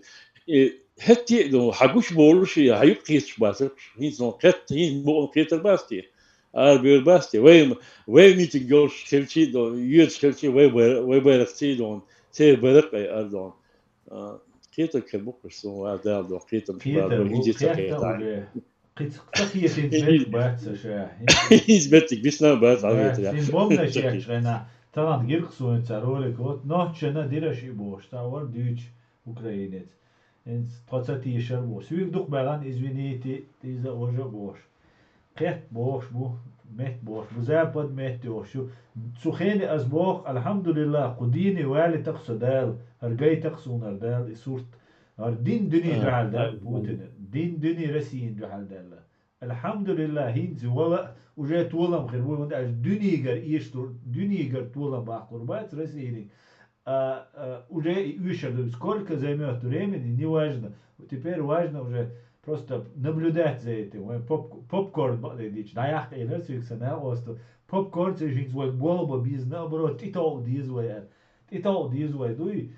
هتي دو حقوش بولش هيقيس باسر هيز نو قت هيز بو قيتر باستي بير باستي وي ميتينغ جوش خلشي دو يوت خلشي وي بيرقتي دون تي بيرق دون قيتر كبوكش سو هذا دو قيتر هيجي تقيت قيت تقيت بات شا هيز بتك بيسنا بات عيت سين شيك انا طبعا جيركسون تارولك وت نوتشنا ديرشي بوش تاور ديتش اوكراينت انت قصتي شر بوش سويك دوق بغان ازوينيتي تيزا اوجا بوش قيت بوش بو مت بوش بزابد مت وشو تسخيني ازبوخ الحمد لله قديني والي تقصدال هرجاي تقصون اردال صورت دين دني جعل دال بوتين دين دني رسين جعل دال الحمد لله هين ولا وجات ولا مخربوي وند دنيجر ايشتور دنيجر تولا باقربات رسيني уже ищут сколько займет времени, не важно. Теперь важно уже просто наблюдать за этим. Попкорн, да я хотел свикса на осто. Попкорн це жінь свой болба без наоборот. Ти то дізває, дуй.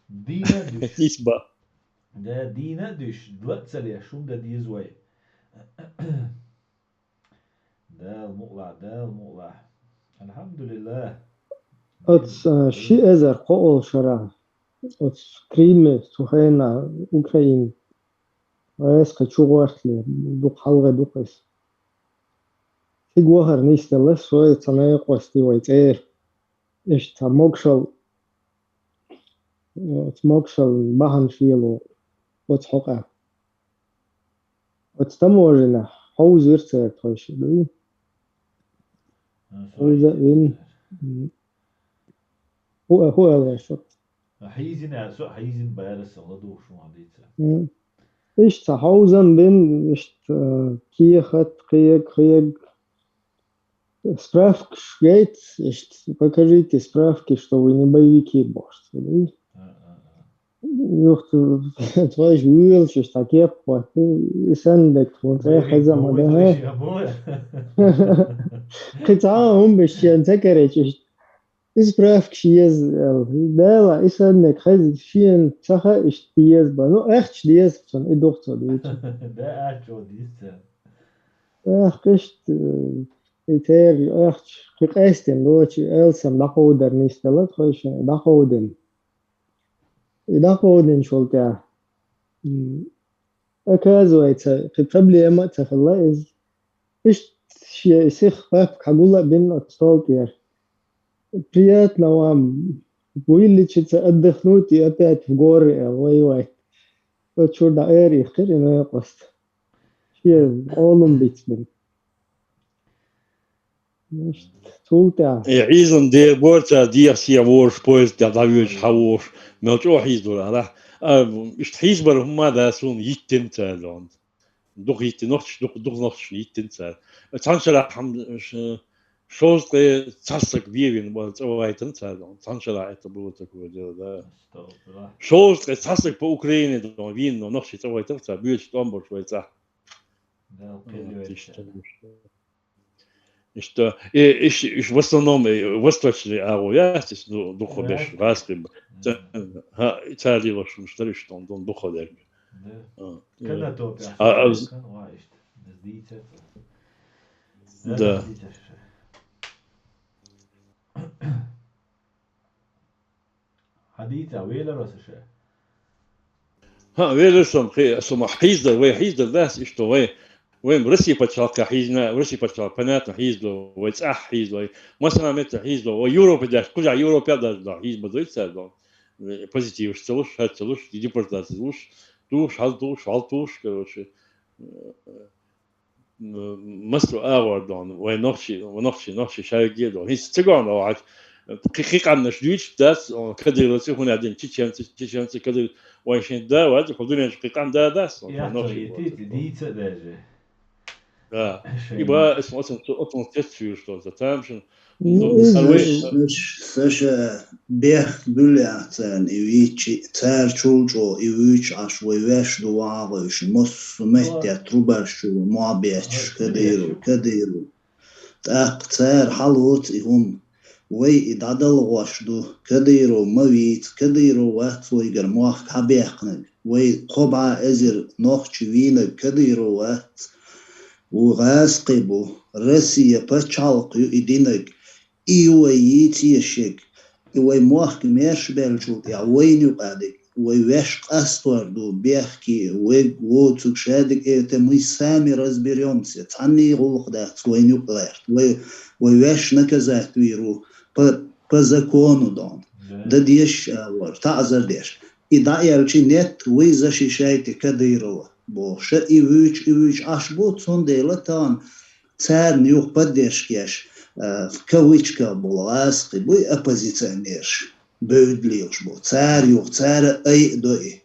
Діна душ. Нісба. Да діна душ. Длацале шум да дізває. دال مقلع الحمد لله أتس شيء أزر قول شرع أتس كريمة سخينة أوكراين ويس كتشوغوش لي دوق حلقة دوقس تيجوهر نيستلس شوية تنايق وستي ويتير إيش تموكشل بحن شيلو وتحقه وتستموجنا حوز يرتر تويش دوي حوزة وين هو الغشط حيزن بارس الله دوش وعديتها إيش تحوزن بين إيش كيخت خيق справки гейт покажите справки, что вы не боевики бошь. Юхту твоиш вилчиш таке платы и сендек вот хаза мадага. Китаун бешен текеречиш. Справки есть дела и сендек хаз шин цаха иштиез ба. Ну echt диез сон и дохто дит. Да ачо дис. Кышт إيتير في قاستن لوتشي إلسم داخودر نيستلت خوش داخودن شولتا أكازو إيتا في بروبليما تفلا إز إيش شيء سخ باب كقولة بين أتصالتير приятно вам вылечиться отдохнуть и опять в горы воевать вот что да эри хрена просто شيء أولم بيتمن تولتا عيزن دير بورتا دير سيا وورش بويز دا داويش حوش ملجو حيز دول على ist حيزبر هما دا سون يتن تالون دوغ يتن نوتش دوغ نوتش يتن تال تانشلا حم شوز تاسك بيبين والتوايتن تالون تانشلا اتبوتك ودا شوز تاسك بأوكرانيا دون وين نوتش توايتن تال بيوش دومبر شويتا Ich wusste noch, westliche Aro, ist nur doch ein bisschen rausgeben. Italien war schon Stillstand und doch der. كنا توب Da. حديثة ويلا روسش ويلا سم حيزة وحيزة الناس إشتوي وين روسيا بتشارك حيزنا روسيا بتشارك بنات حيزلو ويتصح حيزلو مثلا متى حيزلو ويوروب ده كل يوروب ده حيز بدوي تساعدون بوزيتيف شتلوش هاتلوش دي بورتاتلوش دوش هالتوش كروش مستر أوردون ونخشي شايجي دون هيس تجارن واحد كيك عن شديش داس كده روسيا هنا عندنا تيشان كده ويشين ده واحد خدوني كيك عن ده داس يا دي تداجة يبقى اسمه أصلا تسوي شو تتامشن Sasha Bech Bulatan Ivici Terchuljo Ivic Ashwevesh Duavish Mosmetia Trubarshu Moabech Kadiru Tak Ter Halot Ihum Way Idadal Washdu Kadiru Mavit Kadiru Watwiger Moach Habechne Way Koba Ezir Nochchivina Kadiru Wat Ugasqibu Russia Pachalq Idinig يشيك موخ ميرش بلجو يا وين يقعدك ويش قصور دو بيحكي ووتسك شادك تموي سامي رزبيريومسي تعني غلق دات وين يقعد ويش نكزات ويرو بزاكونو دون ده ديش تعذر ديش إذا يلشي نت ويزا شيشايتي كديرو بوش إيوش عشبوت صن ديلتان تار نيوخ بديش كيش كويتشكا بولاس قبوي أبوزيционерش بودليوش بو царь أي دوي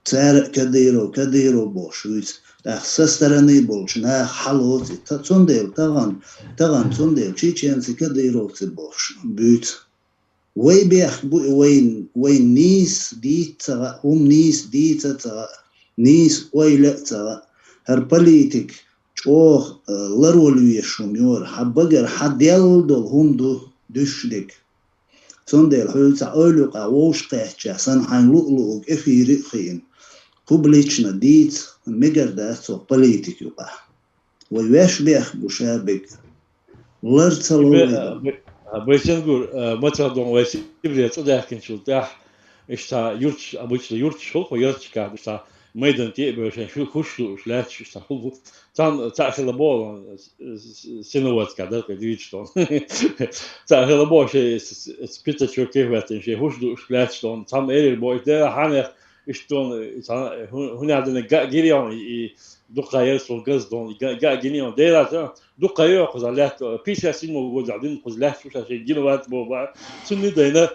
царь كديرو بوشويت أخسسترني بولشنا حلوتي تتصندل تغان تصندل تشينسي كديرو تبوش بوت وي بيخ وين نيس ديتا نيس ديتا نيس ويلتا هر بوليتيك شوخ لرولوية شوميور حبقر حديل دول هم دو دشدك صندل حلتا أولوكا ووش قيحجا سنحين لؤلؤك إفيري خين قبليشنا ديت مقر داتو بوليتيك يقع ويواش بيخ بوشابك لرتلو بيشنقول مثلا دون ويسي إبريا تداكن شلتاح إشتا يورتش أبوش يورتش شلق ويورتش كاد إشتا ميدان تيبر عشان شو خشلو شلاتش إشتا خلو تأخذ البول سنوات كذا كديشتون تأخذ البول شيء سبيتة شو كيف باتن شيء خشلو شلاتشتون تام إير البول ده حنا إشتون هنا عندنا جيريون دقايق سو قصدون جيريون ده دقايق قزلات بيشة سينو وزعدين قزلات شو شيء جينوات بوبا سنة ده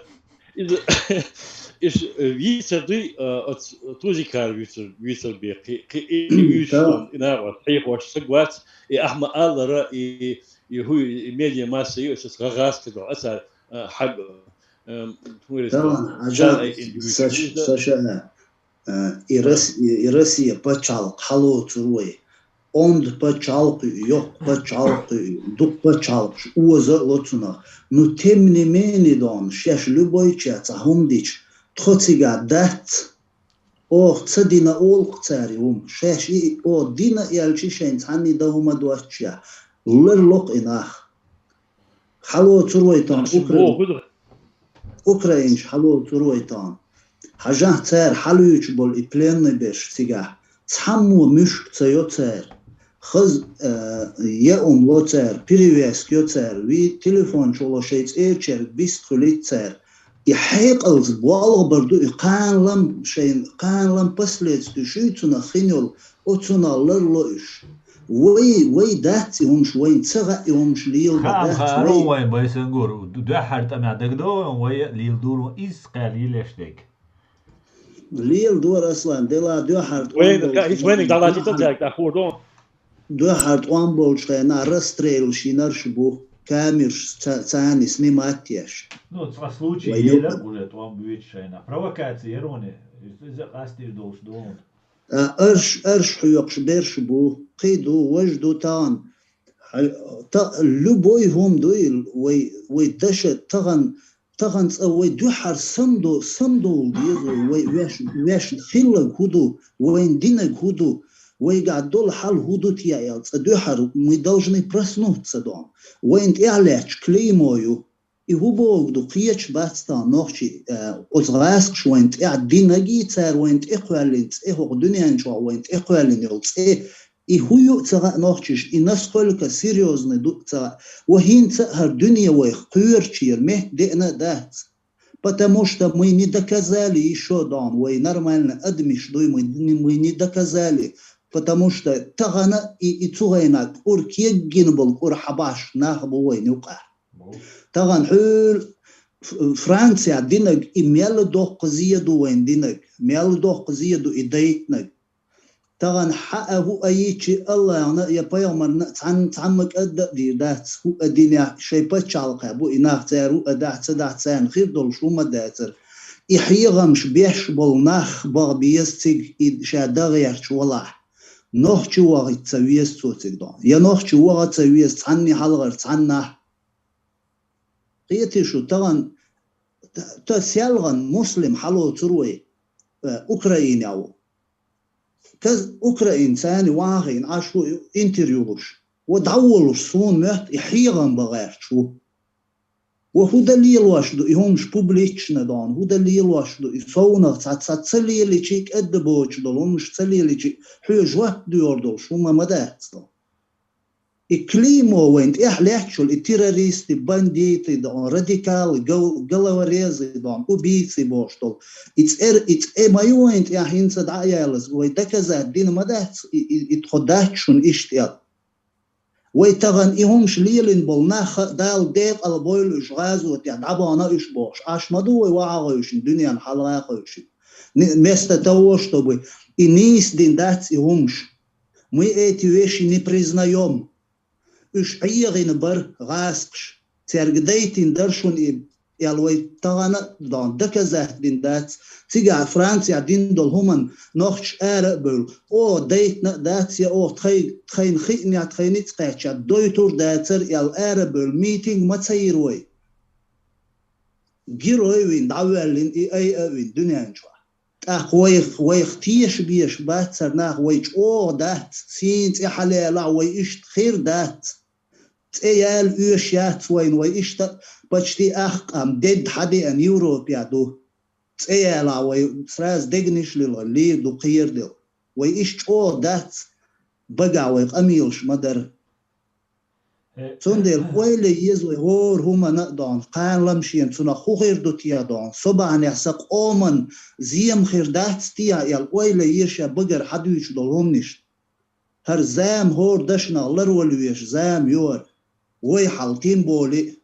إذا إيش ويسردي توزيكار ويسربي ويشون إنها صحيح واش سقوات أحمد الله رأي هو ميديا ماسي إيش غاز كده أثر حق طبعا ساشا إيراسيا بتشالق حلو تروي أند بتشالق يوك بتشالق دوك بتشالق وزا لطنا نو تمني ميني دون شاش لبويتشا تهم ديش تخوتيغا دات او تصدينا اول قتاريهم شاشي او دينا يالشي شين تعني دهما دواتشا لرلوق اناخ حلو ترويتان اوكراينش حلو ترويتان حاجة تار حلو يجبول إبلين بيش تيغا تحمو مشك تيو تار خز يوم لو تار بريفيس كيو تار وي تليفون شو شيء إيرشر بيسكوليت تار يحيق الزبوال بردو يقان لم شيء قان لم بسلت تشيتنا خينول أتنا لرلوش وي داتي همش وين تسغى همش ليل خام خارو وين بيسنجور ده حرت أم عدقدو وين ليل دور إس قليل إشتك ليل دور أصلا دلا دو حرت وين دلاتي تتاك تأخوردون دو حرت وان بولشنا رستريل شينر شبو كاميرش تاني سنيماتيش Ну, това случай еле уже това бюджетна провокация роне. إذا قاستي دوش دون. أرش حيوقش بيرش بو قيدو وجدو تان لبوي هم دويل وي دشة تغن وي دوحر سمدو ديزو وي ويش خلق هدو وين دينك هدو وي قاعد دول حال هدو تيايل دوحر مي должны проснуться дом وين إعلاج كليمويو I hubog du kriech bastan nochi ozrask schwent dinagi tsar went equalent hor dunyan cho went equalent I huyu tsara nochish I naskolka seriozne du tsara وهين tsar dunya wa qurchir meh dena dat потому что мы не доказали еще дон вой нормально адмиш дуй мы не доказали потому что тагана и цугайнак ур кеггинбол ур хабаш нахбу вой нука طبعا حول فرنسا دينك إميال دوق زيادو وين دينك ميال دوق زيادو إدايتنك طبعا حقه أي شيء الله أنا يا بيامر تعمك أدى دي دات هو الدنيا شيء بتشالقه بو إناه تارو أدات سدات سان خير دول شو ما داتر إحيغمش بيش بالناخ بغبيستيج شادغير شوالله نوح شو وغي تسويس توتك دون يا نوح شو وغي تسويس تعني حلغر تعنى قيتي شو طبعا تسيالغن مسلم حلو تروي أوكرايني أو كز أوكراين ثاني واغين عشو انتريوش ودعولوش صون مهت يحيغن بغير شو وهو دليل واشدو يهمش بوبليتشنا دون هو دليل واشدو يصونغ تسلي اللي تشيك أدبوش دول مش تسلي اللي تشيك حيوش واحد ديوردول شو ما مدات دول الكليمو وين إحليحشوا التيراريست بانديتي دون راديكال جلوريزي دون أوبيسي بوشتول it's ما يوين إحين صدعيالس ويتكذا الدين مدات يتخداتشون إشتيال ويتغن إهمش ليلين بالناخ دال ديق البويل إشغازو وتعدعبانا إشبوش أشمدو ويوعاغيوشن دنيا حلقاقيوشن место того, чтобы и низ дин дать إهمش мы эти вещи не признаем إيش عيغين بر غاسقش ترجديتين درشون يالوي تغانا دون دكزه دين دات تيجا فرنسا دين دول همان نوخش بل او ديتنا دات يا او تخين خيني تخيني تقاتش دويتور داتر يال بل ميتينغ ما تسيروي جيروي وين دعوالين اي وين دنيا نشوا ويخ تيش بيش باتر ناخ ويش او دات سينت احليلا ويش خير دات تيال يوشيات وين ويشت بچتي أم دد حدي أن يوروبيا دو تيالا ويسراز دقنش للغلي دو قير دل ويشت أو دات بقى ويقاميلش مدر تندل ويلي يزوي هور هما نقدان قان لمشين تنا خوخير دو تيا دان صبعن يحسق أومن زيم خير دات تيا يال ويلي يشا بقر حدوش دولهم نشت هر زام هور دشنا لرولويش زام يور وي حالتين بولي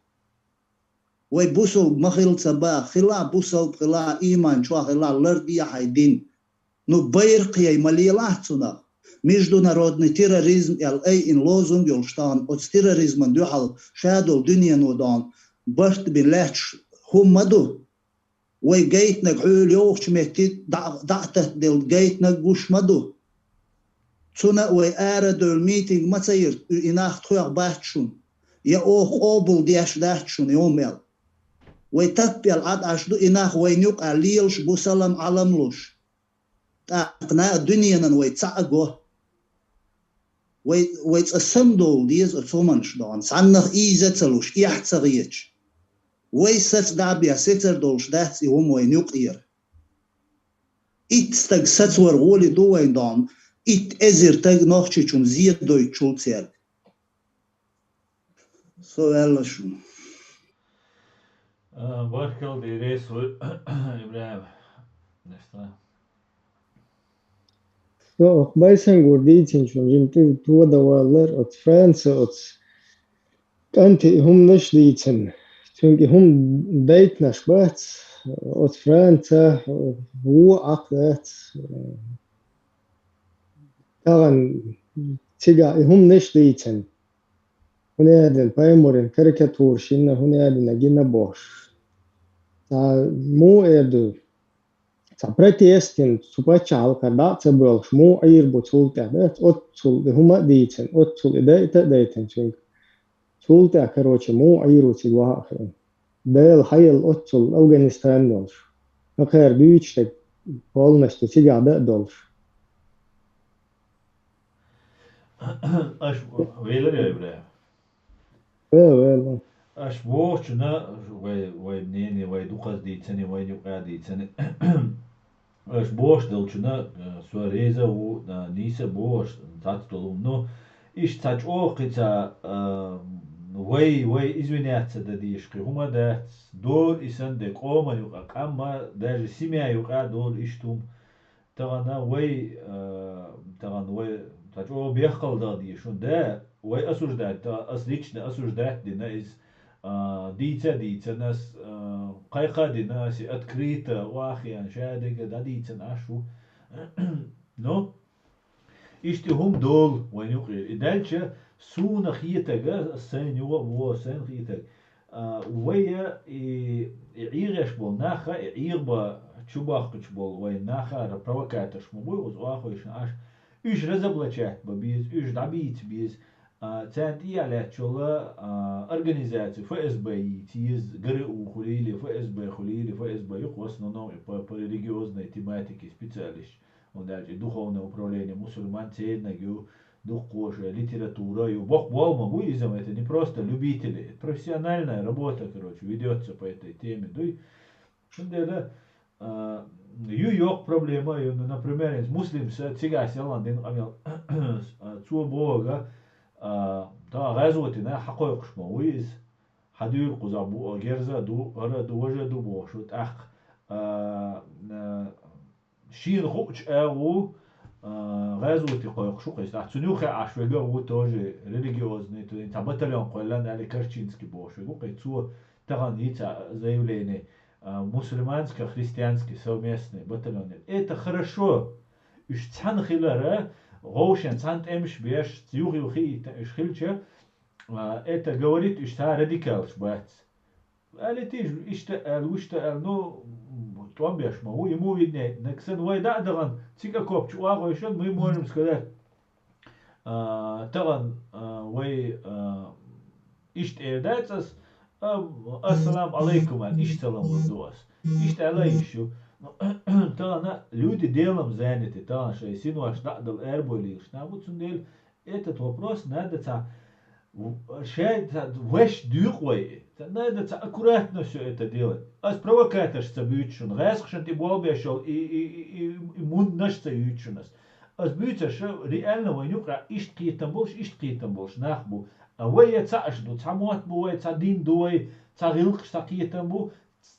وي بوسل مخيل صباح خلا بوسل خلا إيمان شو خلا لردي حيدين نو بيرقي مليلاتنا международный терроризм in lozung yolstan от терроризман дюхал шадол дунья нудан башт бинлech humadu وي جيتنا حول يوخش مهتي دعته دل جيتنا جوش مدو تنا وي دول ميتينغ ما تصير إناخ تخيق باتشون يا أوخ أوبل دياش داتشون يوميل وي تبيل عاد عشدو إناخ وي نيوك عليلش بوسلم علملوش تاقنا الدنيا وي تسعقوه وي تسمدو ديز أتومنش دون سعنخ إيزتلوش إيحتسغيتش وي ست دابيا ستر دولش داتي هم وي نيوك إير إتستغ ستور غولي دو وين دون it ezirtag nohchichun ziedoy chultserg. So vella shun. Barkel die reis Ibrahim. Nesta. So, baysan gurdicin şun jimti tuva davallar ot Fransa ot kanti hum naş dicin. Çünkü hum dayt naş bats ot Fransa hu aqlat tagan tiga hum naş dicin. Hunadin paymorin karikatur şinna hunadin agina boş. Ta mu erdu протестин супачал когда це был шму айр бутулта да отцул хума дитен отцул идайта дайтен чунг чулта короче му айру тигва дел хайл отцул Афганистан долш ахер бючте полностью тигада долш Аш вейлер Ibrahim. well Аш ووچنا وای نيني وای دوقاز ديتسني وای نيقا ديتسني Аш бош делчуна суареза у ниса бош тацтолум но иш тач оқица вай извиняться да дишки хума да дол исан де кома юка камма даже семья юка дол иштум тагана вай тач о бехал да дишун да вай осуждать ас лично осуждать дина из ديتا ناس قيقادي ناس أتكريتا واخيا شادق دا ديتا ناشو نو إشتي هم دول وين يقول إدالشا سونا خيتاقا السين يوغا سين خيتاق ويا يعيغش بول ناخا يعيغبا تشوباخش بول وين ناخا ربروكاتش مبوي وزواخو يشن عاش إيش رزبلачат ببيز إيش دعبيت بيز تانت إيالات شولا организацию ФСБ тиз ГРУ хулили ФСБ хулили ФСБ юк в основном по религиозной тематике специалист. Он даже духовное управление мусульман цельнагю дух кожи литература и бог волма буддизм это не просто любители, это профессиональная работа, короче, ведется по этой теме. Дуй шундела юк проблема, например, муслим цигай селандин амел цу бога تا غزوتي نا حقوق شمويز حدير قزابو جرزا دو هرا دو وجدو بوشوت أخ شين خوش أو غزوتي قوق شو قيس أحسنيوخ عشوجا هو توجي ريليجيوزني تو إنت بطلون قلنا على كرتشينسكي بوشو قيتسو تغنيتا заявление мусульманско-христианский совместный батальон. Это хорошо. Уж цан хилара غوشن سانت امش بيش تيوغي وخي اشخلشة это говорит что радикал шбац але ты ишта ну там беш могу ему виднее наксен вайда даган цика копч уаго еще мы можем сказать таган вай ишт эрдацас ассалам алейкум ишталам вдуас ишт алейшу тана люди делом заняты, тана что сину аж дал эрболи, что вот сундель этот вопрос надо шесть вещь дюхвей, надо аккуратно все это делать. А провокатор что бьютшун, расхшен ты болбешал и мунд наш цаютшунас. А бьются что реально войнюка иштки-там больш нахбу. А вы я цашду, цамот буй, цадин дуй, царилк штаки-там бу.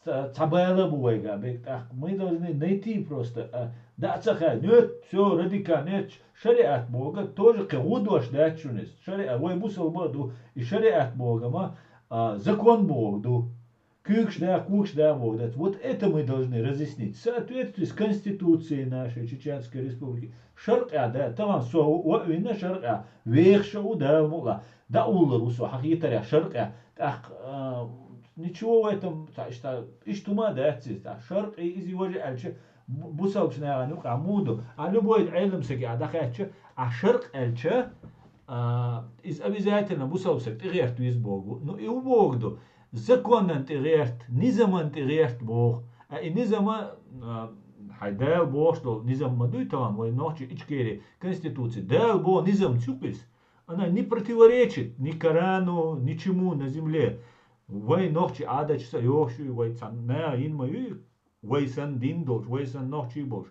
Табайла буйга, мы должны найти просто, да, цаха, нет, все, радикально, нет, шариат Бога, тоже кагудваш дачунис, шариат, вой мусульмаду, и шариат Бога, закон Бога, кукш да Бог, вот это мы должны разъяснить, в соответствии с Конституцией нашей Чеченской Республики, шарка, да, там, со, вина шарка, вехша удал мула, да, уллар, усо, хахитаря, шарка, ничего в этом, что иштума датсис, шарк из его же альче бусалч на нук амуду, а любой айлем саки адахаче, а шарк альче из обязательно бусалсак тирехт виз Богу, ну и у Богу законен тирехт, низаман тирехт Бог, а и низама хайдал Бог, что низам мадуй там, вой ночи ичкери конституции, дал Бог низам цюкис, она не противоречит ни Корану, ничему на земле. Вай ночи адач са йошу, вай цан на ин маю, вай сан дин долш, вай сан ночи больш.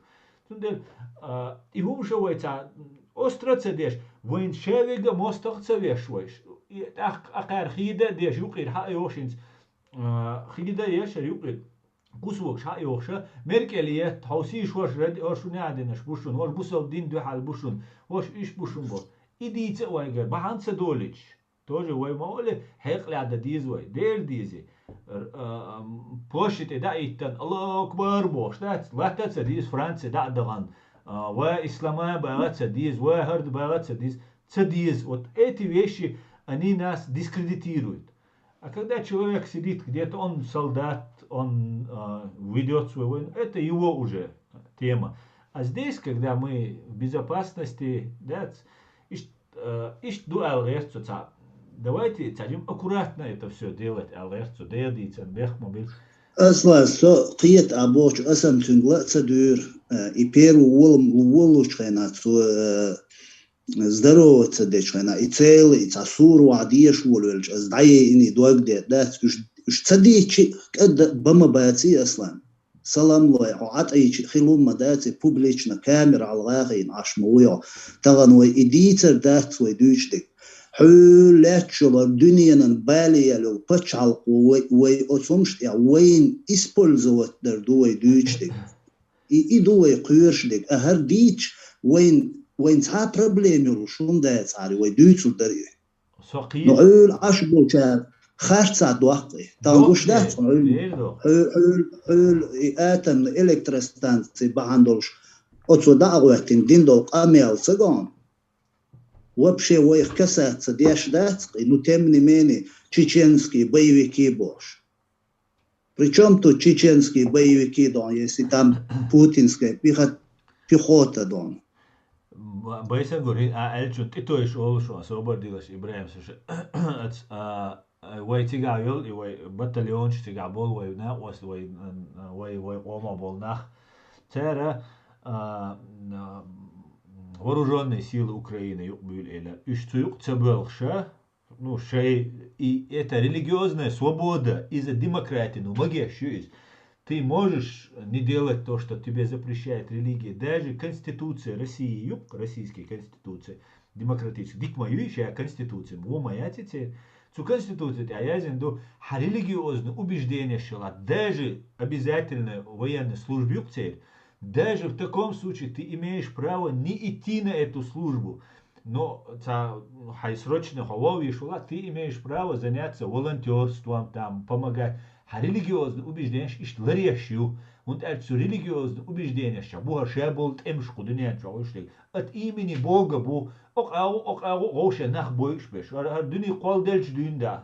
Tundel I hum shawayta ostra desh وين شاويga mostach ويش أقار خيدة ديش يقير حق يوشينز خيدة يش يقير قصوش حق يوشة مركلية توسيش وش رد وش نادنش بوشون وش بوسو دين دو حال بوشون وش إيش بوشون بو إديت وايجر بحانس دولش توجه واي ما أقوله حق لعدة ديز واي دير ديزي بوشت إدا إيتن الله أكبر بوش لا تسديز فرنسا دا دغان وإسلامية بغات سديز وهرد بغات سديز вот эти вещи они нас дискредитируют. А когда человек сидит где-то, он солдат, он ведет свой войну, это его уже тема. А здесь, когда мы в безопасности, да, давайте будем аккуратно это все делать, أصلا قيت أبوش أسم تنقل تدور إبيرو ولوش خينا здорово تدش خينا إتسال إتصور وعديش ولوش أزدعي إني دوق ده إش تديش قد بما باتي أصلا سلام لوي عط أي خلون مداتي بوبليشنا كاميرا على الغاغين عشمويا تغنوي إديتر دات ويدوش دك حولاتشو دنيانا باليا لو بتشعل وي أصمش يا وين إسبولزوت در دوي دويتشدك إدوي قيرشدك أهر ديتش وين تا بروبليم يروشون ده تعالي وي دويتشو دريه نقول عشبو شاب خارجة دوقي تنقوش ده حول آتن إلكترستانسي بحندولش أتصو دعواتين دين دول قاميال سيغان вообще их касается дешдат, ну тем не менее чеченские боевики бош. Причем тут чеченские боевики, да, если там путинская пехота, да. Бойся говорит, эльчун ты то ещё олшо освободилась Ибраим вой тигавил и вой батальон тигабол вой на ос вой ома болнах тера вооруженные силы Украины ну, и это религиозная свобода из-за демократии, ну, ты можешь не делать то, что тебе запрещает религия. Даже Конституция России, российская Конституция, демократическая, дикмаюющая Конституция, моя теперь, цу Конституция, а я зенду, религиозное убеждение, даже обязательно военной службе, даже в таком случае ты имеешь право не идти на эту службу, но срочно ты имеешь право заняться волонтерством, там, помогать. А религиозное убеждение, что ларещу, und als религиозное убеждение, что Бог шеболт эмшку от имени Бога бу, оше нах бойшбеш, дуни кол дельч дюнда,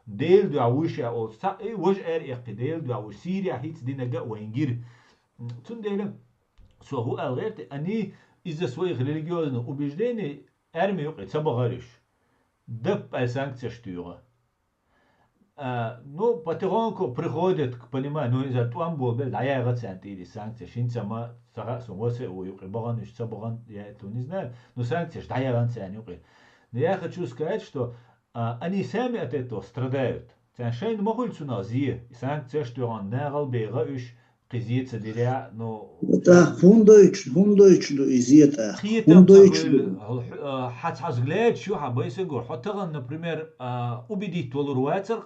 дел дуауша, вож дел дуауш Сирия хит динага уэнгир. Тунделем, so алгерти, они из-за своих религиозных убеждений армию цабагариш, да санкция штюра. Ну, потихоньку приходят к пониманию, ну, из-за того, что был, я рацент или санкции, шинцама, сумосе, баган, баган, я это не знаю, но санкции, что я рацент. Но я хочу сказать, что они сами от этого страдают. Шейн могут сюда зи, санкции, что он не галбега, قزيت ديريا نو تا هوندويتش изиета هوندويتش حتى حزغلات شو حبايس يقول حتى например убедить толруатер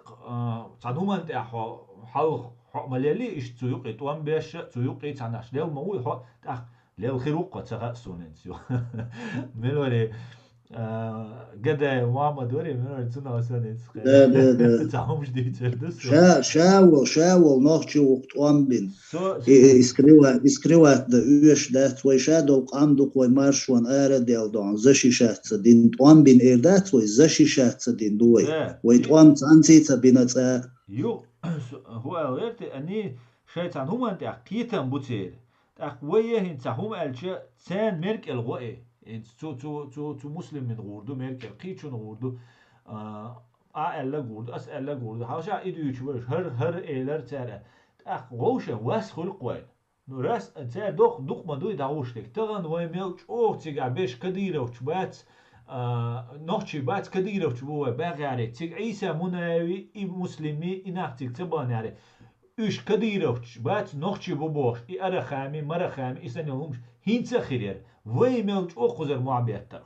صادوما انت حال ملالي ايش تسوق توان باش تسوق تناش ديال مو حق ليل خيروق تسغسوننسيو ملوري قدا ماما دوري من تسنا سنه ده تعمش دي تردس شاول نوخشي وقتوان بين اسكريوات ده يش ده توي شادو قامدو كوي مارشوان اره ديال دون زشيشات دين توان بين ايردات وي زشيشات دين دوي وي توان تانسيت بينات يو هو غيرت اني شيطان هما انت قيتن بوتير اقويه انت هم الشيء سان ميرك الغوئي تو مسلم من غوردو ميركل قيتشون غوردو ألا غوردو ألا غوردو هاوشا إديوش برش هر إيلر ترى غوشة واس خلق وين نراس أنت دوق ما دوي دعوشتك تغن ويميلش تيجا بيش كديرة وتبات نوشي بات كديرة وتبوه باغي عليه تيج عيسى مناوي مسلمي إنك تكتبان عليه إيش كديروش بات نخشي ببوش إي أرخامي مرخامي إسانيهمش هينسا خير ويملج أخذر معبيتر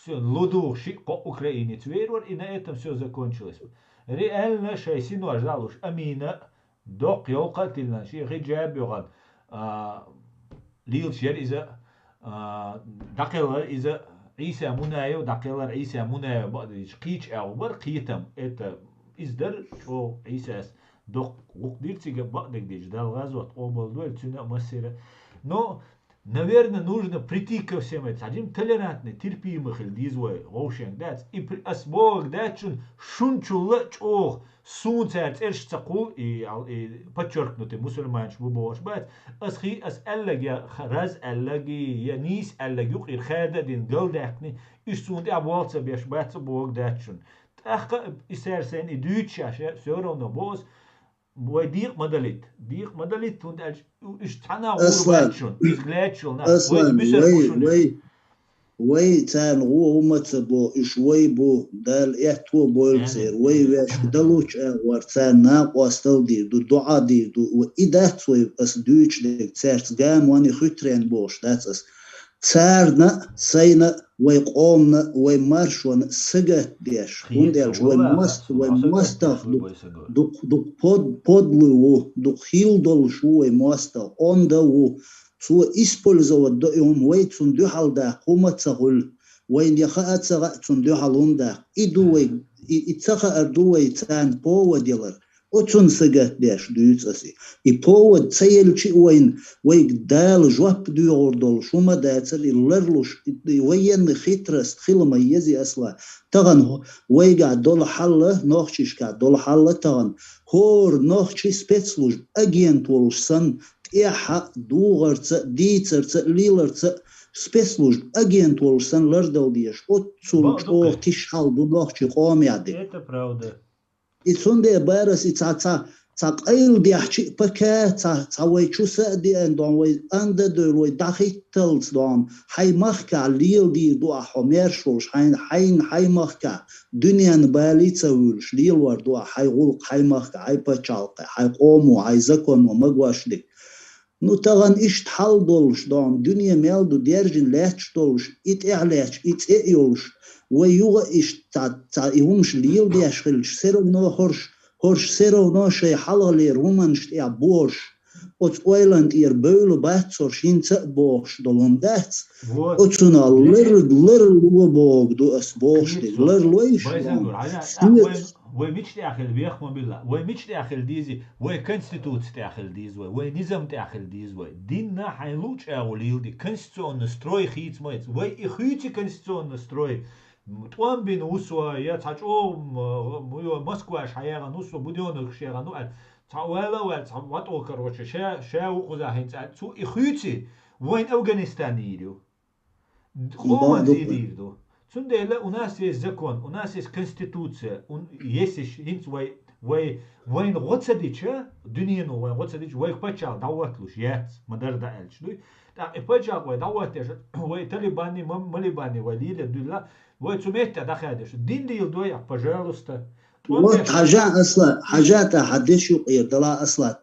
لودو شيء أوكراني تفيرور إن إتم سو закончилось реально شايسين وجالوش أمينة دوق يوقتلنا شيء غجاب يغان ليل شير إذا دقيلر إذا عيسى منايو دقيلر عيسى منايو بعد قيش أو بر قيتم إت إزدر شو عيسى دوق وقدير تيجي بعدك ديج دال غازوات أوبل دول تنا مسيرة но наверное, нужно прийти ко всем этим. Один толерантный, терпимый хилдизвой, ошен, дать. И асбог, дачун, шунчулач, ох, сунцерц, эршцакул, и подчеркнутый мусульманш бубош, бать. Асхи, ас эллаги, раз эллаги, я нис эллаги, ир хада, дин голдакни, и сунт, я волца беш, бать, бог, дачун. Тахка, и серсен, и дюча, все равно, бос, وديق مدلت und اشتحنا غورباتشون إزغلاتشون وي تان هو متبو إشوي بو دال إحتو بولسير وي ويش دلوش ورتان ناقواس تلدي دو دعا دي دو وإدات وي أس دوش ديك تسارت قام واني خطرين بوش دات أس تسارنا سينا وي قومنا وي مارشون سجت ديش وندالش وي مستخ دوك подлу دوك хил долш وي مستخ онда و سو использовать وي цундюхал да кумацагул وين يخا اتسغ цундюхалун да идуй итсаха ардуй цан поводилар отун сыгат деш дүйцаси и повод цейлчи وين дал жоп дүйордол шума дацер илерлуш وين خيترس خلما يزي اسلا تغن ويغا دول حل نوخشيشكا دول حل تغن هور نوخشي спецслужб агент волшсан إيحا دوغرت ديترت ليلرت спецслужб агент волшсан лардал деш отцулч о тишхал дунохчи қомяди это правда и цунде барас и ца قيل دي احكي بكا تا وي شو سادي اندون وي اند دو وي داخيتلز دون هاي مخكا ليل دي دو حميرشوش هاي مخكا دنيا بالي تسولش ليل ور دو هاي غول هاي مخكا هاي بچالقه هاي قومو هاي زكون ومغواشلك نو تغن اشت حل دولش دون دنيا ميلدو ديرجن لاتش دولش ات اعلاش ات ايولش ويوغا اشت تا يهمش ليل دي اشخلش سيرو نو هورش سيرو نو شي حلالي رومانشت يا بوش اوت اويلاند ير بولو باتسور شينتا بوش دولون دات اوتسونا لر بوغ دو اس بوش دي لر لويش ومش تأخذ بيخمن بالله ومش تأخذ ديزي وكونستيتوت تأخذ ديز ونظام تأخذ ديز ديننا حيلوش أوليل دي конституционный строй خيت مايت وإخوتي конституционный строй توان بين وسوا يا تاجو موسكوا شايعا نوسوا بدون خشيعا نو تعوالا وات أوكر وش شا وخذا هنت تو إخوتي وين أفغانستان يدو خو زيدو Цундела у нас есть закон, у нас есть конституция, есть хинц вай гоцадича дунину вай гоцадич вай пачал даватлуш яц мадар да элч дуй так и пачал вай даватеш вай талибани малибани вай лиля дула вай цумета дахадеш дин дил дуй пожалуйста вот حاجات حدش يقدر اصلا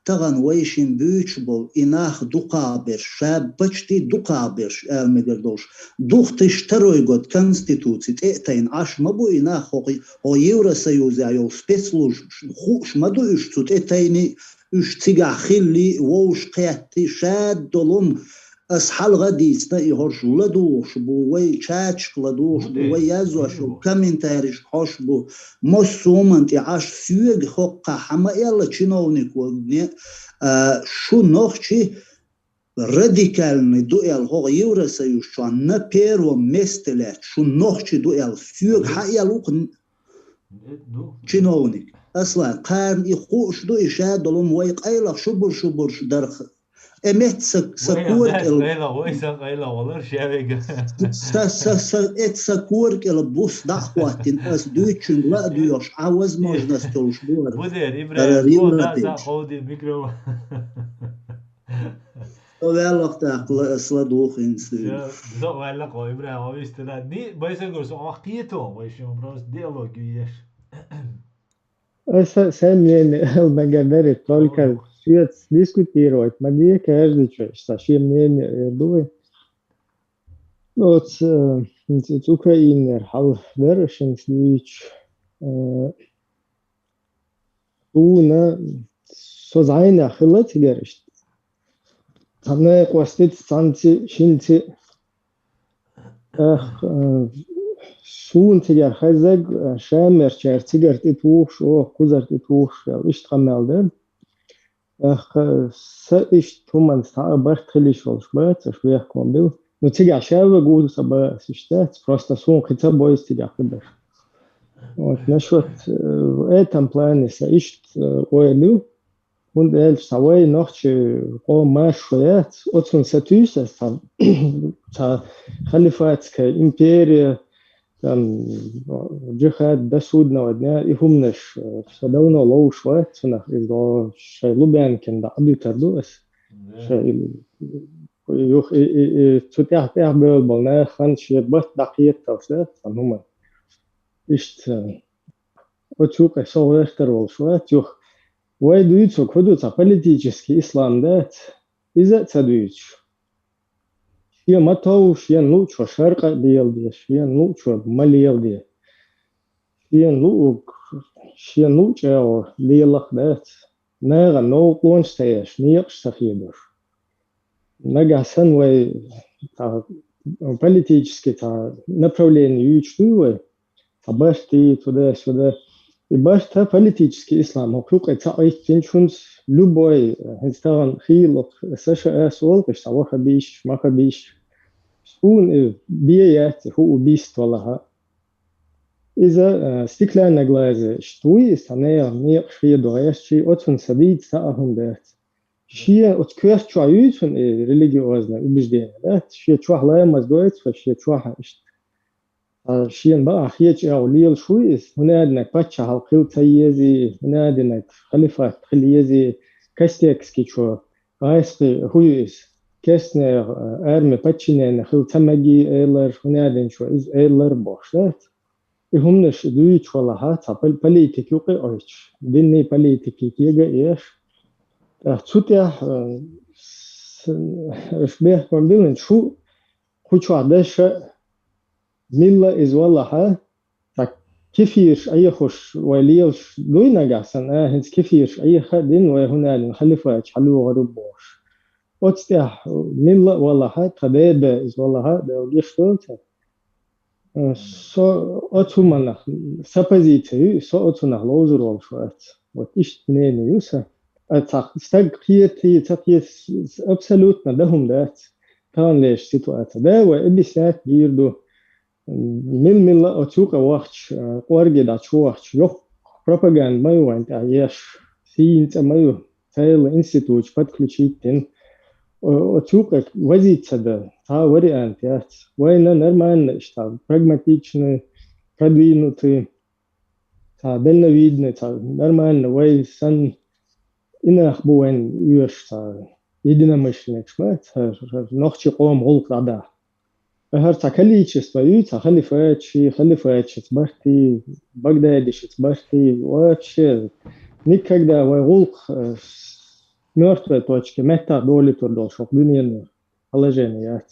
تغن ويشين بيوتشبل إناخ دقابر شاب بچتي دقابر المقردوش دوختش ترويقود كونستيتوتي تأتين عش مبو إناخ هو يورا سيوزي يو سبيسلوش خوش مدو اشتو تأتيني اشتيقع خلي ووش قياتي شاد دولم أسحال غديس تا يهرش لدوش بو وي چاچ لدوش بو وي يزوش بو كمنتارش خوش بو مسومنت عاش سيوغ خوقا حما يلا چينونيك وغني شو نوخشي راديكالني دوئل هو يورا سيوش شوان نبير ومستلات شو نوخشي دوئل سيوغ حيالوك چينونيك أصلا قارن يخوش دو إشاد دولم وي قيلق شبر درخ امت سكورك غيلا والله شابك سكورك البوس دعواتين اس دوتشن لا دوش عاوز можно столш бор بدر ابراهيم نازا خودي ميكرو والله تاقل اسلدوخ انستو زو والله قو ابراهيم استنا دي بايسن گورس اخيتو ويش مبروس ديالوج يش Сам мнение благодарит только свет дискутировать. Мне каждый человек, что мнение думает. Вот из Украины хал вершин случай уна созайна хилат геришт. Тамна костит санти шинти سون تیگر خزگ شامر چر تیگر تیتوش و کوزر تیتوش ایش تمال دم سایش تومن سا برد خیلیش ولش باید شویه کن بیل نو تیگر شاو گود سبا سیشته просто سون خیتا باید تیگر خیلی вот насчет этом плане саиш ойлу und savai ночи о машует отсун сатюса та халифатская империя там джихад до судного дня и хумнеш все давно лоушват цунах из до шайлубянкин да абитардуас юх и цутях был на хан шербат дақиет тавса самума ишт отчука совестер волшват юх ويدويتو كودوتا политический ислам да из-за цадуич я матоуш я лучше шарка делдеш я лучше малевде я лучше лелах да нага но констаеш ниек сахидош нагасан вай политический направление учтуй абашти туда-сюда. И башта политический ислам, округ это айчинчунс любой инстаграм хилок США солкиш савахабиш махабиш сун бият ху убийство лаха из-за стеклянной глаза что есть она не шведоящий отсун садит саахундет шия от кверчуаютун религиозное убеждение да шия чуахлая маздоет шия чуаха شيء بقى حياتي أولياء شويس هنا عندك بتشا هالقيل تيازي هنا عندك خليفة خليازي كاستيكس كيشوا عايسقي هويس كاسنر أرمي بتشينين خيل تمجي إيلر هنا عندك شو إز إيلر باشات هم نش دويش ولا هات عبال بوليتيك يوقي أيش ديني بوليتيك يجا إيش تسوتيا شبيه كمبيلن شو خوش عدش ملة إز والله تا كيفيش أي خوش وليش دوينا جالسن هنس كيفيش أي خدين وهنا نخلفه حلو غرب باش وتستح ملة والله تباد إز والله ده جشتوت سو أتومنا سبزيته سو أتونا لوزر والشوات وتيش نين يوسا استقيتي تقيس أبسلوتنا لهم دات كان ليش سيتوات ده وإبسات يردو من أتوقع وقت قارج دا شوقت يو пропаганда мою антияш синц мою цел институт подключить أتوقع возиться да та вариант я война нормально что прагматичный продвинутый та дальновидный та нормально вой сан инах буэн юш та единомышленник шмат ночи қом голкада هرتا количество юца халифачи сбарти багдадиши сбарти вообще никогда волк мертвой точки мета доли турдол шок дуньяны положение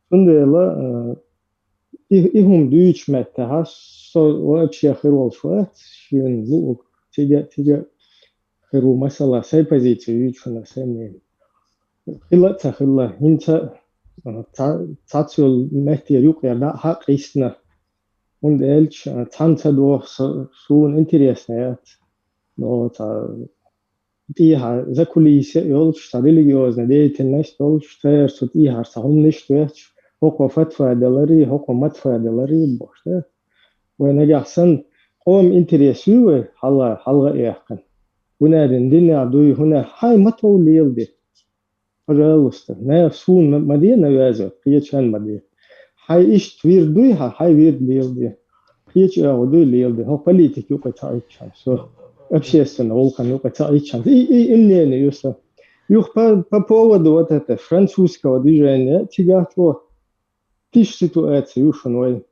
сундела ихум дүйч мета хас вообще хирол шуат шин лук тига хиру масала сай позицию ючуна сэмне хилла хинца Tatsul möchte ja da hat Christen und elch Tanza durch so ein Interesse hat no die ha zakulise yol religiozne deyetinleş yol tut iyi har sahum nicht wird hoko fatwa edeleri hoko matfa edeleri boşta ve ne gahsan qom interesi ve halga yakın buna dinle duy huna hay matolildi пожалуйста на сун мадина вяза пьечан мади хай иш твирдуй хай вирд билди пьеча одуй лилди хо политики укатайчан со общественно волкан укатайчан и не юса юх по поводу вот это французского движения тигатло тиш ситуация юшон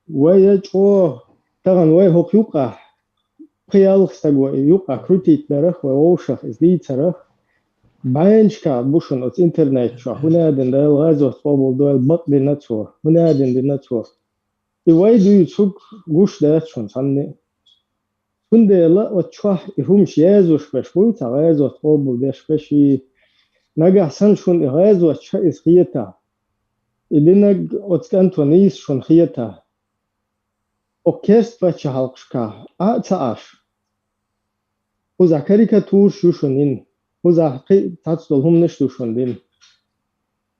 вай чо таган вай хо юка خيال خستقوا يوقع كروتيت درخ ووشخ إزدي ترخ بعينش كعب بوشن أت إنترنت شو هنا دن ده الغاز وطبول دول بط دي نتوه هنا دن دي نتوه إيواي دو يتسوق قوش ده شون صنّي كنده لا وتشوح يهمش يازوش بشوي تغاز وطبول ديش بشي نجح سن شون إغاز وتشا إسخيتا إلينك أتكنتونيس شون خيتا أوكيست بچه halkşka تعاش وزا كاريكاتور شوشونين وزا تاتسدول هم نشتوشون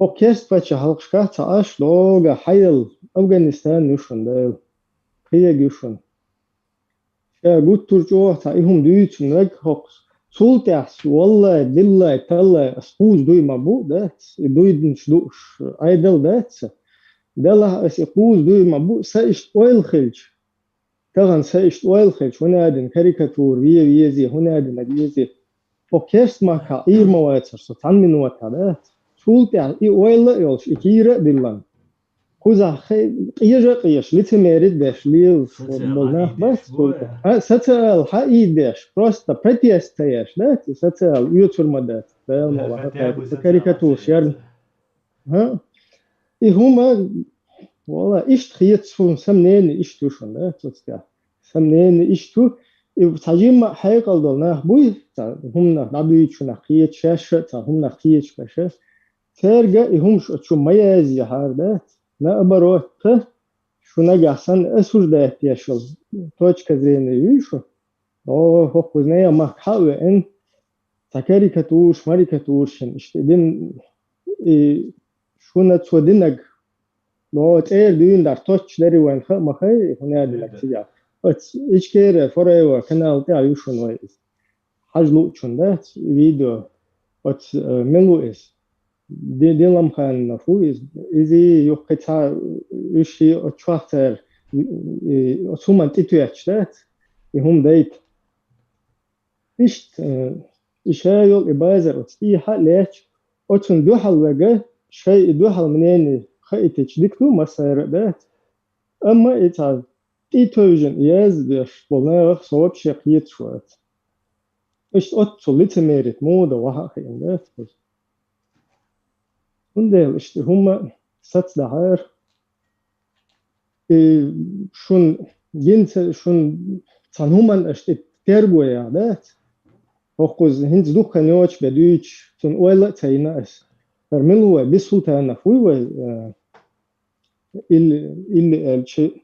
أوكيست بچه halkşka تعاش لوغا حيل أفغانستان نوشون ديل خيه جوشون شا قد ترجوه تايهم دويتشن وك هوكس سولتاس والله بالله تالله اسقوز دوي مبو دات دوي نشدوش ايدل دات دلها اسقوز دوي مبو سايشت اويل خلج تغن سايشت اويل خلج هنا دن كاريكاتور ويزي هنا دن ويزي فوكيست ما كاير مواتر ستان من وتادات سولتاس اي اويل يولش اكيرا دلان خوزا قيش لتمرد باش ليل بالناخ بس ستال حقيدش просто протестаешь да ستال يوتورمدات بالموضوع كاريكاتور يعني ها и هما والله ايش تخيط فون سمنين ايش توشون да تسكا سمنين ايش تو تاجيم حقيقة دولنا بوي هم نبي شو نخيط شاشة هم نخيط باشه ترجع هم شو ميز يهاردات на оборот, что нагасан эсуж да тешил. Точка зрения вижу. О, хохузнея махаве эн такарикатуш, марикатушен. Иштедин и шуна цодинаг. Но тээр дүйн дар точ дери ван ха махай хуна дилаксия. Оц ичкер форева канал та юшун вай. Хажлу чунда видео. Оц мелу эс. دلم خان نفوز إذا يقطع وشي أتواتر أسمع تيتويتشات يهم دايت إشايل إبازر أتيها ليش أتون دوحل وجه شيء دوحل منين خيتش دكتور مسار دات أما إتعال تيتوجن يزدش والله صوب شقيت شوات إيش أتصلت ميرت مودا وحقين دات Hundel işte huma sats daher schon jinse schon san human işte tergoya dat hochuz hinz dukhanoch beduch son oila tayna es vermilu bisultana fuwa il elchi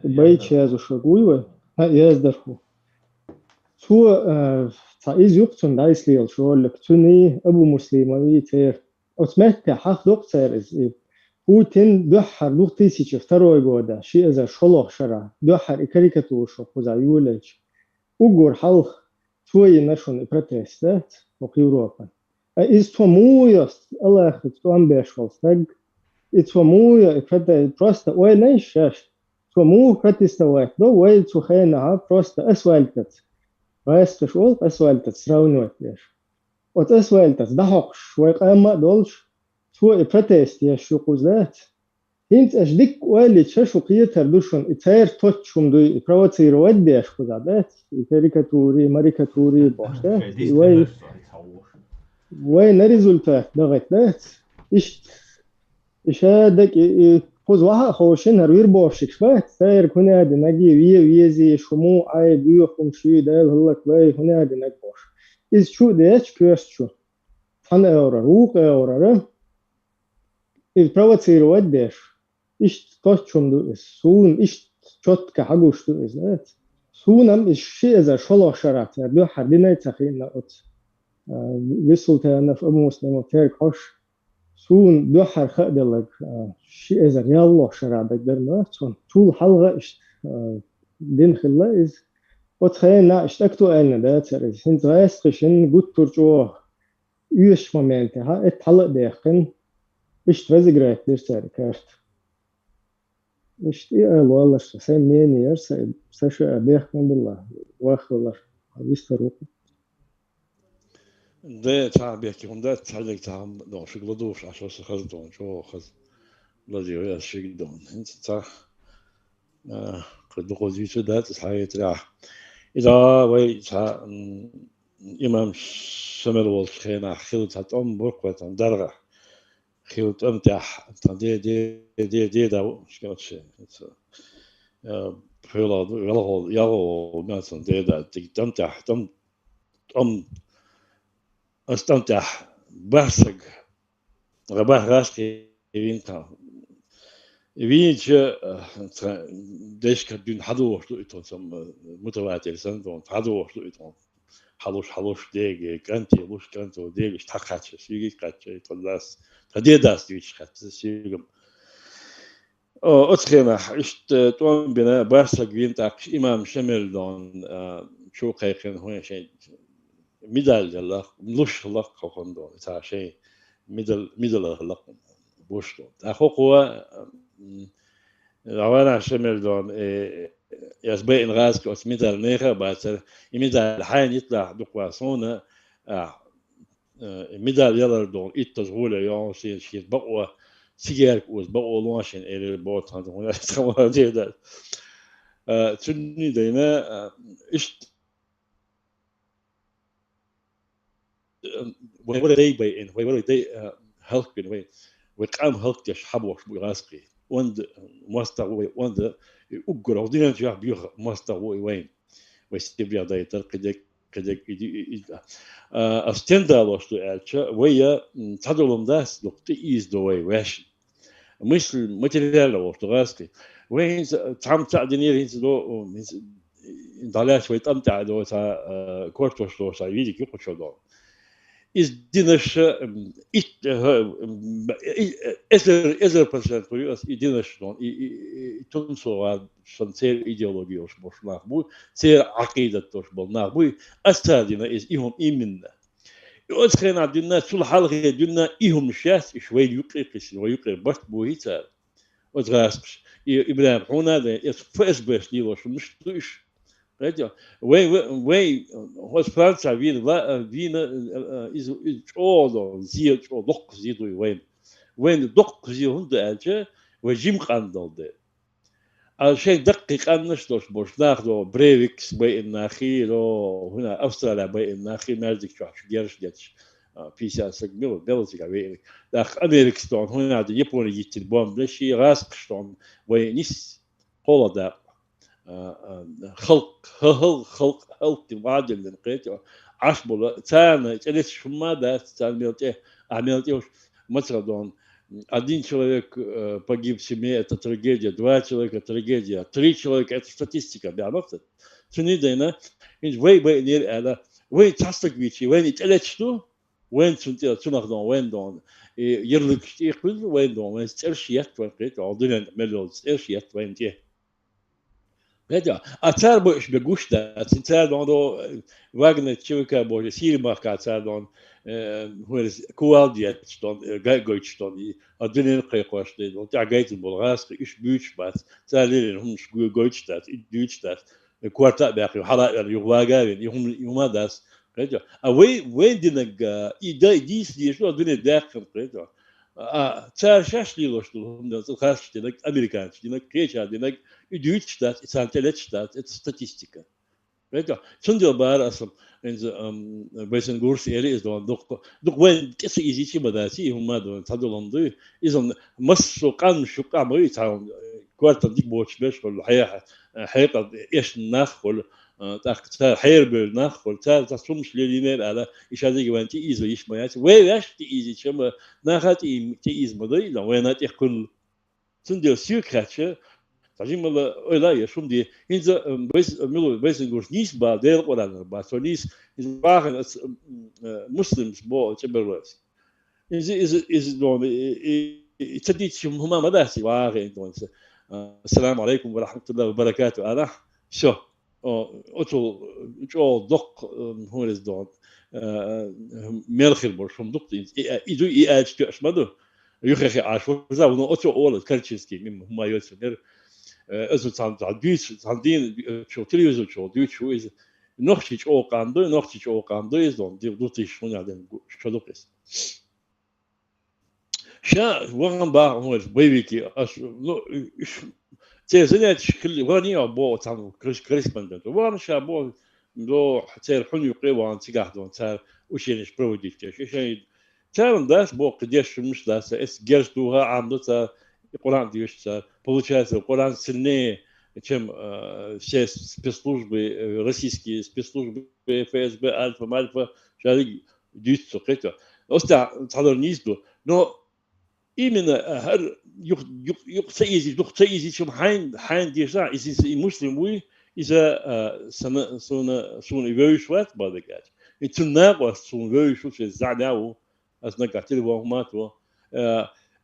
baych yazo shguwa ha yazdarhu su ta iz yuqtun daislil shol ktuni abu muslimawi ter أتمنى حق دكتور بوتين دوحر دوختي سيشفتروا جودا شيء إذا شلوخ شرع دوحر إكاريكاتور شو خذا يولج وجور حلخ شوي نشون بروتستات وكيوروبا إذا تومويست الله يخلص توم بيشوستج إذا تومويا إبرت بروستا وين نشاش تومو بروتستوات دو وين تخينها بروستا أسوالتت راست شغل أسوالتت سراونوت ليش وتسوالتت دحقش ويقام دولش شو بروتست يا شو قزات هنت أشدك والد شو قيتر دوشون إتير توتشم دو بروتير ودي أش قزات كاريكاتوري ماريكاتوري باشته وين ريزولتات دغتات إيش هذاك قز واحد خوشين هروير باشك شوات سير كنا دناجي ويزي شمو عيد ويخم شيء ده هلك باي هنا دناج باش إذ شو ديش كيرست شو تان أورا روق أورا إذ بروتير وديش إيش توتشم دو إس سون إيش شوت كحجوش دو إس نات سونم إيش شيء إذا شلون شرعت دو حدنا تخيلنا أت وصلت أنا في أبو مسلم وترك حش سون دو حر خدلك شيء إذا يلا شرع بقدر ما سون طول حلقة إيش دين خلا إز وتخيلنا اشتكتو أنا ده ترى هنت رايس خشن قط ترجوه يش مومنت ها اتحلق داخن إيش ترزقرات ليش ترى كارت إيش والله سام مين يرس سش داخن بالله واخر يستروق ده تعبيك هم ده تعلق تعم ده شغل دوش عشان خزدون شو خز لازم يا شغل دون انت صح قد قضيت ده تصحيت راح إذا وي إمام شمل والخينا خلط هتأم بركوة درجة خلط أمتح دي دا شكلش خلط يلا مثلا دي دا تمتح تم استمتح بحسك غباه راسك ينتا وينش ديش كدين حدو وشلو إتون سم متواتر سندون حدو وشلو إتون حلوش ديجي كانتي لوش كانتو ديجي اشتاقاتش سيجي كاتش يطلعس هدي داس ديش كات سيجم أتخينا إشت توان بنا بارسك بينتاك إمام شمل دون شو قيقين هو شيء ميدال الله لوش الله كون دون تا شيء ميدال الله بوش دون أخوك هو عوانا شمل دون يسبق الغاز كوس ميدال نيخا بعد ميدال حين يطلع دقواسونا ميدال يلا دون إتزغولة يوم شيء بقوا سيجارك وز بقوا لواشين إلى البوت هذا تخوّا جدا تني دينا إشت ويقول لي بين ويقول لي هلك بين ويقام هلك يشحبوش بغاسقي وند مستوى وند أقول أودينا جاه بيخ مستوى وين ويستبيع ده يترقدك كذا أستندالوش تألشة ويا تدلهم داس لقطة إيز دوي واش مش ماتيريال أو تغاسكي وين تعم تعدني هين دو دالاش ويتأمتع دو تا كورتوش دو سايدي كيف شو دو إز دينش إزر percent وياس دينش دون تنسوا شنسير إيديولوجيوش مش ناقبو سير عقيدة توش بول ناقبو أستادنا إز إهم إيمنا يؤسخين عدنا سول حلقة دنا إهم شاس شوي يقرقش ويقرق بس بوهيتا وتغاسش إبراهيم حونا ده يسفس بس ليوش مش توش رجع وين هو فرنسا فينا إز أولو زي أو دق زي وين دق زي هند أجا وجيم قاندل ده الشيء دقيق أنشتوش بوش ناخدو بريفيكس بين ناخيرو هنا أستراليا بين ناخير مازك شو جيرش جتش في سياسة بلوزيكا وين داخ أمريكستون هنا ده يبون يجتل بوم بلشي راسكشتون وينيس قولا ده خلق معدل للقيت عشبه تانا تلش شما ده تان ميلتي مثلا دون один человек погиб в семье, это трагедия, 2 человека трагедия, 3 человека это статистика, бянофт. Цунидайна, инж вей нер ала, вей тастак вичи, вей ителечту, вей цунагдон, вей дон, йерлыкшти ихвил, вей дон, вей стершият, вей крит, алдын мелол стершият, вей те. Ведя, а цар бош бегушта, цар дон до Вагнер человека боже, сильмака цар дон هو كوالديات شلون جاي شلون الدنيا قيقوش دي وتعجيت البلغاس إيش بيوش بس سالين هم شو جويش تات إديوش تات كوارتا باقي حلا يغواجين يوم داس كذا وين دينك إيدا ديس دي شو الدنيا داخل كذا تار شاش لي لوش هم ده خاص دينك أمريكان دينك كيش دينك إديوش تات سانتلتش تات ستاتستيكا كذا شنو بار أصلا إن بيسن غورس إيري إز دون دق وين كيس إيجي شيء بدأتي هم دون تدلندو إذا مس وقان شقة ما يتعاون كوارت ديك بوتش بيش ولا حقيقة إيش ناخل تاخد حير بالناخل تاسومش لينير على إيش هذا جوانتي إيزو إيش ما ياتي وياش تي إيزي شما ناخد تي إيز مدري لا وينات يكل تندير سيركاتش تجيم الله لا يشوم دي إنزا بيس نقول نيس بعدين ولا بعد نيس إذا باخن مسلمز بو تبرز إذا دون تديت شو هما مدرسة واقعين دون السلام عليكم ورحمة الله وبركاته أنا شو أتو جو دق هو دون ملخل برشم دق إذا إيش تأشمده يخرج عاشور زاونا أتو أول كرتشيسكي من هما يوسفر also zandien شو تلفزيون شو ديوت شو إذا نخشيش أو قاندو إذا دوتي شو نعدين شو دوبس شا وان با هو بيبيكي أش تيزنيت شكل واني أبو تانو كريس بندن وان شا أبو до цер хуню криван цигардон цер ушениш проводить еще церн дас бог деш миш дас эс герстуга амду цер Коран диш цер получается Коран сильнее чем все спецслужбы российские спецслужбы ФСБ Альфа шарик дюйцо это оста цалорнизду но именно юк цаизи чем хайн диша из муслим вы إذا سون يويش وقت بدكات إنتنا قاس سون يويش وش زعناو أصلا قاتل وهماتو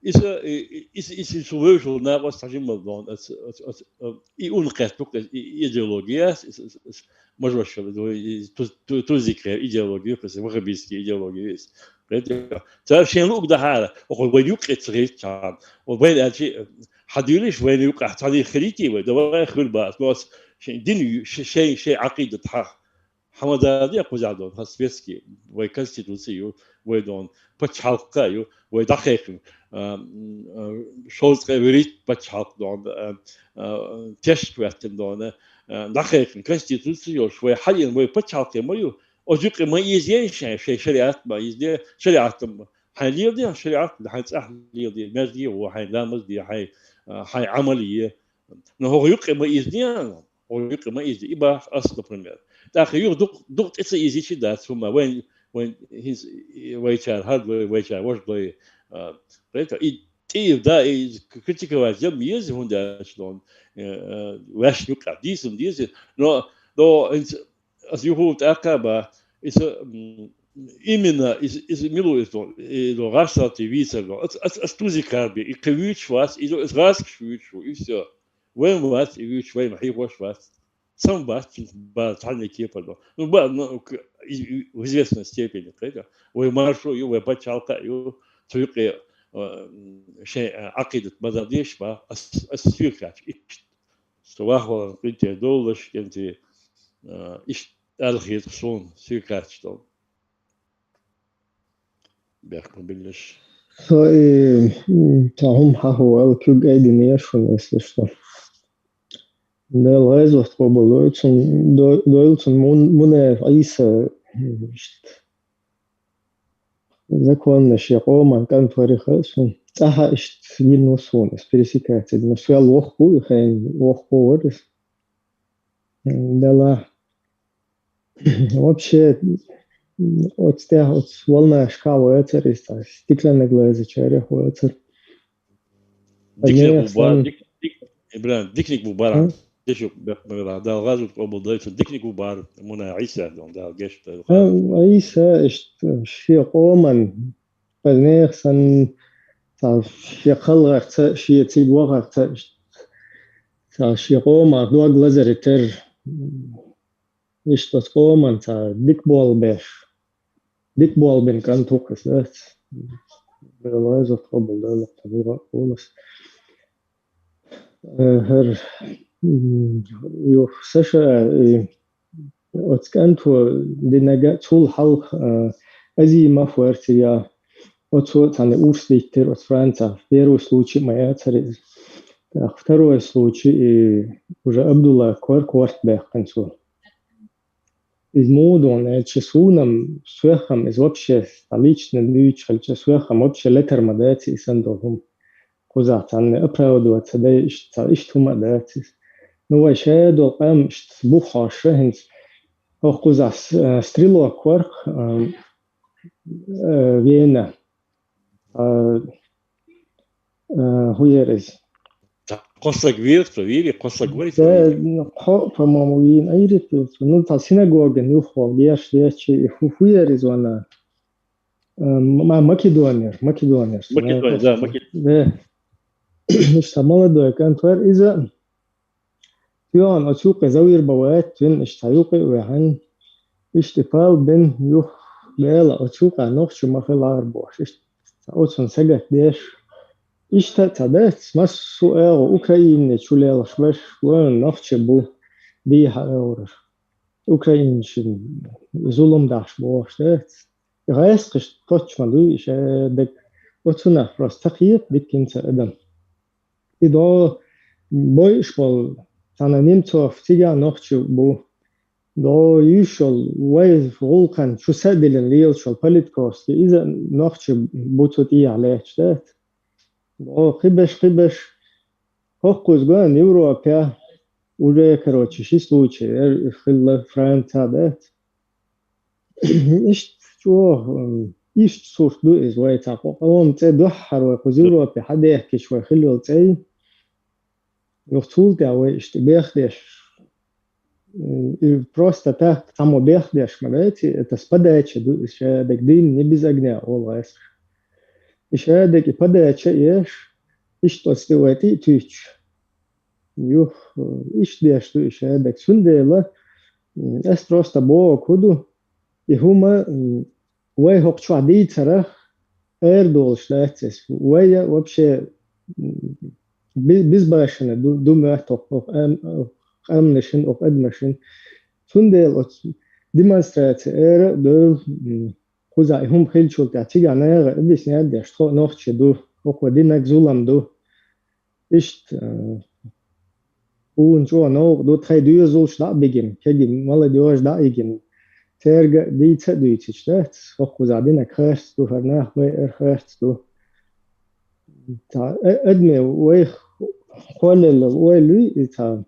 إذا سون يويش ناقص تجمع مضان يقول قاتلوك إيديولوجيا مجرش توزيك إيديولوجيا بس وخبيسك إيديولوجيا تعرف شيء لوك ده هذا وقول وينيوك تغير كان وبين هالشيء حديلش وينيوك أحتاج خريطي وده خل بس دين شيء عقيدة حمادة قزعدون هسبيسكي وكونستيتوسيو ويدون بتشالقايو ويدقيق شوز غيريت بتشالق دون تشت واتن دون دقيق كونستيتوسيو شوي حاليا ويبتشالق مايو أجوك ما يزين شيء شريعة ما يزين شريعة حاليا دي شريعة حاليا دي مزدي وحي لا مزدي حي عملية نهو يقي ما يزين ويقي ما يزي إبا أصل بريمير داخل يو دوت إتس يزي شيء ده ثم when his ويشار هاد ويشار وش ضي ريت إيه ده كريتيكا واجب ميز هون ده شلون واش نقع ديس no as you hold akaba is именно из милу до раша твиса as тузикарби и квич вас и раз квич и все وين вас и شوي محي وش вас сам вас ба тальный кепардо ну ба в известной степени это вы маршу и вы бачалка и только شيء عقيدة مدرديش با أسفيركاش что вахвал прийти доллаш кенти إيش ألغي تصون سيركاتشتون بيحكم باللش تعهم هو الكوج أيدينيشون إسلشتون ده الغاز وطبعا دويلتون منى عيسى закон шико манкан фарихасун таха ишт вильнусун пересекается но свел лоху хайн лоху ворис дала вообще от волна шкафа это риста стеклянные глаза черех это ديكنيك مبارك ديشو ده الغاز وطبعا دويلتون ديكنيك مبارك منى عيسى ده جشت عيسى اشت شيقو من بنير سن شيقل شي تيغوغ شيقو ما دو غلازرتر اشت قومن تا ديك بول بن كان توكس ده بالغاز وطبعا ده طبيعه خالص هر يو سشا وتكنتو دينجا تول حلق أزي ما فورتيا وتو تاني أورسليتر وتفرانتا первый случай моя царь второй случай уже Абдулла Кварт концу из модон часуном свехам из вообще столичный лич часуехам вообще летер мадати сандовым кузат ан оправдываться да ищу мадати ну вообще до там бухаше хинс Кузас стрелок кварк Вена хуерез قصة كبيرة طويلة قصة كبيرة по-моему вин айрит ну та синагога нюхал бьяш дечи хуерез она Македония да что молодой контвер из يوم أشوق زوير بوات فين اشتايوقي وعن اشتفال بين يوخ بيلا أشوق نوخش ما في العربوش أوتون سجت ديش اشتتبت مسو أوكراين شوليلا شبش وين نوخش بو بيها أورش أوكراين شن زولم داش بوش ده غايس قش توش مالوي إيش دك أوتونا رستقيت بكين سأدم إذا بويش بول Тана немцов тига ночью бу دو يشل وين غولكن شو سادلن ليل شل بوليتكوست إذا نختش بوتوتي عليه شتات دو خبش هوكوز جان يوروبيا وده كروتش شي случай خل فرنسا ده إيش شو إيش صوت دو إز وين تاقو قوم تدحر وكزيرو بحد يحكي شوي خلو تي يختول تاوي اشتباخدش просто так само бехдеш мабети это спадаче ду ше дегдин не безагня олвес ше деги падаче еш что стилати тич ю иш деш ду ше дег сундела es просто бо куду и хума вай хокчу ади цара эрдол шлецес вай вообще безбашена ду мертох amnischen of admission Sundel от демонстрация до хуза хум хилчул тачига нера объясняет да что ночью до около зулам до ist und so no do drei Dür so schla begin kegi mal die was da igen terga die zeit du ich steht auch хуза дина краш до харна херст до та adme وي خلل وي تا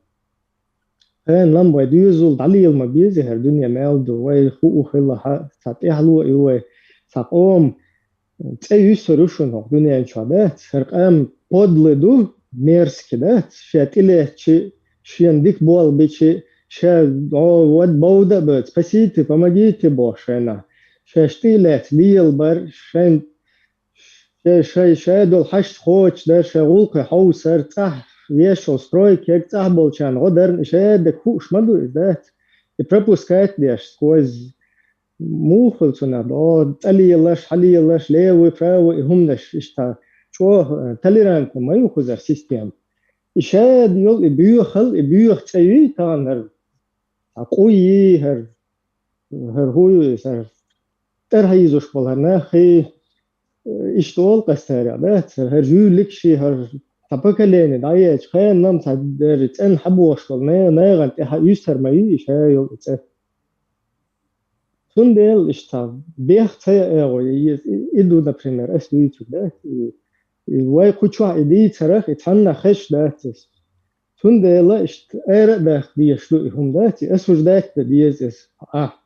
كان لما يدوزل دليل ما بيزهر الدنيا مالدو وي خو خلا تاتيحلو ايوه ساقوم تاي سوريشن هو دنيا شابات سرقام подледу мерзки да шатиле чи шендик бол бичи ша вот боуда бет спасите помогите бошена шаштиле лил бар шен шадол хашт хоч да шагулк хаусар цах вешал стройки цах болчан годерн шедек хуш маду да и пропускает деш сквозь мухл цуна до талилаш халилаш левый правый humнаш ишта شو تليرانت ما يخوز السيستم إشاد يل يبيخ تسوي تان هر قوي هر هو سر ترهيزوش بالهرنا خي إشتول قستاري بات هر جولك شي هر تبكليني دايج خي نام تدر تن حبوش بالنا ناغن يستر ما يشا يل سندل إشتا بيخ تسوي إدو например أسوي ده وای کوچوا ایدی ترخ اتحنا خش داتس سندلا اشت ارا داخ بيشلو هم داتي اسوج داك ديز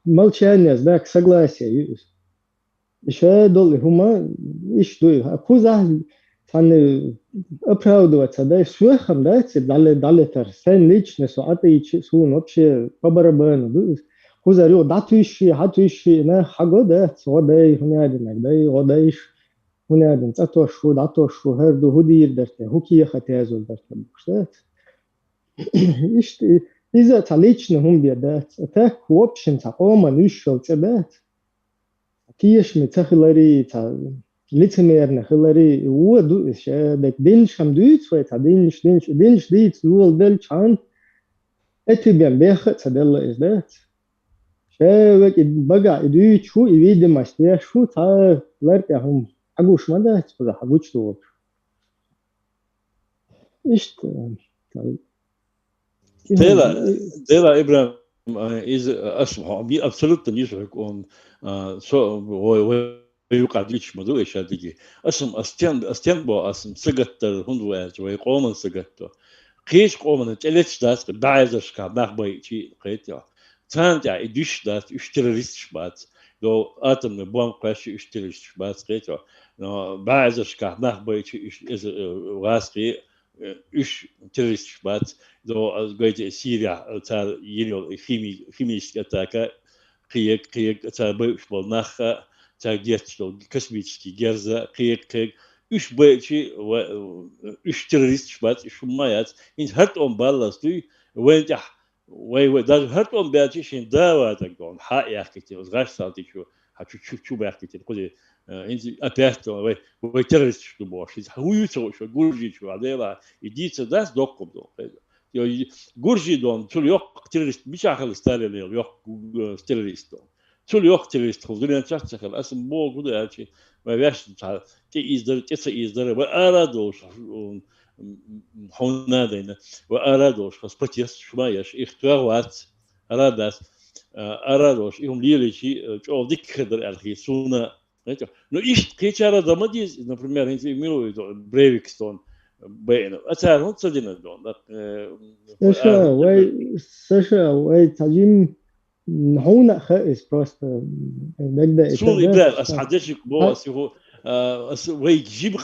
مالچانيز داك согласие يوز ишадол هما иш ду куза тан оправдываться да суахам датс далетар сен личность атыч сун вообще по барабану куза рио хатуиши на хагода содай хунядинак дай одайш هنادن أتوشو دعتوشو هردو هدير درته هكية ختازول درته بكشتات إشت إذا تعليشنا هم بيدات أتاك وابشن تقوما نشل تبات كيش متخلري تا لتميرنا خلري ودو إش دك دينش هم دويت فايت دينش ديت دول دل چان أتبين بيخت تدل إزدات شاوك بقى إدويت شو إيد ماشتيا شو تا لركا هم حقوش ماذا تقول حقوش تو إيش ديلا إبراهيم is أسمع absolut nicht und so wo يقعد ليش مدو إيش هذيك أسم أستيان بو أسم سجتر هندوات ويقوم سجتر كيش قوم تلتش داس بعزش كباخ باي شيء قيتيا تانتيا يدش داس يشتريست شبات لو أتم بوم قاش يشتريست شبات قيتيا no بعزش كباخ باي شيء إز واسقي إيش تريست شبات لو قيت سوريا تال ينو خيميش أتاكا قيق تال بيش بالنخ تال جيتشلو كسبيتشكي جرزة قيق إيش بيشي إيش تريست شبات إيش مايات إن هرت بالله دوي وين جح وي ده هرت بياتش إن داوا تقول حق يا كتير غاش سالتي شو هتشوف بيا كتير كذي إنت أبيعته وي تريست شو باش هو يسوي شو جورجي شو هذا يديت ده دوكم دو يا جورجي دون شو يوك تريست مش آخر ستاري يوك تريست شو يوك تريست خذ لنا تشخص خل اسم بو كده يا شيء ما بيعش تي إزدر وأرادوش هنا دينا وأرادوش خاص بتيس شو ما يش اختيارات أرادس арадош им лиличи чолдик хедер алхисуна. Но ищ кечара дамадис, например, если милует Брейвикстон, Бэйн, а он цадина дон. Саша, вай таджим هون خائس просто نقدر سون إبراهيم أصحابك بوس هو ويجيب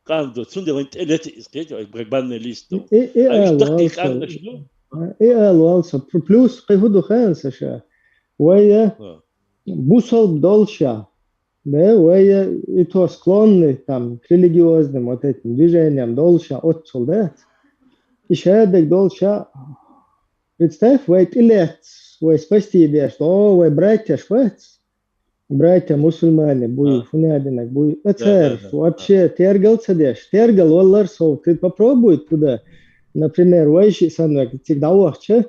قاندو سون ده وانت قلت إسقيت بقبلنا ليستو أيش دقيق عن شنو والسو بلوس قيهودو خانسة شا ويا بوصل دولشا да ويا это склонны там к религиозным вот этим движениям дольша от солдат и шедек дольша представь вайт илет вы спасти идешь, что вы братья швец, братья мусульмане, буй фунадинок, буй ацер, вообще тергал цадеш, тергал оллар сов, ты попробуй туда, например, вайши санвек, всегда уахче,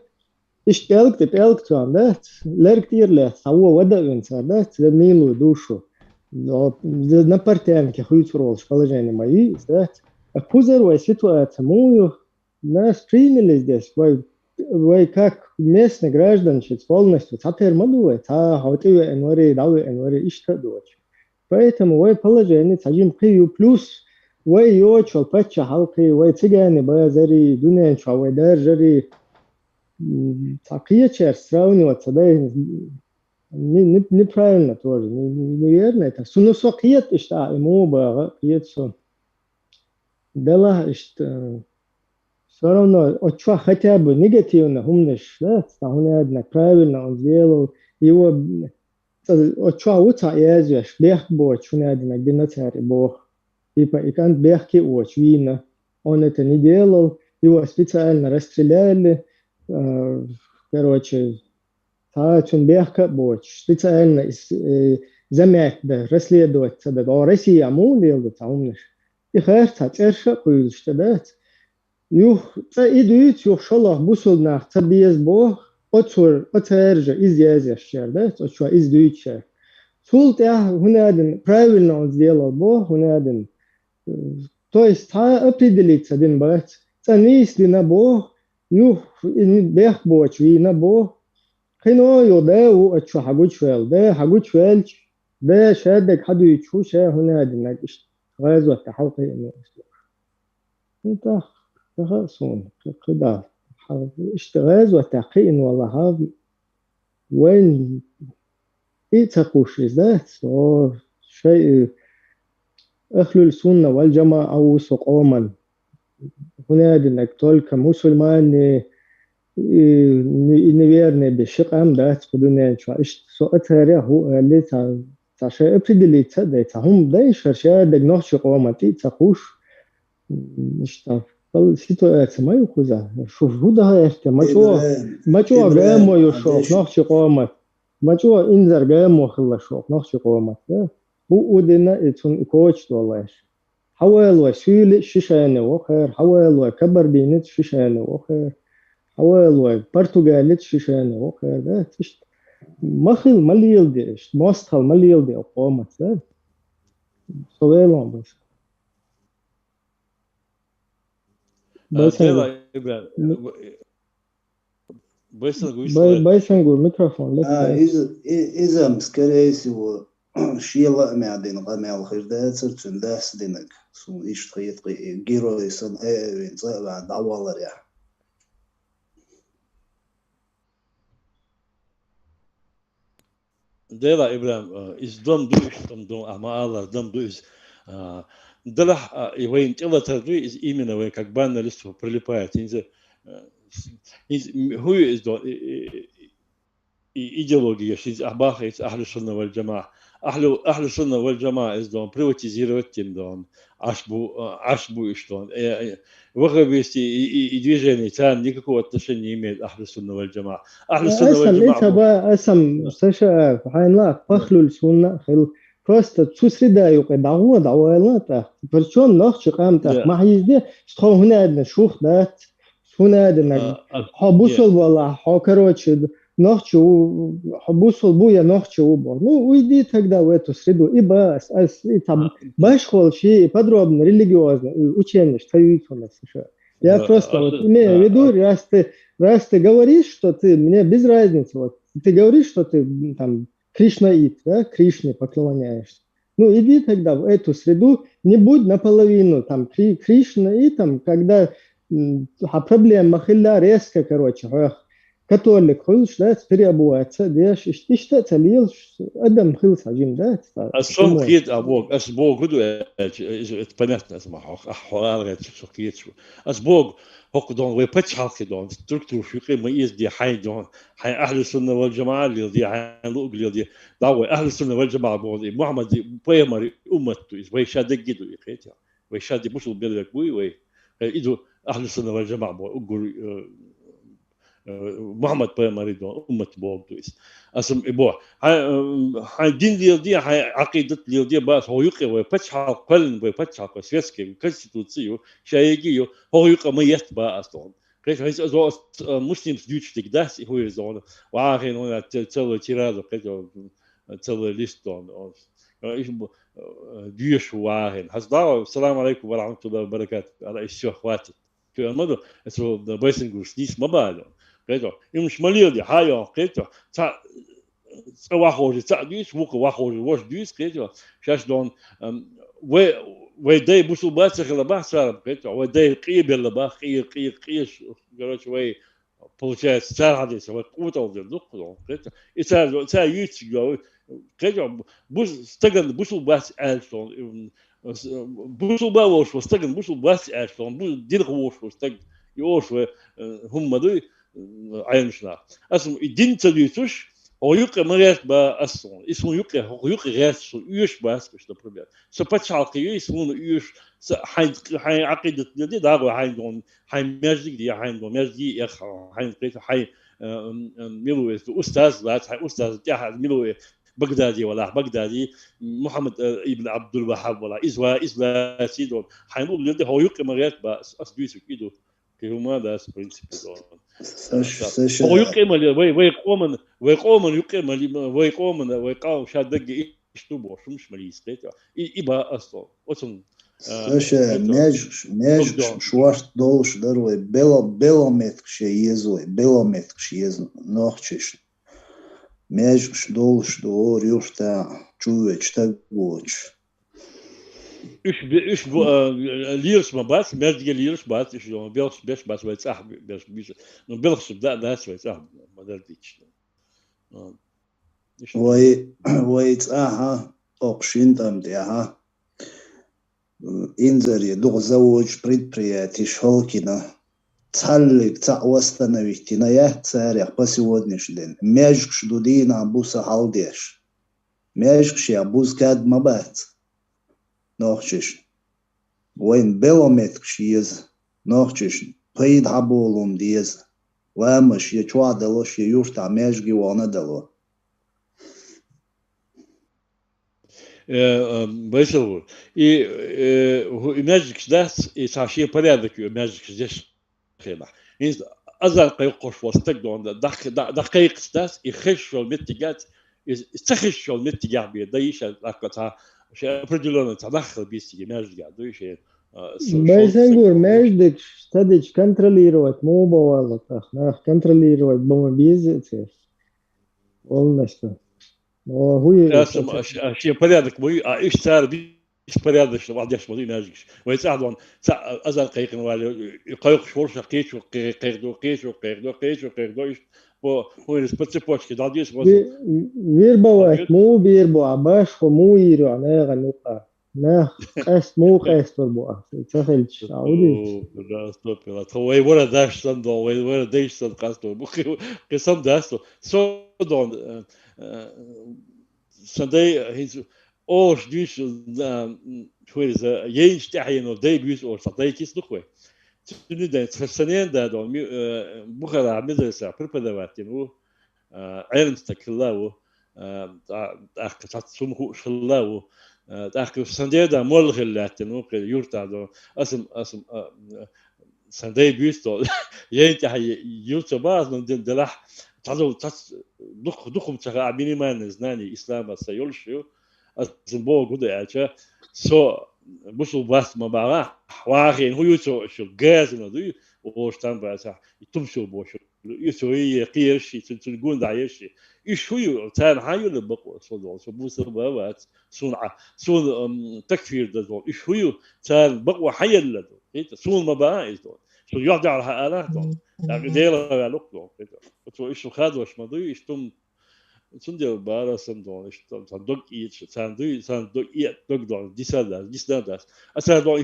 иш пелк туан, да, лерк тирле, саво вода венца, да, за милую душу, на партиянке хуйц ролш, положение мои, да, а пузырвая ситуация, мою, нас приняли здесь, вы как местный гражданчик полностью цапер мадует, а хотите энвари дави энвари иштадуч. Поэтому вы положение цажим кию плюс вы йочол пача халки вы цигане базари дунян чавай держари такие сравниваться да неправильно тоже неверно это сунусокиет ишта ему ба киетсон дела ишта все равно, отчего хотя бы негативно умнешь, да, одна правильно он сделал, его отчего уца ездишь, бег боч, он один геноцарий бог, типа и kan бегки оч, вина, он это не делал, его специально расстреляли, короче, он бегка боч, специально замять, да, расследовать, да, Россия му делает, умнешь, и херца, терша, куйлышта, да, Юх, идут, юх шалах бусулнах, табиез бог, отцерже изъязящер, да, отчего издующер. Султ я хунадин правильно он сделал бог, хунадин. То есть та определиться один бать, цанис на бог, юх бех боч вина бог. Кино ё да у отчего хагучвел, да шадек хадуичу ша хунадин нагиш. غازوة تحوطي إنه أنت خلاصون كده اشتغاز وتعقين والله هذا وين يتقوش ذات شيء أهل السنة والجماعة وسقوما هنا إنك تقول كمسلمان نويرني بشقام ذات بدون شو إيش سؤال هو اللي تشاء بدلي تصدق هم ده شرشة دجناه شقوما تيتقوش إيش بل سيتواتsia ما يخوزها شوف هو ده هيحكي ما جوا جامو يشوف نخش قامت ما جوا إنذر جامو خلا شوف نخش قامت هو ودنا يتون كوتش والله حوال وسيل شيشانة وخير حوال وكبر دينت شيشانة وخير حوال وبرتغالية شيشانة وخير ده تشت مخل مليل ديش مستخل مليل دي قامت ده سوالهم بس Байсангу микрофон. Изам, скорее всего, шила мядин гамел хирдацер цундас динак. Сун иштхит герой сан эвин зава давалар я. Дела Ибрахим из дом душ там дом амала дом душ Далах и воин тело традует из именно вы как банна листу прилипает. Хуй из до идеология, из ахбаха из ахлю сунна валь джама. Ахлю сунна валь джама из дом приватизировать тем дом. Ашбу и что. Вахабисти и движение там никакого отношения не имеет ахлю сунна валь джама. Ахлю сунна валь джама. Это ба асам саша хайнла пахлю сунна хил. Просто сусредаю дауэлата. Причем нахчи камта. Махизде что хунадна шух дат. Хунадна. Хабусул вала. Короче нахчи хабусул буя нахчи убо. Ну уйди тогда в эту среду. И бас. Там башхол ши подробно религиозно учение что есть у нас еще. Я просто вот имею в виду, раз ты говоришь, что ты мне без разницы вот ты говоришь, что ты там кришнаит, да, Кришне поклоняешься. Ну, иди тогда в эту среду, не будь наполовину там кришнаитом, когда проблема хилля резко, короче, католик хилш, да, переобувается, да, ищется лил, адам хилс один, да, الصوم خيط أبوك أسبوع كده اتبنت اسمه أحوال شقيت شو أسبوع هوك دون ويبتش حالك دون تركتو شقي ما يزدي حي دون حي أهل السنة والجماعة اللي دي حي لوق اللي دي دعوة أهل السنة والجماعة بودي محمد بيمر أمته إذا ويشاد جدو يخيت ويشاد مش البلد بوي وي إذا أهل السنة والجماعة بقول محمد بيمر دون أمة بودويس اسم إبوه هاي دين دي هاي عقيدة دي بس هو يقي ويفتح قلن ويفتح سياسي كونستитуцию شيء هو يقي ما يتبع أصلا كيف هيس أزو مسلم ديوش تقدس هو يزون وآخر هنا تلو تيرادو كيف تلو ليستون إيش ديوش وآخر هذا السلام عليكم ورحمة الله وبركاته على الشيخ اخواتي كل ما ده اسمه بيسن جوستيس ما بعده كيف يمش مليون دي حاجة كيف واحد تعديس وك واحد واش ديس كده شاش دون ويدي بوسو باسخ لباح صار كده ويدي قيب لباح قيش قالوا شوي بوتشات صار هذا سوى قوته وذلك كده إذا يتجاو كده بوس استجن بوسو باس ألفون بوسو باوش واستجن بوسو باس ألفون بوس دين خوش واستجن يوش هم دول عينشنا أسمع الدين تبيتوش هو يقرأ مرات بأصلا اسمه يقرأ هو يقرأ غاس يوش باس مش البروبلم سبتش عقية اسمه يوش حين عقيدة دي دارو حين دون حين ماجد دي حين دون ماجد دي يخ حين قيت حين ميلو أستاذ لا حين أستاذ جاهد ميلو بغدادي ولا بغدادي محمد ابن عبد الوهاب ولا إزوا سيدون حين يقول هو يقرأ مرات بأس أسدويس كيدو كهما ده برينسيبل هو يقيم ويقوم ويقاوم شادق يشتبه شو مش مليس كده يبقى أصلا وصل ساشا ماج شوارت دولش دروي بيلومتر شيء يزوي بيلومتر شيء يز نوختش ماج دولش دور يوشتا چويش تاغوش إيش ليرش ما بس ماجي ليرش بس إيش لو بيلش بيش بس ويتصح بيش لو بيلش بدا ناس ويتصح ما دلتيش ويتصح أقشين تام ديها إنزري دوغ زوج предприятий шолкина цалли восстановить на я царях по сегодняшний день мяжк шдудина буса халдеш мяжк шя бускад мабат نوخشش وين بيلومتر شيز نوخشش بيد حبولهم ديز وامش يشوا دلوش يوشتا ماجي وانا دلو بيسلو هو ماجيك داس يساشي порядок ماجيك здесь خيمة إنز أزال قيقش واستقدون دقيق داس يخش المتجات يستخش المتجات بيديش لقطها شيء определенно تدخل بيستي ماجد قاعد شيء Байсангур маждык стадыч контролировать мобовало так нах контролировать бома бизнес полностью شيء порядок مو إيش صار إيش порядок что بعد يشمل ماجيش ويساعدون أزال قيقن والي يقيق شورش قيش وقيقدو إيش هو السبتسبوش كده ديش вирбовать му вирбо абаш му иру ана ганука на قاس مو قاس تربو تخيل عودي لا ستوب لا هو ولا داش صندو ولا داش صند قاستو قسم داستو سو دون سندي هيز اوش ديش شويز ينش تحينو ديبيوس او صداي كيس نخوي تنو ده تفسنين ده دون بخلا مدرسة بريبادواتينو علم تكلاو أخ تسمو شلاو أخ سندي ده ملغلاتينو يورتا دو اسم سندي بيستو ينتهي يورتا باز من دلح تعالوا دخم تغابيني ما نزناني إسلام سيولشيو اسم بو قد أعشى سو بوسو باس ما بعرف واخين هو يسوع شو جاز إنه دوي وشتان بعسا يتمشوا بوشو يسوي قيرشي تلقون دعيشي يشوي تان هايو لبقوا صدق سبوس بابات صون تكفير دول يشوي تان بقوا حي لدو صون ما بقى دول شو يرجع على حالات دول لكن ديلا لوك دول تو ايش خادوش ما دوي اشتم Sundia bara som då han dog han dog då dissadas alltså då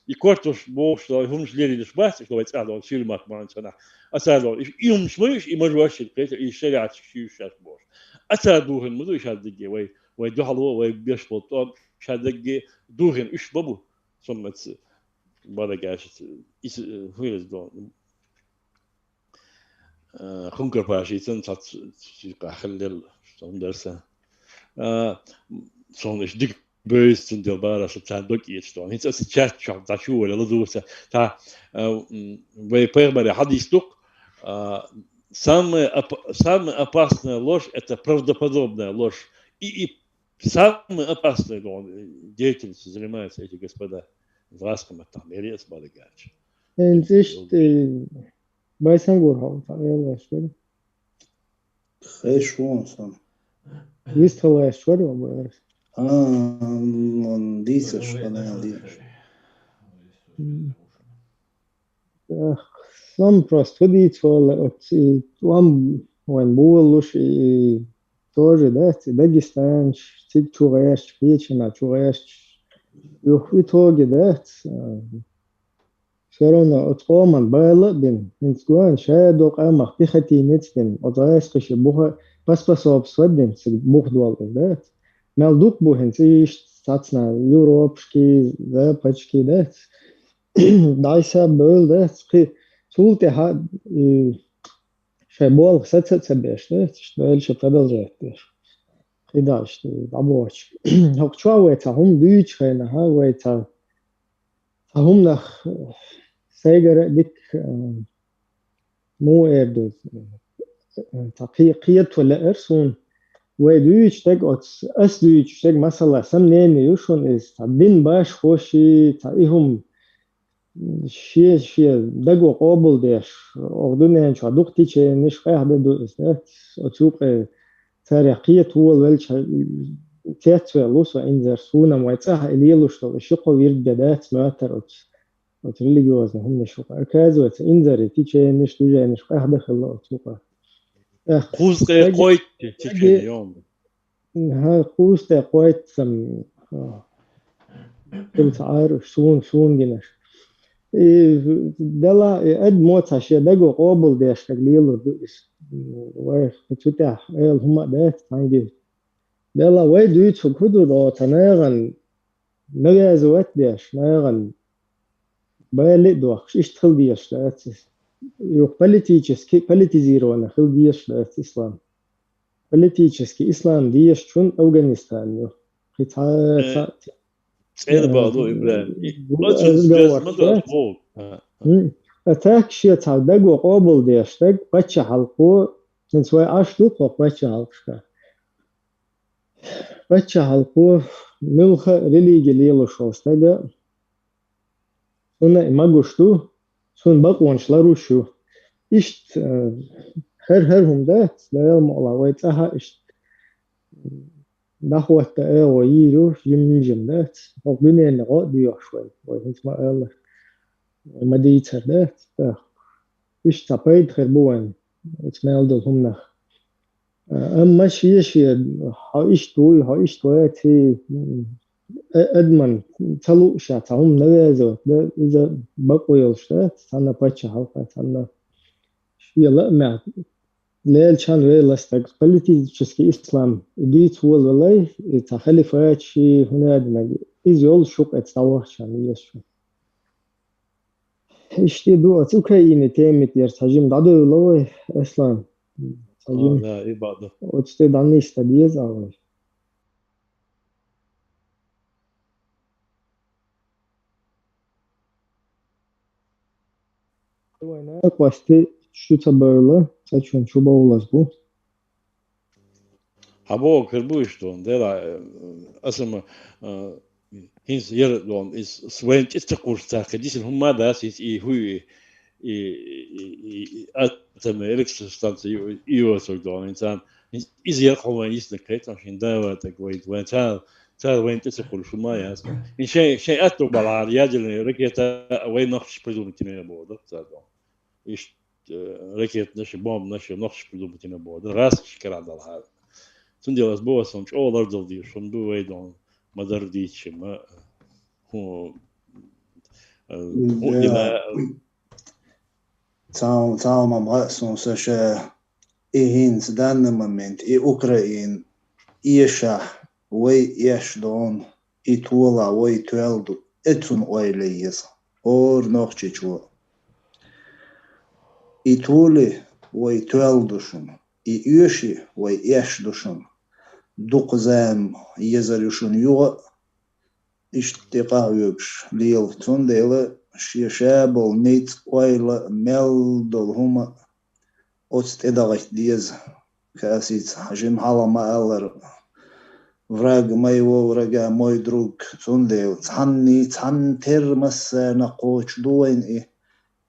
i kortos box då hums leri det spas då vet jag då filmat man såna alltså då i smush i majwash i شارع شيشات box alltså då han مدو يشادق وي دو حلو وي بيشبط شادق دوهن ايش بابو صمت بدا قاش هو ده خنكر باشي تنصت خلل صون درسه صون إيش ديك بيست من دلبارة سبتان دوك يشتون هيك أصلا شات شو تعشوا ولا لدوسة تا ويبيربري حديث دوك самая опасная ложь это правдоподобная ложь и самая опасная деятельностью занимаются эти господа в Ласком там Мерец Балагач. Байсангур хавтан ялгашвар. Хэшвон сан. Вистхалашвар обар. Он дисаш панелдиш. Сам просто дитвал от вам ван булуш и тоже да Дагестан чик чугаяш печена чугаяш юх итоге да شرنا أطعما بالبن إنسان شادو قام خطي نتسن أضايس قش بوه بس أب صدن سبوه دوال ده مالدوك بوهن سيش ساتنا يوروب شكي ذا بتشكي ده دايسا بول ده قي سولته ها شبول ست سبيش ده شتغل شفدل جاته قداش دابوش هو شوية هم ديش خينا ها ويتا هم نخ سيجر ديك مو اردوز تقيقيت ولا ارسون ودويش تك اس دويش تك مثلا سمنين يوشون از تبين باش خوشي تايهم شي دغو قبول ديش اردنين شو دقتي تشي نش قاعده دو است اتوق تاريخيه هو ولش تيتوالوس انذر سونا مويتها اليلوش تو شقو ويرجدات ماتر وتريليجوز هم شو كاز وانذر تيجي نش توجا نش قاعده خلا اتوق خوز قويت تيجي اليوم ها خوز قويت سم كنت عارف شون جنش دلا اد موت هشي دغو قبول ديش تقليل دوس و تفتح هم ده تانجي دلا وي دويت فكدو دو تناغن نغازوات ديش ناغن بالي دوخش اشتغل ديش لات يو политически политизировано хил дiyеш лат ислам политически ислам дiyеш чун Афганистан ю хита سأل بعضه إبراهيم أتاك شيء تعدق وقابل ديشتق بتش حلقو نسوي عشلو بتش حلقشك بتش حلقو ملخ ريليجي ليلو شوستق سنة ماغوشتو سن باقوانشلارو شو إشت هرهم ده يوم الله ويتها إشت نحوة ويرو يمجم ده وقدني نقاط بيوشوي وهنت ما الله ما ديتر ده إيش تبايد خربوان تمال دلهم نخ أما شيء هايش توي تي أدمن تلو شاتهم نوازو ده إذا بقوا يلشت تنا بتش حلقة تنا شيء لا ما ليل شان ريلاستك политический إسلام ديت هو والله تخلفات شيء هنا أدنى إزول شوك أتصور شان يشوف إشتي دو أوكرانيا تيمت يرتجم دادو لوي أصلا تجم لا إبادة وتشتي داني استديز أول وين أقوستي شو تبارله saçon çuba olas bu. Habo kırbuş don dela asma hins yer don is swen ist kursta kedisin humma das is I hui أتم إلكترستانسي يوصل إنسان إذا يقوم يسلك عشان دعوتك وين تال وين تسقل شو ما يسمع إن شيء أتو بالعرياج اللي ركيت وين نخش بدون تنين بود صادق إيش ركيت نش بوم نش نخش بدون تنين بود راس شكل على هذا تندي أسبوع سمش أول أرجل دي شو ندو ويدون ما درديش ما هو Ja, tamo som se še ihins danne moment I Ukrain iesha way ieshdon I tola way tweldu etun oileis or nochchichu I tuli way tweldushun I ishi way ieshdushun duqzam yezarushun yuga ishtiqayuks lil tundele شيشابل نيت قويلة ملدل هما أوست إدغش ديز كاسيت حجم حالا ما ألر وراغ مايو ورغا موي دروغ تندل تحن تر مسا نقوش دوين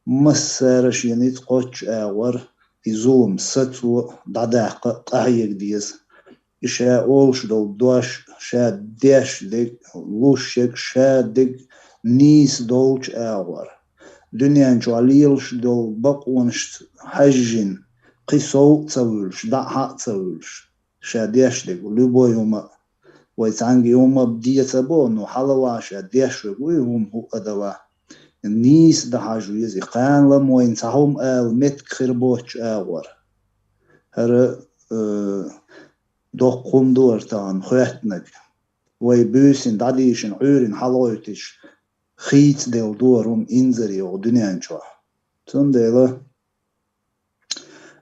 مسا رشينيت قوش آور إزوم ستو داداق قايق ديز إشا أولش دو دوش شا ديش ديك لوشك شا ديك نيس دولش آور دنيان جواليلش دول بقونش حجين قيسو تسويلش دعها تسويلش شاديش ديك وليبو يوما ويتانجي يوما بدية تبونو حلوا شاديش ويهم هو أدوا نيس دحاجو يزي قان لموين تاهم مت خربوش آور هر دوقهم دورتان خواتنك ويبوسين داديشن عورين حلويتش خيت ديل دورهم إنزري ودنيان شو تنديلا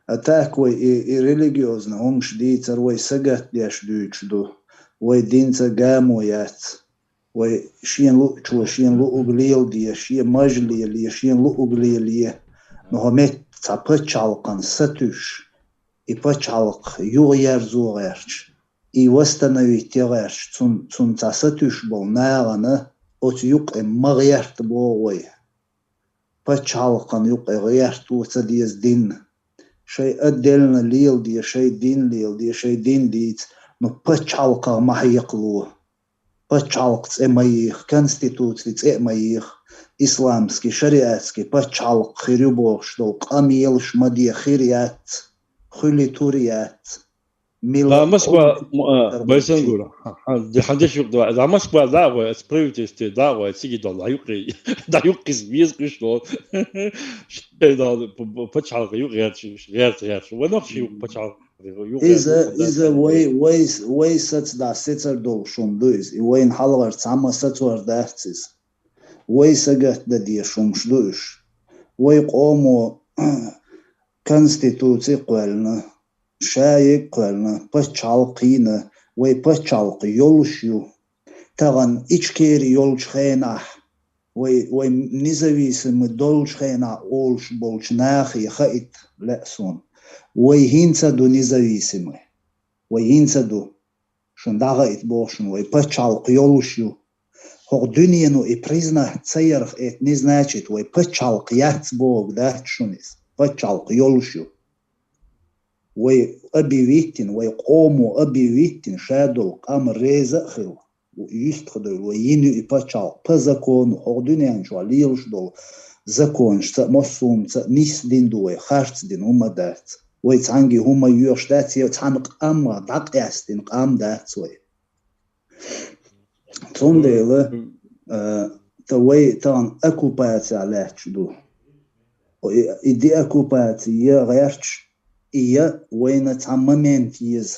أتاك وي ريليجيوزنا هم شديد وي سجت ليش دوتش دو وي دينتا جامويات وي شين لو شو شين لو أقليل دي شين مجلي اللي شين لو أقليل لي نهمت تبتشالقن ستوش يبتشالق يغير زوغيرش يوستنوي تيغيرش تون تستوش بولناغنا أوت يق مغيرت بووي بتشالقن يق غيرت وتديز دين شيء أدلنا ليل دي شيء دين ليل دي شيء دين ديت نو بتشالقه ما هيقلوه بتشالق إمايخ كونستيتوتي إمايخ إسلامسكي شريعتسكي بتشالق خيريبوش دو قاميلش مدي خيريات خلي توريات لا مسكوا بيسنقول دي حدش يقدر لا مسكوا دعوة سبريتست دعوة سيجي دول يقري دا يقيس بيسكش دول ده بتشعل غير ونخشي بتشعل إذا وي سات دا ستر دول شوم دوز وين حلغر تعمى ستور دافتس وي سجت دا دي شوم شدوش وي قوموا كونستيتوتي قولنا شايق قولنا بتشالقينا وي بتشالق يولشيو تغن إچكيري يولش خيناح وي نزويسم دولش خينا أولش بولش ناخي خيط لأسون وي هينسدو نزويسم وي هينسدو شن داغيت بوشن وي بتشالق يولشيو هو دنيانو إبريزنا تسيرخ إت نزناچت وي بتشالق ياتس بوغ دات شونيس بتشالق يولشيو وي أبي ويتن وي قومو أبي ويتن شادو قام ريزا خيو ويستخدل وينو إبتشال بزاكون أردنيان جواليلش دول زاكونش تا مصوم تا نيس دين دوي خارج دين هما دات وي تانجي هما يوش دات يتانق أما داق يستين قام دات وي تنديلا توي تان أكوباتي عليك دو إدي أكوباتي غيرش إيا وين تعممين تيز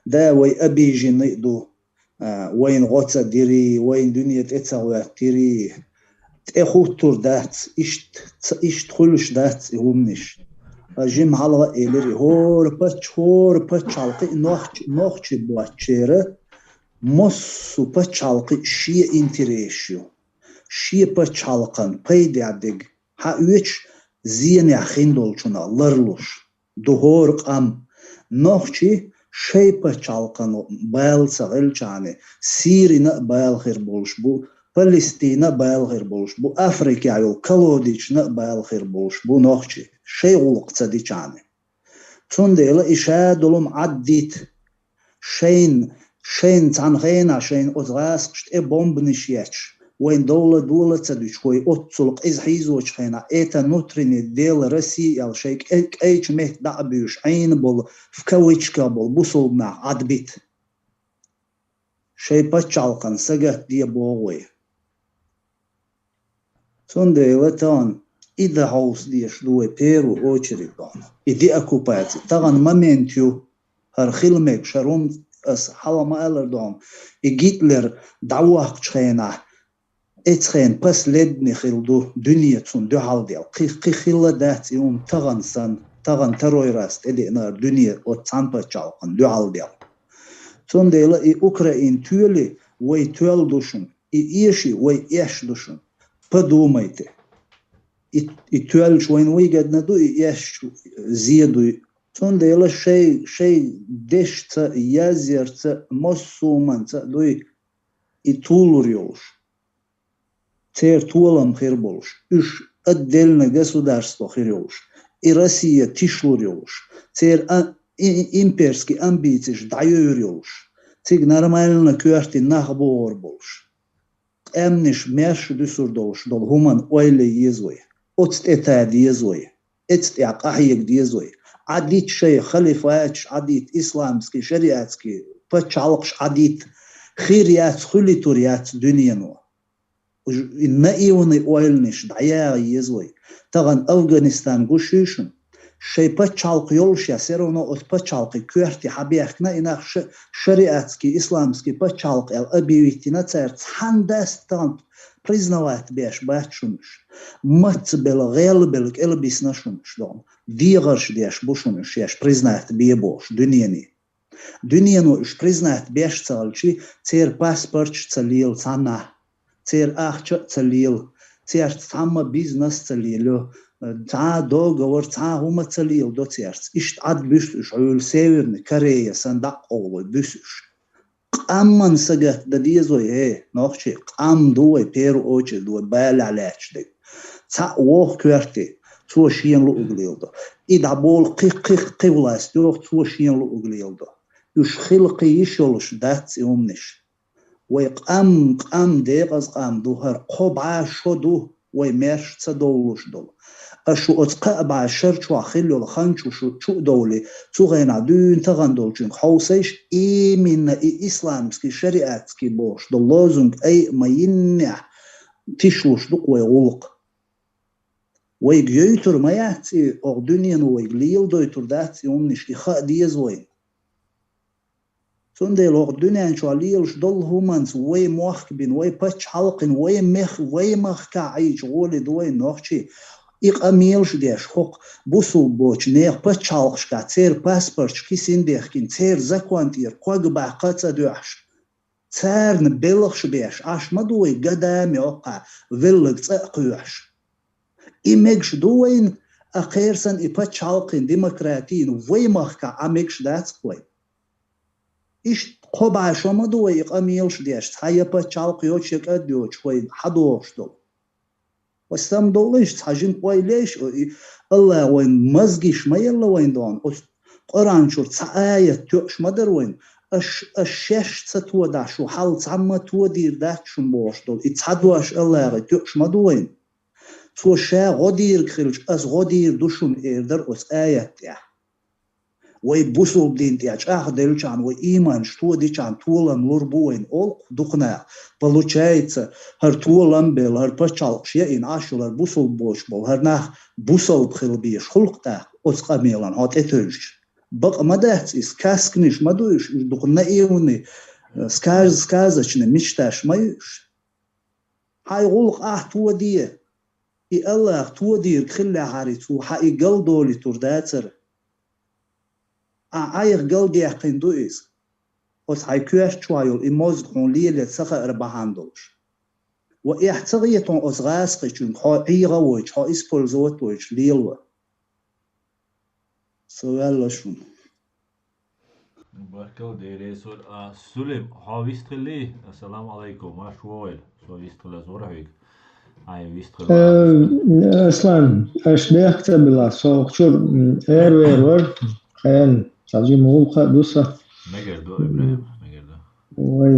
دا وي أبي جيني دو وين غوتا ديري وين دنيا تتساوات ديري تأخوتور دات إشت خلوش دات همنش جيم حلقة إلري هور باتش حلقة نوخش بواتشيرة مصو باتش حلقة شيء انتريشيو شيء باتش حلقة بيدي عدق حاويتش زين يخين دولشونا لرلوش دهور قام نوخشي شيء بتشالقن بايل سغل چانه سيرنا بايل خير بولش بو Palestina balğır buluş. Bu Afrika yol Kalodiçna balğır buluş. Bu nohçi. Şey uluqca diçani. Tundela işe dolum addit. Şeyin tanğena şeyin ozğasqşt bombnişyeç. وين دولة تدوش كوي أتصلق إز حيزوش خينا إيتا نوتريني ديل رسي يال شيك إيش مهت دعبيوش عين بول فكويش كابل بوصل مع عدبيت شي بچالقن سجت دي بوغوي سون ديلتان إذا هوس ديش دوي بيرو أوشري دون إدي أكوباتي طغن ممنتيو هر خلمك شروم أس حالا ما ألر دون إجيتلر دعوة خينا اتخين بس لدني خلدو دنيا تون دو حالديال قي خيلا دات يوم تغن تروي راست ادي نار دنيا او تانبا چالقن دو حالديال تون ديلا اي اوكراين تولي وي تول دوشن اي ايشي وي ايش دوشن подумайте и تول شوين وي قدنا دو اي ايش زيادو تون ديلا شي دشتا يازيرتا مسومانتا دو اي تولور يولش Цер туалам херболш, уж отдельно государство херболш, и Россия тишлурёлш, цер имперский амбиции дайорёлш, циг нормально кюрти нахборболш. Эмниш мяш дюсурдолш, дол хуман ойле езой, отст этад езой, этст як ахьек езой, адит шей халифач, адит исламский, шариатский, пачалкш адит, хириац, хулитуриац дюньяно. النائيوني اويلنش دعيا يزوي طبعا افغانستان غشيشن شي بچالق يولش يسرونو ات بچالق كورتي حبيخنا انخ شريعتسكي اسلامسكي بچالق ال ابيويتينا церц хандастан признавать беш бачунш мат бел гел бел элбис нашунш дом дигаш деш бушунш яш признать бебош дуньяни уж признать беш цалчи цер паспорт цалил цана цер ахча цалил, цер сама бизнес цалило, ца договор, ца хума цалил до церц. Ишт ад бюстуш, аюл Северный Корея, сандак олой бюстуш. Амман сагат да дизой, нохчи, ам дуой, перу очи дуой, байля лячдик. Ца ох кверти, цуа шиен лу углилдо. И да бол қи власть, дуох цуа шиен лу углилдо. Уж хилқи ишолуш дац и умниш. ويقام ديقز قام دوهر قبع شدو ويمرش تصدولوش دول أشو أتقع بعشر شو أخلو لخانشو شو دولي شو غينا دون تغن دولشين حوسيش إي من إي إسلامسكي شريعتسكي بوش دول لازم أي ما ينع تشوش دوك ويغلق ويجيتر ما يعتي أو دنيا ويجليل دويتر داتي أمنش إخاء ديز وين سندي لوق دنيا شواليلش دول همانس وي موخبين وي باتش حلقين وي مخ كعيش غولي دوي نوخشي إق أميلش ديش خوق بوسو بوش نيخ باتش حلقش كا تير باسبورش كي سنديخ كين تير زكوانتير قوغ باقاتا دوحش تير نبلغش بيش عش ما دوي قدامي وقع فيلق تقوحش إميكش دوين أخيرسن إي باتش حلقين ديمقراطيين وي مخ كعميكش داتس قوي إيش قبع شما دوي قميلش ديش هيا بچالق يوشك أديوش وين حدوش دول وستم دولش تحجين قوي ليش الله وين مزقيش ما يلا وين دون قرآن شور تآية تؤش مدر وين الشش تتوى داشو حال تعمى توى دير داشون بوش دول اتحدوش الله تؤش مدوين تو شا غدير كخلش أس غدير دوشون إيردر أس آية تيح وي بوسو بدين تياج دلчан وي إيمان что дичан тулам лурбуин ол духна получается хар тулам бел хар пачалшия ин ашулар бусул бош бол хар нах бусул бхилбиш хулқта осқамелан хат этөш бак мадат из каскниш мадуиш духна иони сказочный мечташ маюш хай гулқ туадие и аллах туадир خلى حارتو حي قلدولي ترداتر عايق قلدي يحقين دوئيس وس هاي كوش شوائل إموزقون ليلة سخة إرباهاندوش وإحتغيتون أصغاسقي چون خا عيغا ويش خا إسبولزوت ويش ليلوة سوال شون Barkel, det är så Sulim, har visst relé. Assalamu alaikum, vad är So izstrela zorvīgi. Ai, izstrela. Aslan, aš neakceptēju savu čur ērvēru, kēn, saģi mūlka dusa. Megerdo, Ibrahim, megerdo. Vai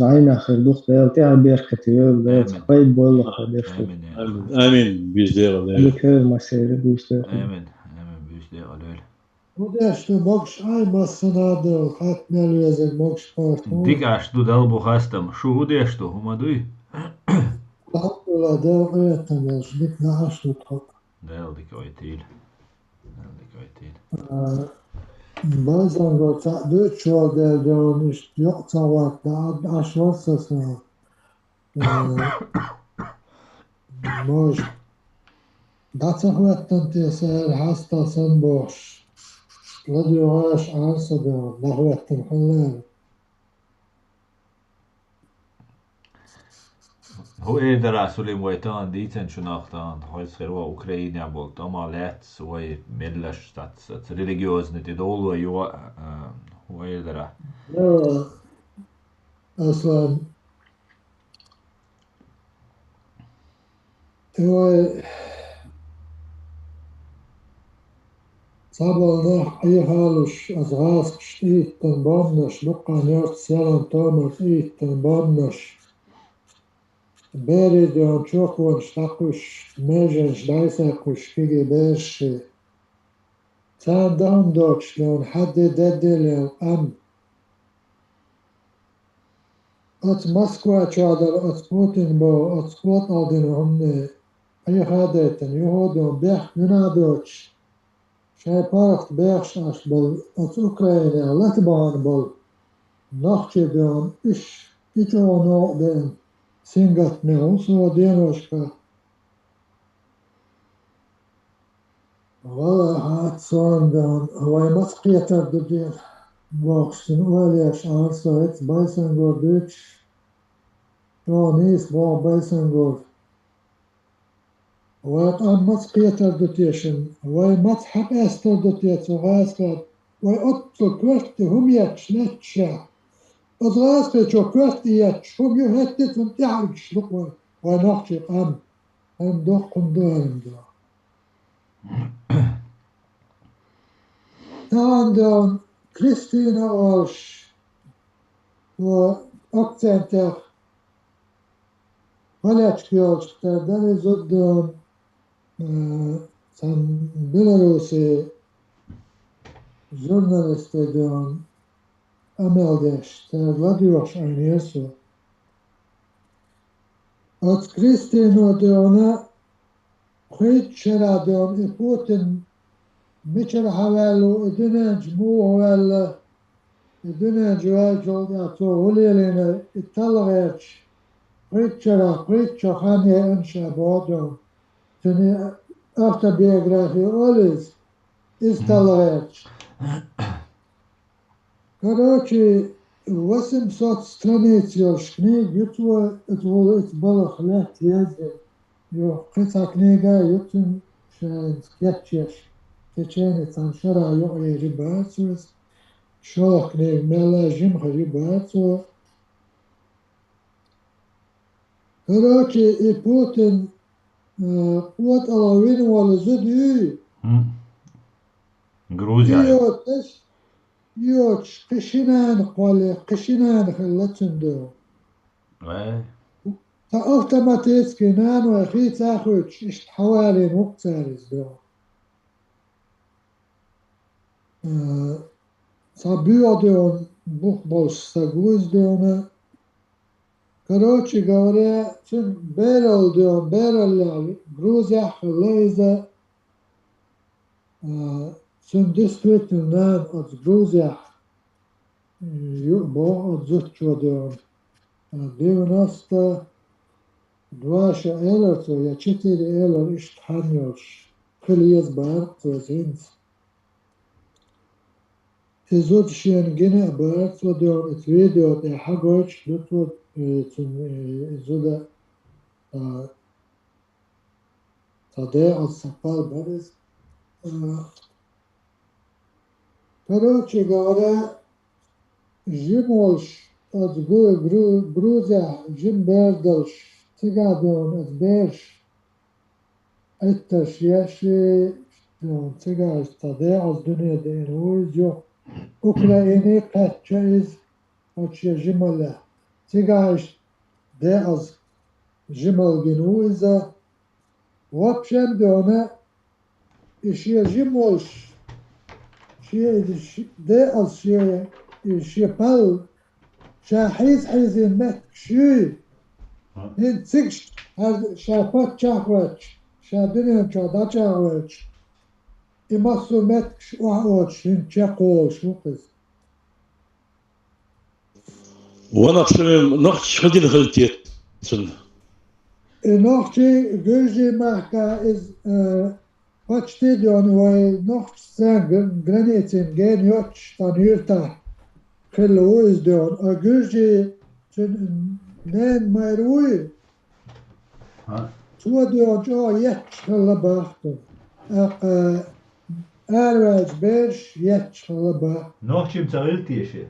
zaina khirduq beel tia berkati beel khayb bolla khadeftu. Amin bizde var. Likör masayı büyüste. Amin büyüste alöl. Bu da işte moks aymasına da hatmel vezir moks partu. Dikaş du dalbu hastam, şu udeştu humaduy. Hatmela da öğretemez, bitne haşlu tak. Deldik oytil. Bazen rota dört çuval derden işte yok tavakta aşvarsasına. Moş. Datsakvettan teser hastasın boş. Radyo aş ansada nahvettan halal. هو ايه دراسو لي مويتان ديتن شناختان هاي سخيروا اوكراينيا بولت اما لات سوي ملش تات ريليجيوزني تدولو يو هو ايه درا Ya aslan sabahına iyi halış azgaz kıştıyitten bannaş lukkan yort selam tamar iyitten bannaş beri diyon çok vanş takuş mejenş daysakuş kigi berşi sen dağın doçliyon haddi dediliyon am at Moskva çadar at Putin bo at skot aldın homne iyi hadeten yuhodon beh yunadoç شايفارك بيخشاش بل أوكرانيا لاتبان بل نحكي بيان إيشو نوع بين سينغات نيو سو دينوشكا ولا هات صان بيان هواي مسقيتر دبير باقشن أوليش عارسا إتس بايسنغور دوش جونيس با بايسنغور وات أن مسقيتر دوتيشن وای مذهب استر دوتيت وغاسكات وای أطل كوشت هم يتشنتشا أطغاسكات شو كوشت يتش هم يهتت من تعرق شلق وای نحكي أم دوخن دارم دو تاندون كريستينا أولش و أكتنتر Paljački očkter, dani zudon sam Belarusi žurnaliste don ameldeš, ter vadioš anjesu. Od Kristino dona Hritčera don I Putin mičer havelu I dünenç mu havella I dünenç vajol ja to uljeline I talveč Pritcha Hane Ansha Bodo, Tuni autobiography always is talvech. Короче, 800 страниц книг, это было лет ездил. Эта книга, ютун скетчеш, теченец аншара и рибацус, шо книг мела жимха рибацус. Короче, и Путин вот половину вали зуди. Грузия. Йоч, кишинан хлатсундо. Та автоматически нану ахит ахуч ишт حوالي نقطة دو. Сабиодон бухбол сагуздона. Короче говоря, Берл, Грузия, Лейза, действительно от Грузии, от Зутчо 92 елерцо, я 4 елер иштханьош, хилиез баарцо зинц. Изот шенгене баарцо дон, ит видео де хагоч, лутвот, изода таде от сапал барез. Короче говоря, Жимолш از گروزه جیم بردلش تگادون از برش ایتش یشی دون تگاش تاده از دنیا دینویز جو اوکراینی قطعه از اچه جمله تگاش ده از جمل گنویزه وابشم دونه işe jimolş ده از شيبال شاحيز حيزين مات شوي هن تسكش شافات شاهواتش شادنين شادا شاهواتش إماسو ماتش وعواتش هن شاقوش وقز وانا بسمم نقش خدين خلتيت نوختي جوجي معكا إز Kaçtı diyorsun vay sen granitin gen yok tanıyorta kıllı izliyor. Agürci nen mayruy. Tuğa diyor ki yet kılla baktı. Ervez beş yet kılla baktı. Nohçim çağırtı yeşi.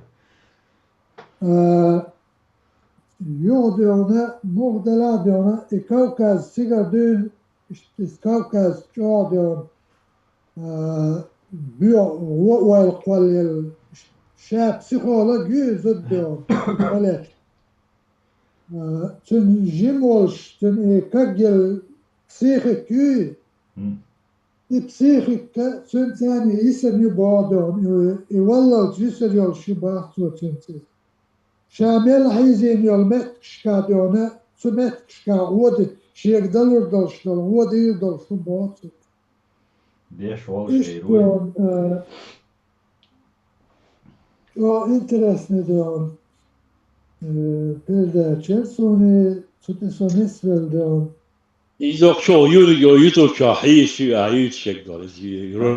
Yok diyor ona muhdela diyor ona Kavkaz sigar dün işte Kavkaz çoğu diyor والقوال شاب psixolog yüzü diyor. Öyle. Tün jimolş, tün kagel psixik yüz. Psixik tün tani isen yübadon. Valla cüsel yol şu bahtu tün. Şamel hayzin yol metkşka diyorna. Su metkşka vodi. Şiyek dalur dalşlar. Vodi yudal şu bahtu. Diye şol şey diyor. O interesne diyor. Bir de çersoni tutisoni svel diyor. İzok çoğu yürüyor çahiş ayıt şekler.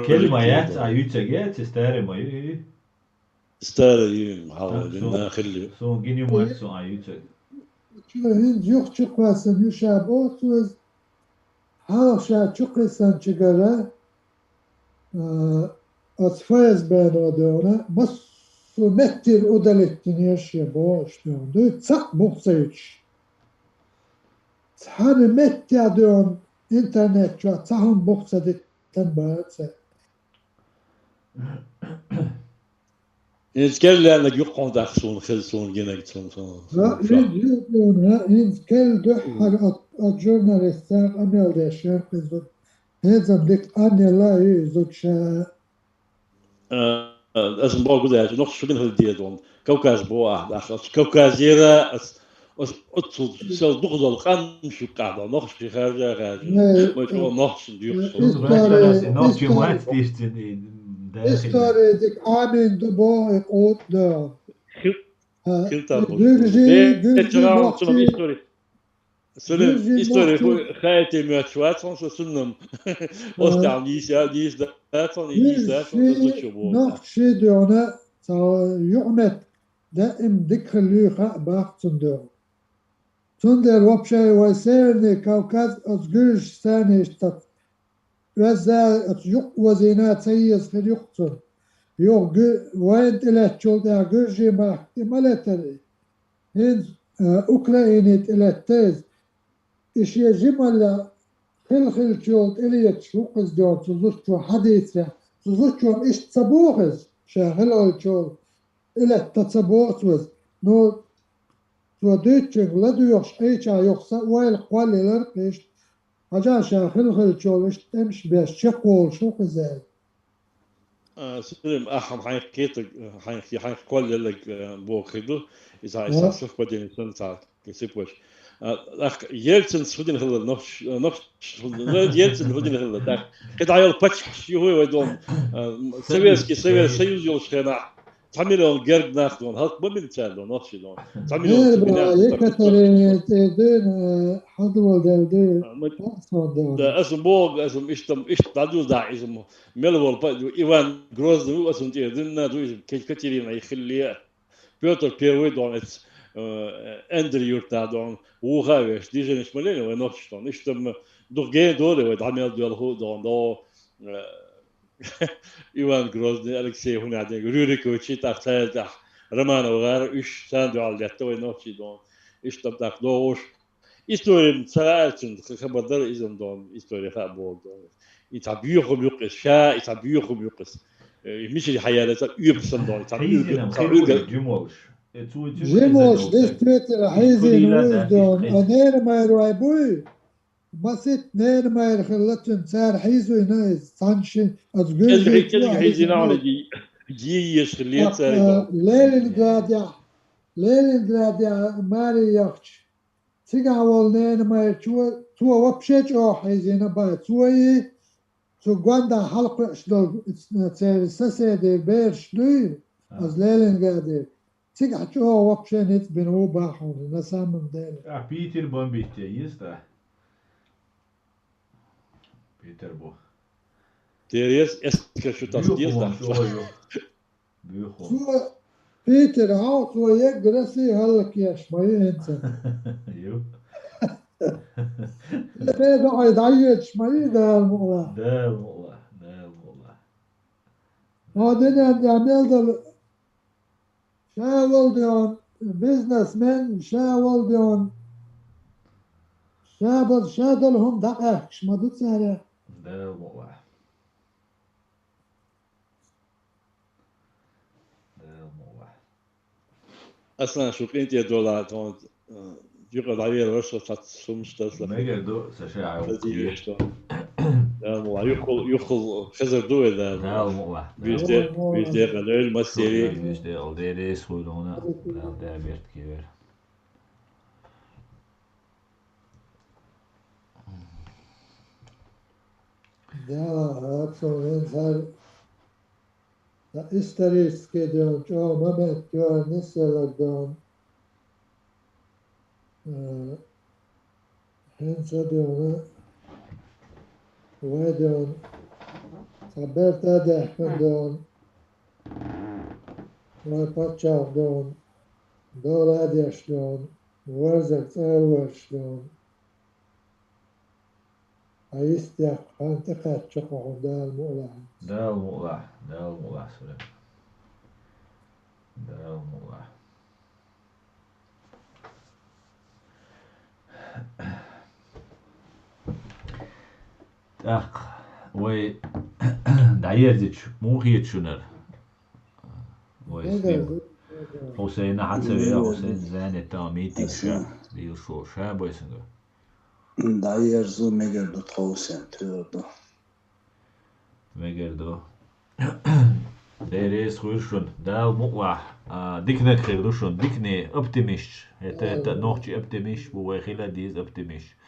Kelimeyet ayıt şekler isterim ayı. İsterim havadına khilli. Son gini muet son ayıt şekler. Hiç yok çıkmasın yuşabotuz. Haşa çıkırsan çıkara. Atfayız ben o diyorna. Masu mettir odalettin yaşaya boş diyordu. Sak muhsayıç. Hani metti diyorun internet şu sahun muhsadetten bağırsa. İzkerlerle yok kontak son gene son. Yok diyorna. İzkel duhar at jurnalistler amel deşer kızı. Hezem dik anneler yüzük şa. As een bal goed nog zo binnen die dan. Kaukaz boa, als Kaukazera als zelf nog wel gaan zoeken dan nog je gaat. Maar gewoon nog zo duur. Nohçi muet diştin. İstare dik amin dubo ekot da. Hilta bu. Gürci Histori. Söyle histori bu hayatı müetçuat sonra sunnum. Ostan diyiz da sonra da bu. Nohçi diyorna yu'met daim dikhalüha baktın diyor. Tunder vapşay ve serni Kavkaz az gürş sani iştat. Vezza yok vazinat sayyiz khil yuqtun. Yok vaynt ilet çolda gürşi mahtimaletleri. Hiz Ukraynit ilettez. İşe cimalla خل شوط إليت شو قصدي تزوجته حديثة تزوجته إيش تصبوغز شاهل شو إلى تصبوغز نو توديتشن لدو يخش أي شيء يخص ويل قوالي لرقش حاجة شاهل شو إيش تمش بيش شقول شو قصدي سلم أحم حين قال لك بوخدو إذا إسافر بدين سنة كسبوش Jeltsin schodin hilla noch Jeltsin schodin hilla tak. Kad ayol patch yuhu wedon Sovetski Союз yolşkena tamilon gerg naxdon halt bomin çaldon nochidon. Tamilon Yekateri tedin hadwal deldi. Da asm bog asm ish tadu da ism melwol Ivan Grozny asm tedin du Katerina يخلي Piotr Первый donets Ender yurttadan uğraş diyeceğin işmelerini ve noçtan işte durge doğru ve damel diyorlar da Ivan Grozny Alexey Hunadin Rurikovich tahtayda Roman ogar üç sen de aldattı ve noçi don. İşte tak doğuş. İstorim sağalçın haberdar izin don. İstori ha boldu. İtabiyuhum yuqis şa İtabiyuhum yuqis. Mişi hayalata üyüpsün don. حيزينم خير جمولش جيموش دستويتر حيزين ويزدون أنين ما يروي بوي basit neer خلتن صار حيزو ينايز سانشي أزجوجي كذا حيزين على جي يشخليت ساري ليلينغراد يا ماري يختش تيجا والنين ما يرتوا توا وبشيت أو حيزين باي توي تو غواندا حلقة شلو تسير دي بيرش لوي از ليلينغراد تيجا حتى أو وبشيت بينو باحون نسام مدل بيتر بومبيتي يستا بيتر بو Teres eska şu tasdiyes da. بيتر هاو تو يقرسي هلك يشمي انت يو لا بقى يضيع شمي ده الموضوع ده الموضوع هذا يعمل ده شاول ديون بزنس مان شاول ديون شادلهم دقيق شمدت سهله ده الموضوع Aslan şu kinti dolar ton yukarı daire varsa tat sonuçta ما يقدروا سشاعر Ya mu yukul hazır do eder. ده الموضوع Bizde kalır maseri. Bizde aldere soyduğuna ده بيرت كبير ده هاتو انسان ده استريس كده جو ممت جو نسلك دون هنسا دون ويدون خبرت دحكن دون ويباتشاف دون دول اديش دون ورزق تاوش دون هيستيق هانتقات شقه ده المؤلع ده الموضوع سلام ده الموضوع تاق وي دايرتش مو هي تشنر وي حسين حتسوي حسين زاني تا ميتينغ شا بيو شا بويسنغ Dayer zo megerdo tausen tördo. مجردو ديريس خوشون دال مقوع ديكنا خيردوشون ديكني optimish هتا نوختي optimish بو خيلا ديز optimish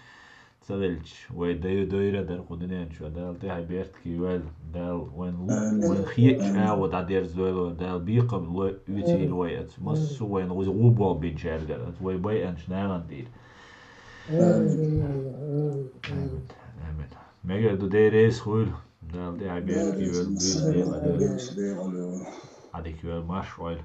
تسالش وي دايرة در خدنين شو دال تي هاي بيرت كيوال دال وين خيش او دا دير زولو دال بيقم لو يوتي لويت مس وين غوبو بينشارجر وي باي انش ناغان دير مجردو ديريس خويل دال تي هاي بيرت كيوال بيز ديل هذيك يوال ماش ويل